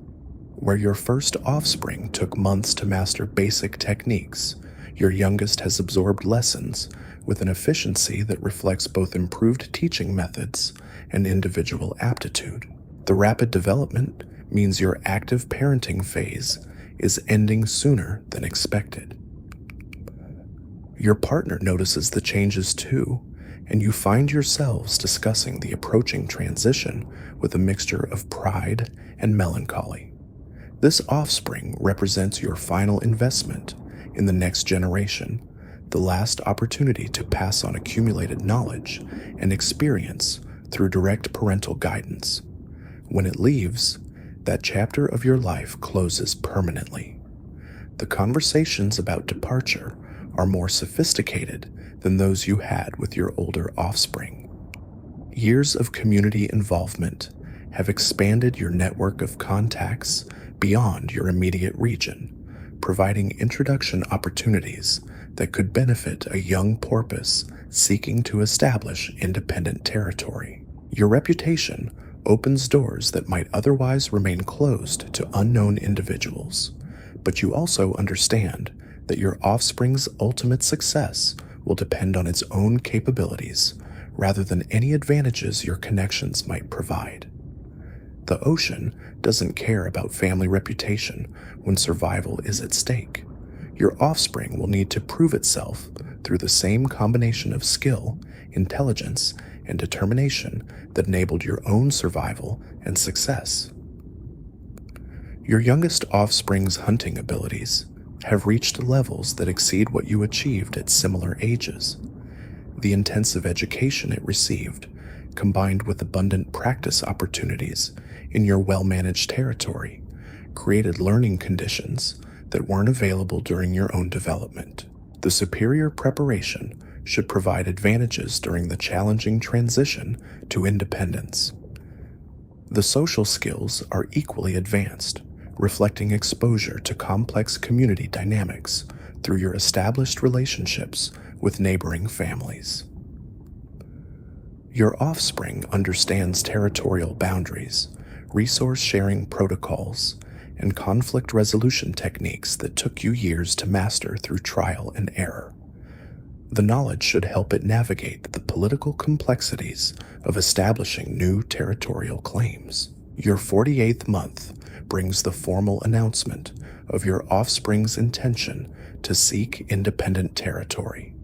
Where your first offspring took months to master basic techniques, your youngest has absorbed lessons with an efficiency that reflects both improved teaching methods and individual aptitude. The rapid development means your active parenting phase is ending sooner than expected. Your partner notices the changes too, and you find yourselves discussing the approaching transition with a mixture of pride and melancholy. This offspring represents your final investment in the next generation, the last opportunity to pass on accumulated knowledge and experience through direct parental guidance. When it leaves, that chapter of your life closes permanently. The conversations about departure are more sophisticated than those you had with your older offspring. Years of community involvement have expanded your network of contacts beyond your immediate region, providing introduction opportunities that could benefit a young porpoise seeking to establish independent territory. Your reputation opens doors that might otherwise remain closed to unknown individuals, but you also understand that your offspring's ultimate success will depend on its own capabilities rather than any advantages your connections might provide. The ocean doesn't care about family reputation when survival is at stake. Your offspring will need to prove itself through the same combination of skill, intelligence, and determination that enabled your own survival and success. Your youngest offspring's hunting abilities have reached levels that exceed what you achieved at similar ages. The intensive education it received, combined with abundant practice opportunities in your well-managed territory, created learning conditions that weren't available during your own development. The superior preparation should provide advantages during the challenging transition to independence. The social skills are equally advanced, reflecting exposure to complex community dynamics through your established relationships with neighboring families. Your offspring understands territorial boundaries, resource-sharing protocols, and conflict resolution techniques that took you years to master through trial and error. The knowledge should help it navigate the political complexities of establishing new territorial claims. Your 48th month brings the formal announcement of your offspring's intention to seek independent territory.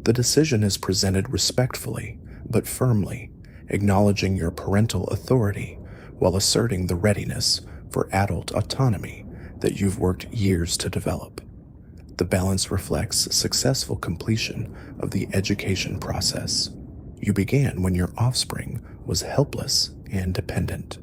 The decision is presented respectfully but firmly, acknowledging your parental authority while asserting the readiness for adult autonomy that you've worked years to develop. The balance reflects successful completion of the education process. You began when your offspring was helpless and dependent.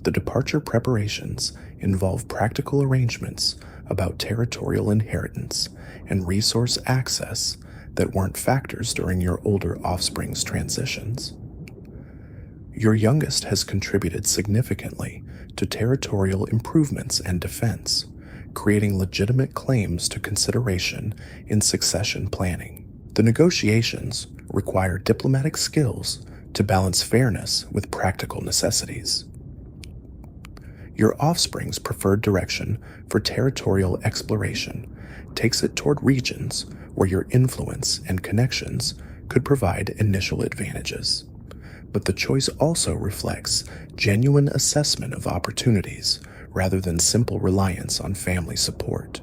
The departure preparations involve practical arrangements about territorial inheritance and resource access that weren't factors during your older offspring's transitions. Your youngest has contributed significantly to territorial improvements and defense, creating legitimate claims to consideration in succession planning. The negotiations require diplomatic skills to balance fairness with practical necessities. Your offspring's preferred direction for territorial exploration takes it toward regions where your influence and connections could provide initial advantages. But the choice also reflects genuine assessment of opportunities rather than simple reliance on family support.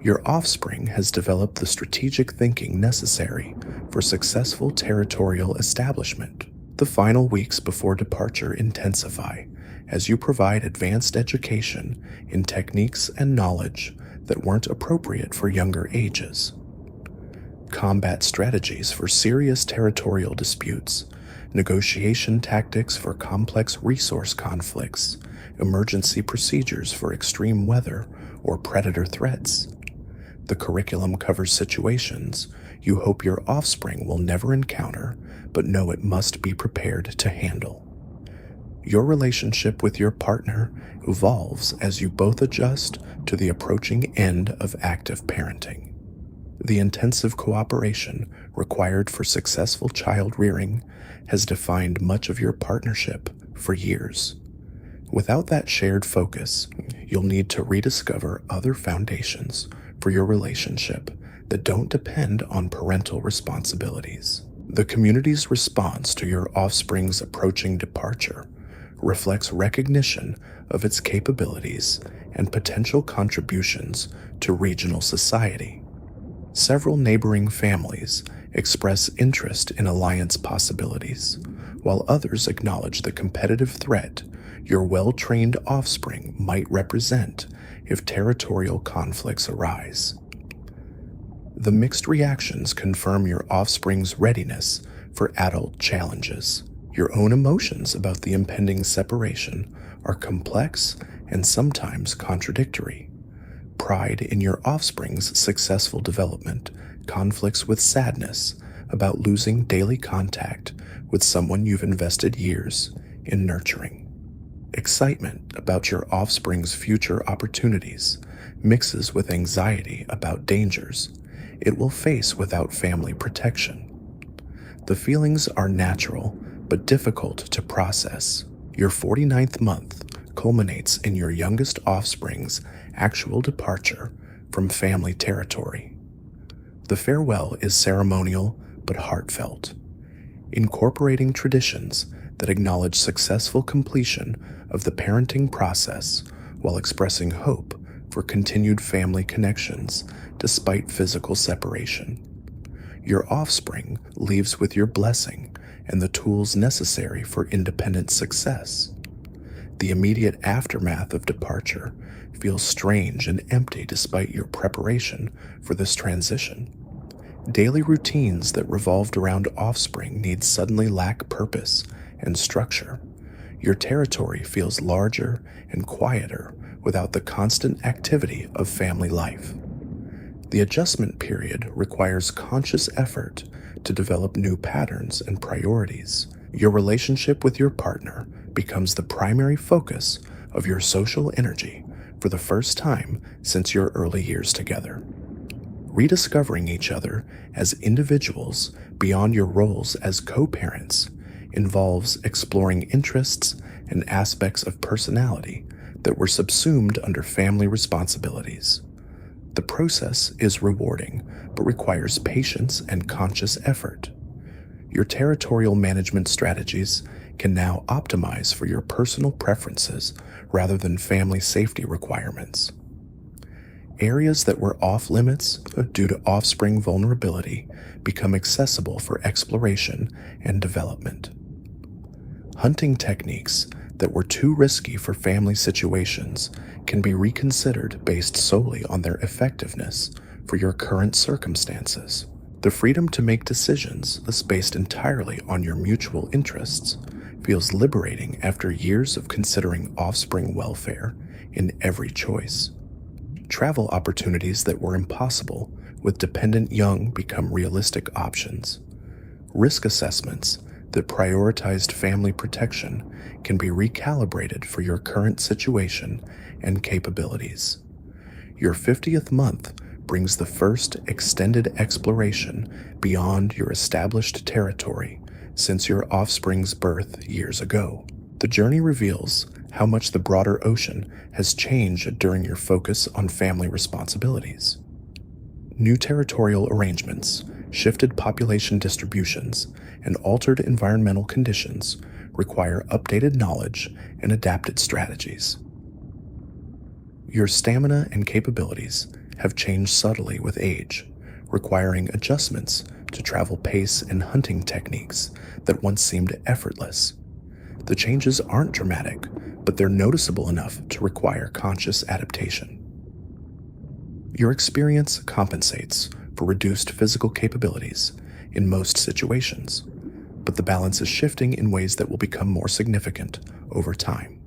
Your offspring has developed the strategic thinking necessary for successful territorial establishment. The final weeks before departure intensify as you provide advanced education in techniques and knowledge that weren't appropriate for younger ages. Combat strategies for serious territorial disputes, negotiation tactics for complex resource conflicts, emergency procedures for extreme weather or predator threats. The curriculum covers situations you hope your offspring will never encounter, but know it must be prepared to handle. Your relationship with your partner evolves as you both adjust to the approaching end of active parenting. The intensive cooperation required for successful child rearing has defined much of your partnership for years. Without that shared focus, you'll need to rediscover other foundations for your relationship that don't depend on parental responsibilities. The community's response to your offspring's approaching departure reflects recognition of its capabilities and potential contributions to regional society. Several neighboring families express interest in alliance possibilities, while others acknowledge the competitive threat your well-trained offspring might represent if territorial conflicts arise. The mixed reactions confirm your offspring's readiness for adult challenges. Your own emotions about the impending separation are complex and sometimes contradictory. Pride in your offspring's successful development conflicts with sadness about losing daily contact with someone you've invested years in nurturing. Excitement about your offspring's future opportunities mixes with anxiety about dangers it will face without family protection. The feelings are natural but difficult to process. Your 49th month culminates in your youngest offspring's actual departure from family territory. The farewell is ceremonial but heartfelt, incorporating traditions that acknowledge successful completion of the parenting process while expressing hope for continued family connections despite physical separation. Your offspring leaves with your blessing and the tools necessary for independent success. The immediate aftermath of departure feels strange and empty despite your preparation for this transition. Daily routines that revolved around offspring needs suddenly lack purpose and structure. Your territory feels larger and quieter without the constant activity of family life. The adjustment period requires conscious effort to develop new patterns and priorities. Your relationship with your partner becomes the primary focus of your social energy for the first time since your early years together. Rediscovering each other as individuals beyond your roles as co-parents involves exploring interests and aspects of personality that were subsumed under family responsibilities. The process is rewarding, but requires patience and conscious effort. Your territorial management strategies can now optimize for your personal preferences rather than family safety requirements. Areas that were off limits due to offspring vulnerability become accessible for exploration and development. Hunting techniques that were too risky for family situations can be reconsidered based solely on their effectiveness for your current circumstances. The freedom to make decisions that's based entirely on your mutual interests feels liberating after years of considering offspring welfare in every choice. Travel opportunities that were impossible with dependent young become realistic options. Risk assessments that prioritized family protection can be recalibrated for your current situation and capabilities. Your 50th month brings the first extended exploration beyond your established territory since your offspring's birth years ago. The journey reveals how much the broader ocean has changed during your focus on family responsibilities. New territorial arrangements, shifted population distributions, and altered environmental conditions require updated knowledge and adapted strategies. Your stamina and capabilities have changed subtly with age, requiring adjustments to travel pace and hunting techniques that once seemed effortless. The changes aren't dramatic, but they're noticeable enough to require conscious adaptation. Your experience compensates for reduced physical capabilities in most situations, but the balance is shifting in ways that will become more significant over time.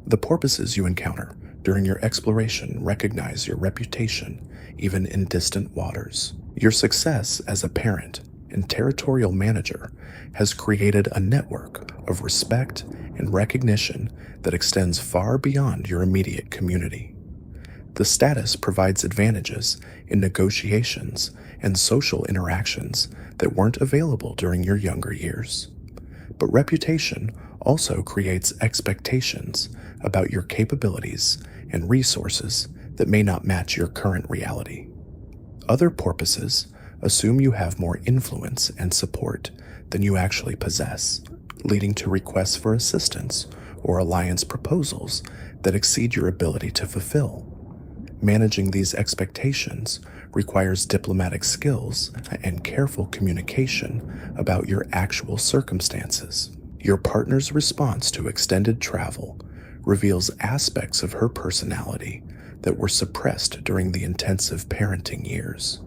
The porpoises you encounter during your exploration recognize your reputation even in distant waters. Your success as a parent and territorial manager has created a network of respect and recognition that extends far beyond your immediate community. The status provides advantages in negotiations and social interactions that weren't available during your younger years. But reputation also creates expectations about your capabilities and resources that may not match your current reality. Other porpoises assume you have more influence and support than you actually possess, leading to requests for assistance or alliance proposals that exceed your ability to fulfill. Managing these expectations requires diplomatic skills and careful communication about your actual circumstances. Your partner's response to extended travel reveals aspects of her personality that were suppressed during the intensive parenting years.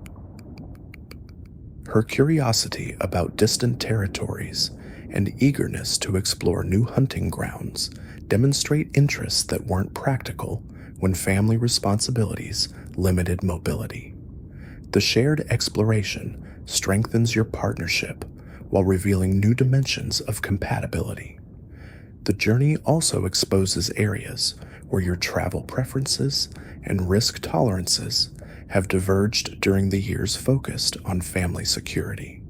Her curiosity about distant territories and eagerness to explore new hunting grounds demonstrate interests that weren't practical when family responsibilities limited mobility. The shared exploration strengthens your partnership while revealing new dimensions of compatibility. The journey also exposes areas where your travel preferences and risk tolerances have diverged during the years focused on family security.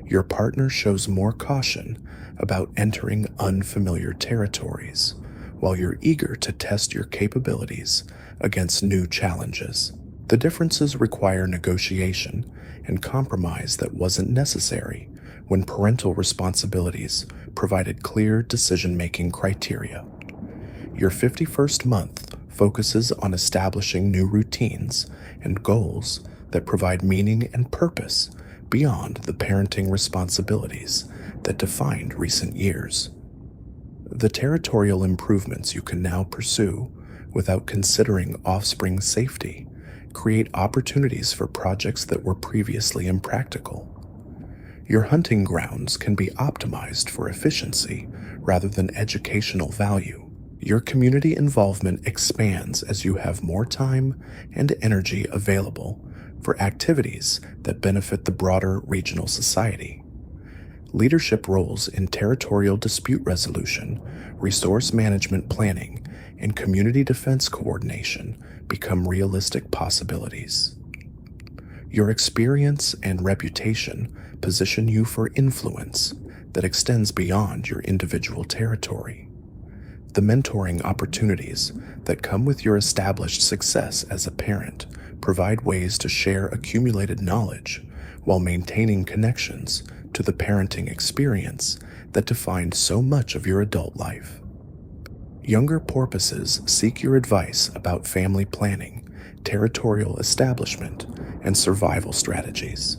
Your partner shows more caution about entering unfamiliar territories, while you're eager to test your capabilities against new challenges. The differences require negotiation and compromise that wasn't necessary when parental responsibilities provided clear decision-making criteria. Your 51st month focuses on establishing new routines and goals that provide meaning and purpose beyond the parenting responsibilities that defined recent years. The territorial improvements you can now pursue without considering offspring safety create opportunities for projects that were previously impractical. Your hunting grounds can be optimized for efficiency rather than educational value. Your community involvement expands as you have more time and energy available for activities that benefit the broader regional society. Leadership roles in territorial dispute resolution, resource management planning, and community defense coordination become realistic possibilities. Your experience and reputation position you for influence that extends beyond your individual territory. The mentoring opportunities that come with your established success as a parent provide ways to share accumulated knowledge while maintaining connections to the parenting experience that defined so much of your adult life. Younger porpoises seek your advice about family planning, territorial establishment, and survival strategies.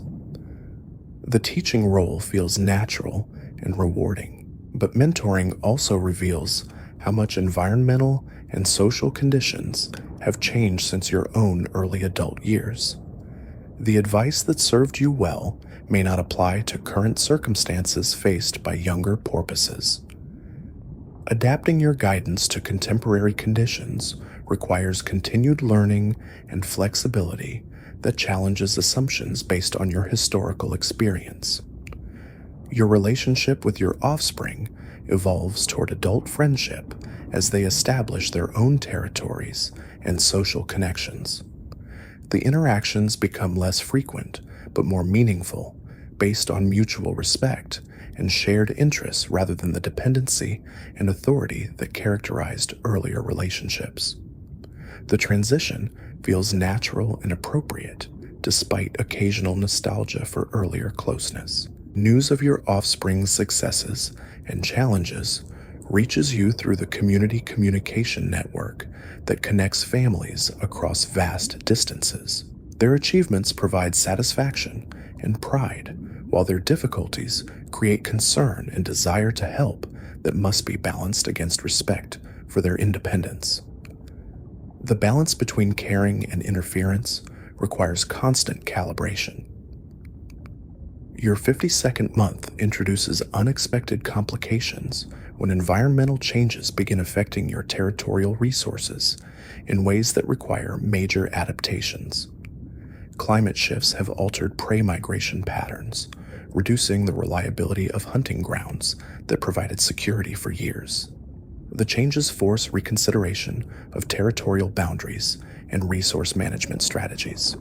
The teaching role feels natural and rewarding, but mentoring also reveals how much environmental and social conditions have changed since your own early adult years. The advice that served you well may not apply to current circumstances faced by younger porpoises. Adapting your guidance to contemporary conditions requires continued learning and flexibility that challenges assumptions based on your historical experience. Your relationship with your offspring evolves toward adult friendship as they establish their own territories and social connections. The interactions become less frequent but more meaningful, based on mutual respect and shared interests rather than the dependency and authority that characterized earlier relationships. The transition feels natural and appropriate, despite occasional nostalgia for earlier closeness. News of your offspring's successes and challenges reaches you through the community communication network that connects families across vast distances. Their achievements provide satisfaction and pride, while their difficulties create concern and desire to help that must be balanced against respect for their independence. The balance between caring and interference requires constant calibration. Your 52nd month introduces unexpected complications when environmental changes begin affecting your territorial resources in ways that require major adaptations. Climate shifts have altered prey migration patterns, reducing the reliability of hunting grounds that provided security for years. The changes force reconsideration of territorial boundaries and resource management strategies.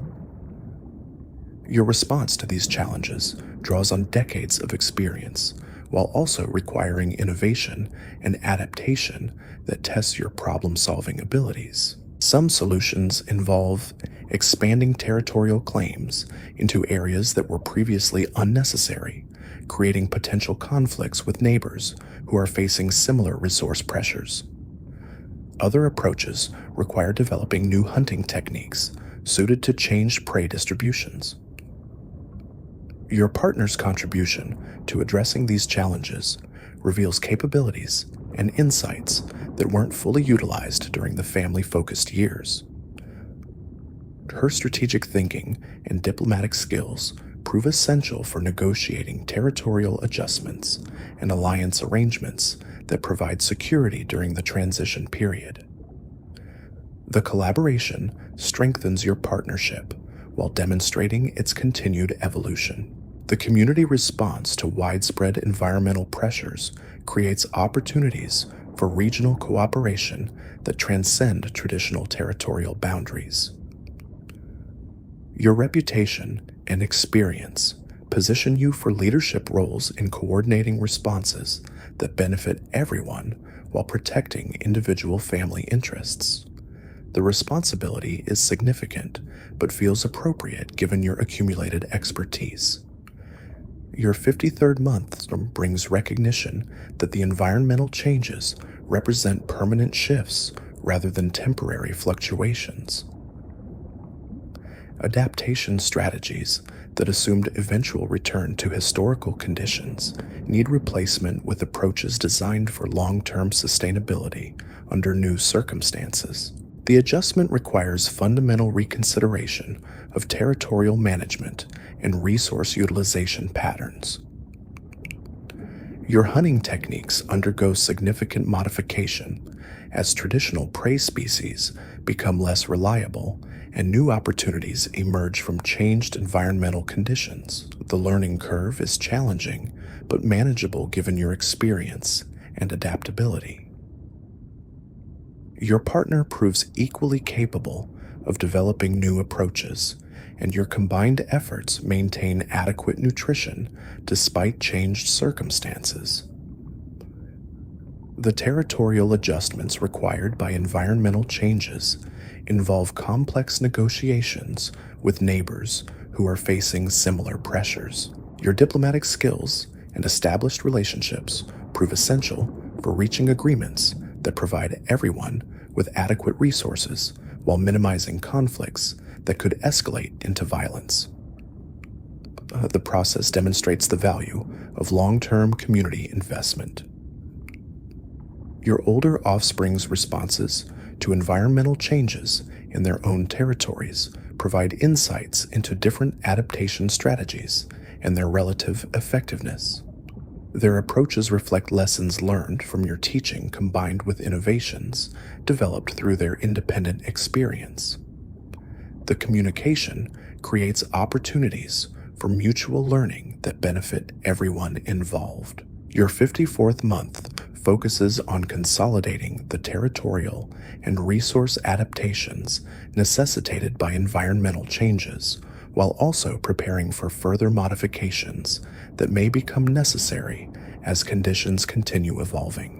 Your response to these challenges draws on decades of experience, while also requiring innovation and adaptation that tests your problem-solving abilities. Some solutions involve expanding territorial claims into areas that were previously unnecessary, creating potential conflicts with neighbors who are facing similar resource pressures. Other approaches require developing new hunting techniques suited to changed prey distributions. Your partner's contribution to addressing these challenges reveals capabilities and insights that weren't fully utilized during the family-focused years. Her strategic thinking and diplomatic skills prove essential for negotiating territorial adjustments and alliance arrangements that provide security during the transition period. The collaboration strengthens your partnership while demonstrating its continued evolution. The community response to widespread environmental pressures creates opportunities for regional cooperation that transcend traditional territorial boundaries. Your reputation and experience position you for leadership roles in coordinating responses that benefit everyone while protecting individual family interests. The responsibility is significant, but feels appropriate given your accumulated expertise. Your 53rd month brings recognition that the environmental changes represent permanent shifts rather than temporary fluctuations. Adaptation strategies that assumed eventual return to historical conditions need replacement with approaches designed for long-term sustainability under new circumstances. The adjustment requires fundamental reconsideration of territorial management and resource utilization patterns. Your hunting techniques undergo significant modification as traditional prey species become less reliable and new opportunities emerge from changed environmental conditions. The learning curve is challenging, but manageable given your experience and adaptability. Your partner proves equally capable of developing new approaches, and your combined efforts maintain adequate nutrition despite changed circumstances. The territorial adjustments required by environmental changes involve complex negotiations with neighbors who are facing similar pressures. Your diplomatic skills and established relationships prove essential for reaching agreements that provide everyone with adequate resources while minimizing conflicts that could escalate into violence. The process demonstrates the value of long-term community investment. Your older offspring's responses to environmental changes in their own territories provide insights into different adaptation strategies and their relative effectiveness. Their approaches reflect lessons learned from your teaching combined with innovations developed through their independent experience. The communication creates opportunities for mutual learning that benefit everyone involved. Your 54th month focuses on consolidating the territorial and resource adaptations necessitated by environmental changes, while also preparing for further modifications that may become necessary as conditions continue evolving.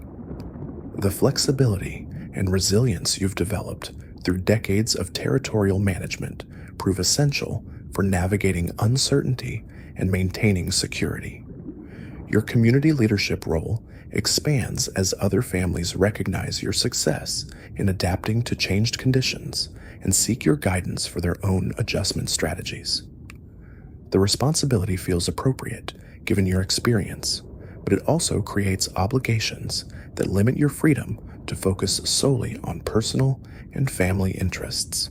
The flexibility and resilience you've developed through decades of territorial management prove essential for navigating uncertainty and maintaining security. Your community leadership role expands as other families recognize your success in adapting to changed conditions and seek your guidance for their own adjustment strategies. The responsibility feels appropriate given your experience, but it also creates obligations that limit your freedom to focus solely on personal and family interests.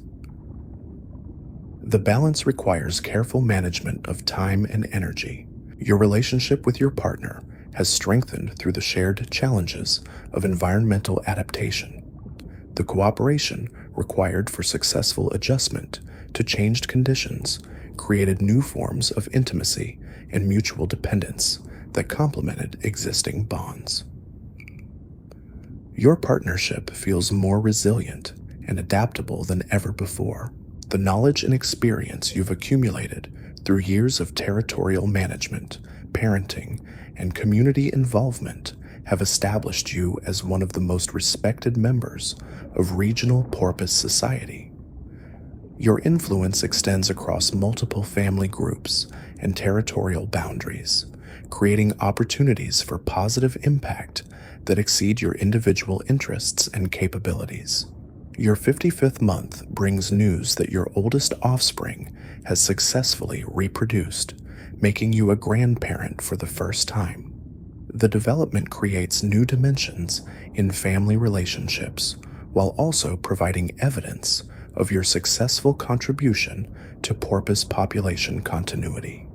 The balance requires careful management of time and energy. Your relationship with your partner has strengthened through the shared challenges of environmental adaptation. The cooperation required for successful adjustment to changed conditions created new forms of intimacy and mutual dependence that complemented existing bonds. Your partnership feels more resilient and adaptable than ever before. The knowledge and experience you've accumulated through years of territorial management, parenting, and community involvement have established you as one of the most respected members of regional porpoise society. Your influence extends across multiple family groups and territorial boundaries, creating opportunities for positive impact that exceed your individual interests and capabilities. Your 55th month brings news that your oldest offspring has successfully reproduced, making you a grandparent for the first time. The development creates new dimensions in family relationships, while also providing evidence of your successful contribution to porpoise population continuity.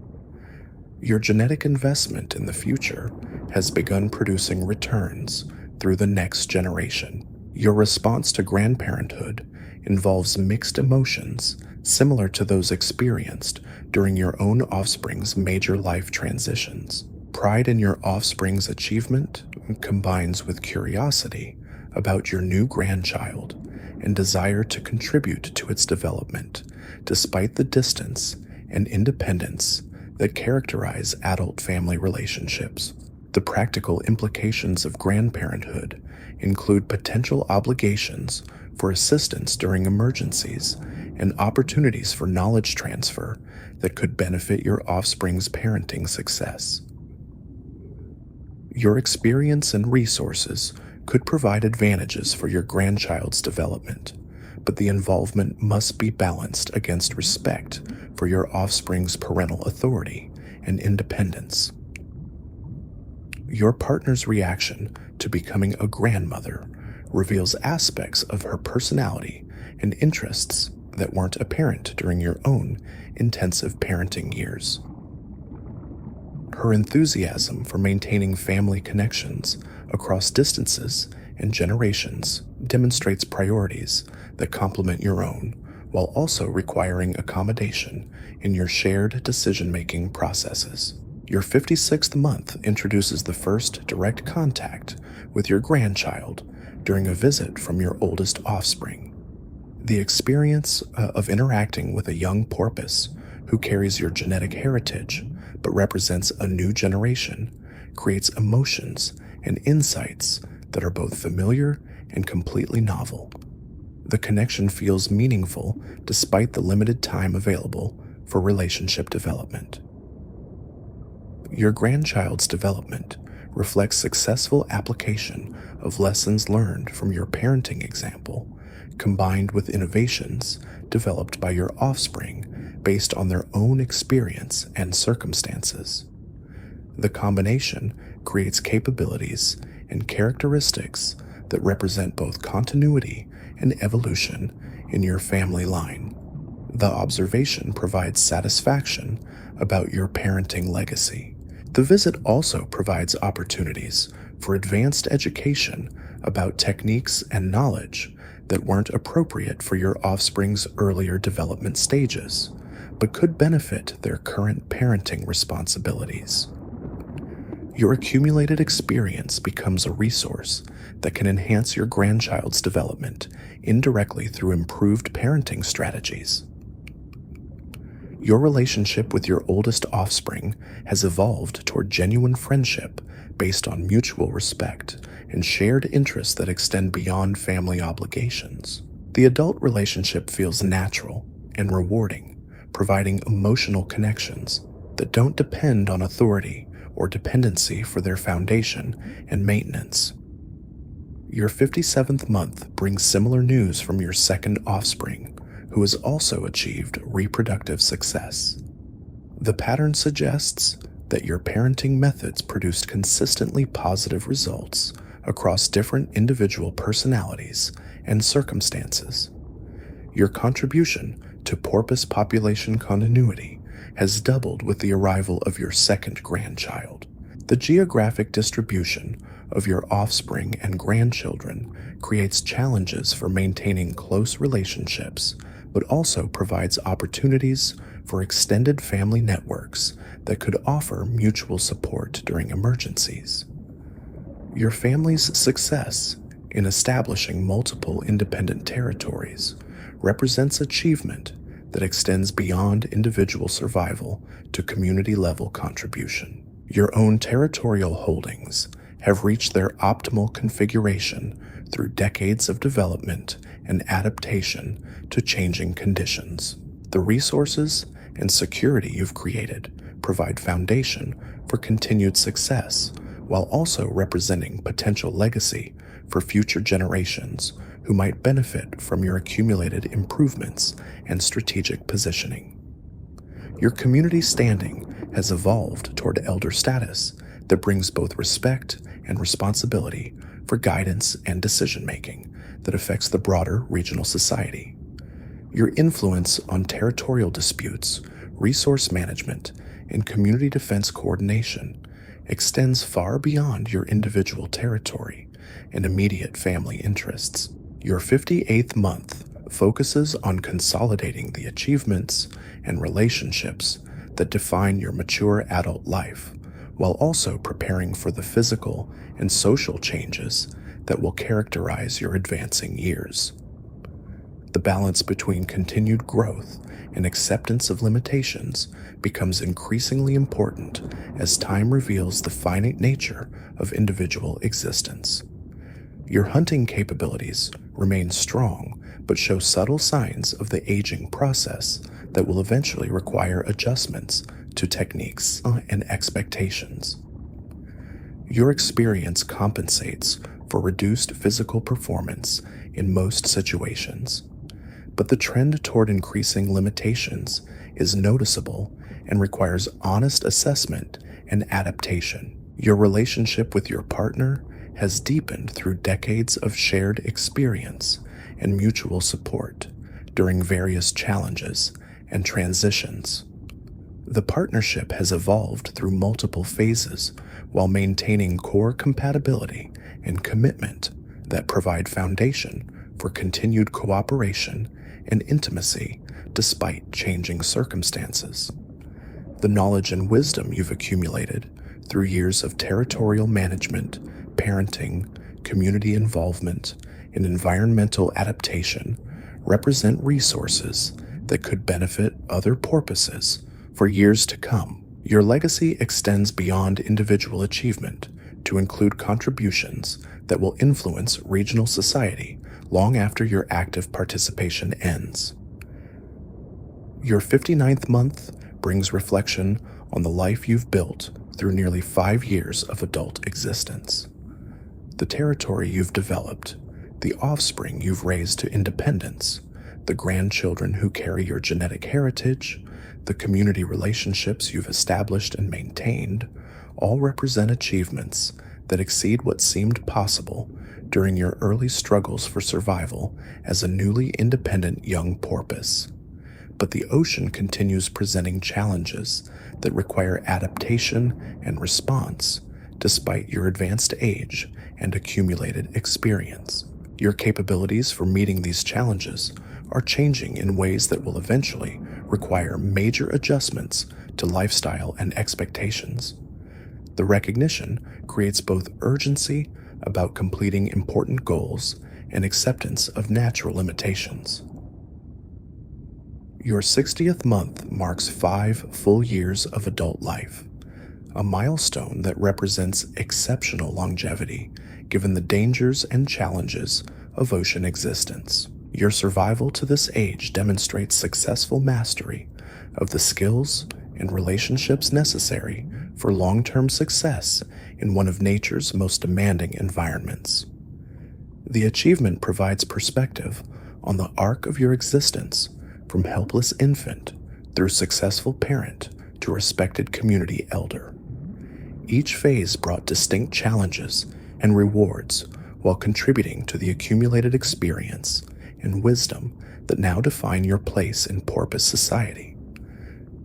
Your genetic investment in the future has begun producing returns through the next generation. Your response to grandparenthood involves mixed emotions similar to those experienced during your own offspring's major life transitions. Pride in your offspring's achievement combines with curiosity about your new grandchild and desire to contribute to its development, despite the distance and independence that characterize adult family relationships. The practical implications of grandparenthood include potential obligations for assistance during emergencies and opportunities for knowledge transfer that could benefit your offspring's parenting success. Your experience and resources could provide advantages for your grandchild's development, but the involvement must be balanced against respect for your offspring's parental authority and independence. Your partner's reaction to becoming a grandmother reveals aspects of her personality and interests that weren't apparent during your own intensive parenting years. Her enthusiasm for maintaining family connections across distances and generations demonstrates priorities that complement your own, while also requiring accommodation in your shared decision-making processes. Your 56th month introduces the first direct contact with your grandchild during a visit from your oldest offspring. The experience of interacting with a young porpoise who carries your genetic heritage but represents a new generation creates emotions and insights that are both familiar and completely novel. The connection feels meaningful despite the limited time available for relationship development. Your grandchild's development reflects successful application of lessons learned from your parenting example, combined with innovations developed by your offspring based on their own experience and circumstances. The combination creates capabilities and characteristics that represent both continuity and evolution in your family line. The observation provides satisfaction about your parenting legacy. The visit also provides opportunities for advanced education about techniques and knowledge that weren't appropriate for your offspring's earlier development stages, but could benefit their current parenting responsibilities. Your accumulated experience becomes a resource that can enhance your grandchild's development indirectly through improved parenting strategies. Your relationship with your oldest offspring has evolved toward genuine friendship based on mutual respect and shared interests that extend beyond family obligations. The adult relationship feels natural and rewarding, providing emotional connections that don't depend on authority or dependency for their foundation and maintenance. Your 57th month brings similar news from your second offspring, who has also achieved reproductive success. The pattern suggests that your parenting methods produced consistently positive results across different individual personalities and circumstances. Your contribution to porpoise population continuity has doubled with the arrival of your second grandchild. The geographic distribution of your offspring and grandchildren creates challenges for maintaining close relationships, but also provides opportunities for extended family networks that could offer mutual support during emergencies. Your family's success in establishing multiple independent territories represents achievement that extends beyond individual survival to community-level contribution. Your own territorial holdings have reached their optimal configuration through decades of development and adaptation to changing conditions. The resources and security you've created provide foundation for continued success, while also representing potential legacy for future generations who might benefit from your accumulated improvements and strategic positioning. Your community standing has evolved toward elder status that brings both respect and responsibility for guidance and decision-making that affects the broader regional society. Your influence on territorial disputes, resource management, and community defense coordination extends far beyond your individual territory and immediate family interests. Your 58th month focuses on consolidating the achievements and relationships that define your mature adult life, while also preparing for the physical and social changes that will characterize your advancing years. The balance between continued growth and acceptance of limitations becomes increasingly important as time reveals the finite nature of individual existence. Your hunting capabilities remain strong, but show subtle signs of the aging process that will eventually require adjustments to techniques and expectations. Your experience compensates for reduced physical performance in most situations, but the trend toward increasing limitations is noticeable and requires honest assessment and adaptation. Your relationship with your partner has deepened through decades of shared experience and mutual support during various challenges and transitions. The partnership has evolved through multiple phases while maintaining core compatibility and commitment that provide foundation for continued cooperation and intimacy despite changing circumstances. The knowledge and wisdom you've accumulated through years of territorial management, parenting, community involvement, and environmental adaptation represent resources that could benefit other porpoises for years to come. Your legacy extends beyond individual achievement to include contributions that will influence regional society long after your active participation ends. Your 59th month brings reflection on the life you've built through nearly 5 years of adult existence. The territory you've developed, the offspring you've raised to independence, the grandchildren who carry your genetic heritage, the community relationships you've established and maintained, all represent achievements that exceed what seemed possible during your early struggles for survival as a newly independent young porpoise. But the ocean continues presenting challenges that require adaptation and response despite your advanced age and accumulated experience. Your capabilities for meeting these challenges are changing in ways that will eventually require major adjustments to lifestyle and expectations. The recognition creates both urgency about completing important goals and acceptance of natural limitations. Your 60th month marks 5 full years of adult life, a milestone that represents exceptional longevity given the dangers and challenges of ocean existence. Your survival to this age demonstrates successful mastery of the skills and relationships necessary for long-term success in one of nature's most demanding environments. The achievement provides perspective on the arc of your existence from helpless infant through successful parent to respected community elder. Each phase brought distinct challenges and rewards while contributing to the accumulated experience and wisdom that now define your place in porpoise society.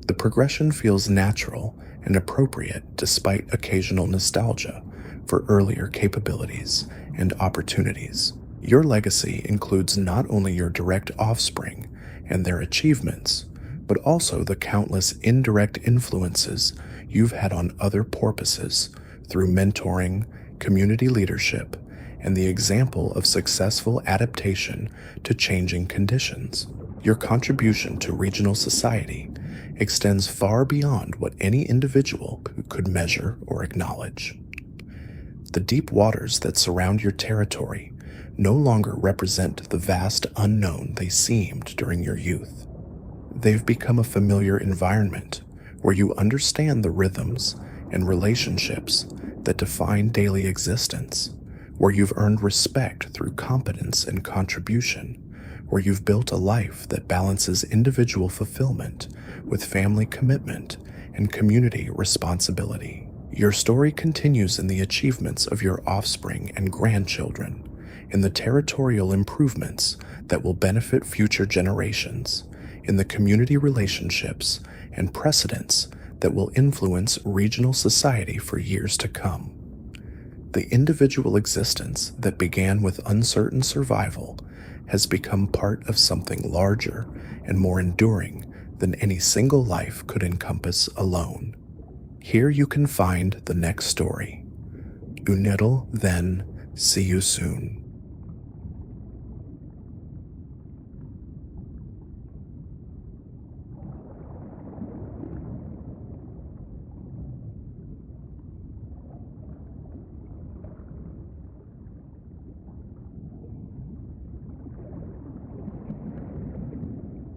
The progression feels natural and appropriate despite occasional nostalgia for earlier capabilities and opportunities. Your legacy includes not only your direct offspring and their achievements, but also the countless indirect influences you've had on other porpoises through mentoring, community leadership, and the example of successful adaptation to changing conditions. Your contribution to regional society extends far beyond what any individual could measure or acknowledge. The deep waters that surround your territory no longer represent the vast unknown they seemed during your youth. They've become a familiar environment where you understand the rhythms and relationships that define daily existence, where you've earned respect through competence and contribution, where you've built a life that balances individual fulfillment with family commitment and community responsibility. Your story continues in the achievements of your offspring and grandchildren, in the territorial improvements that will benefit future generations, in the community relationships and precedents that will influence regional society for years to come. The individual existence that began with uncertain survival has become part of something larger and more enduring than any single life could encompass alone. Here you can find the next story. Unettle then, see you soon.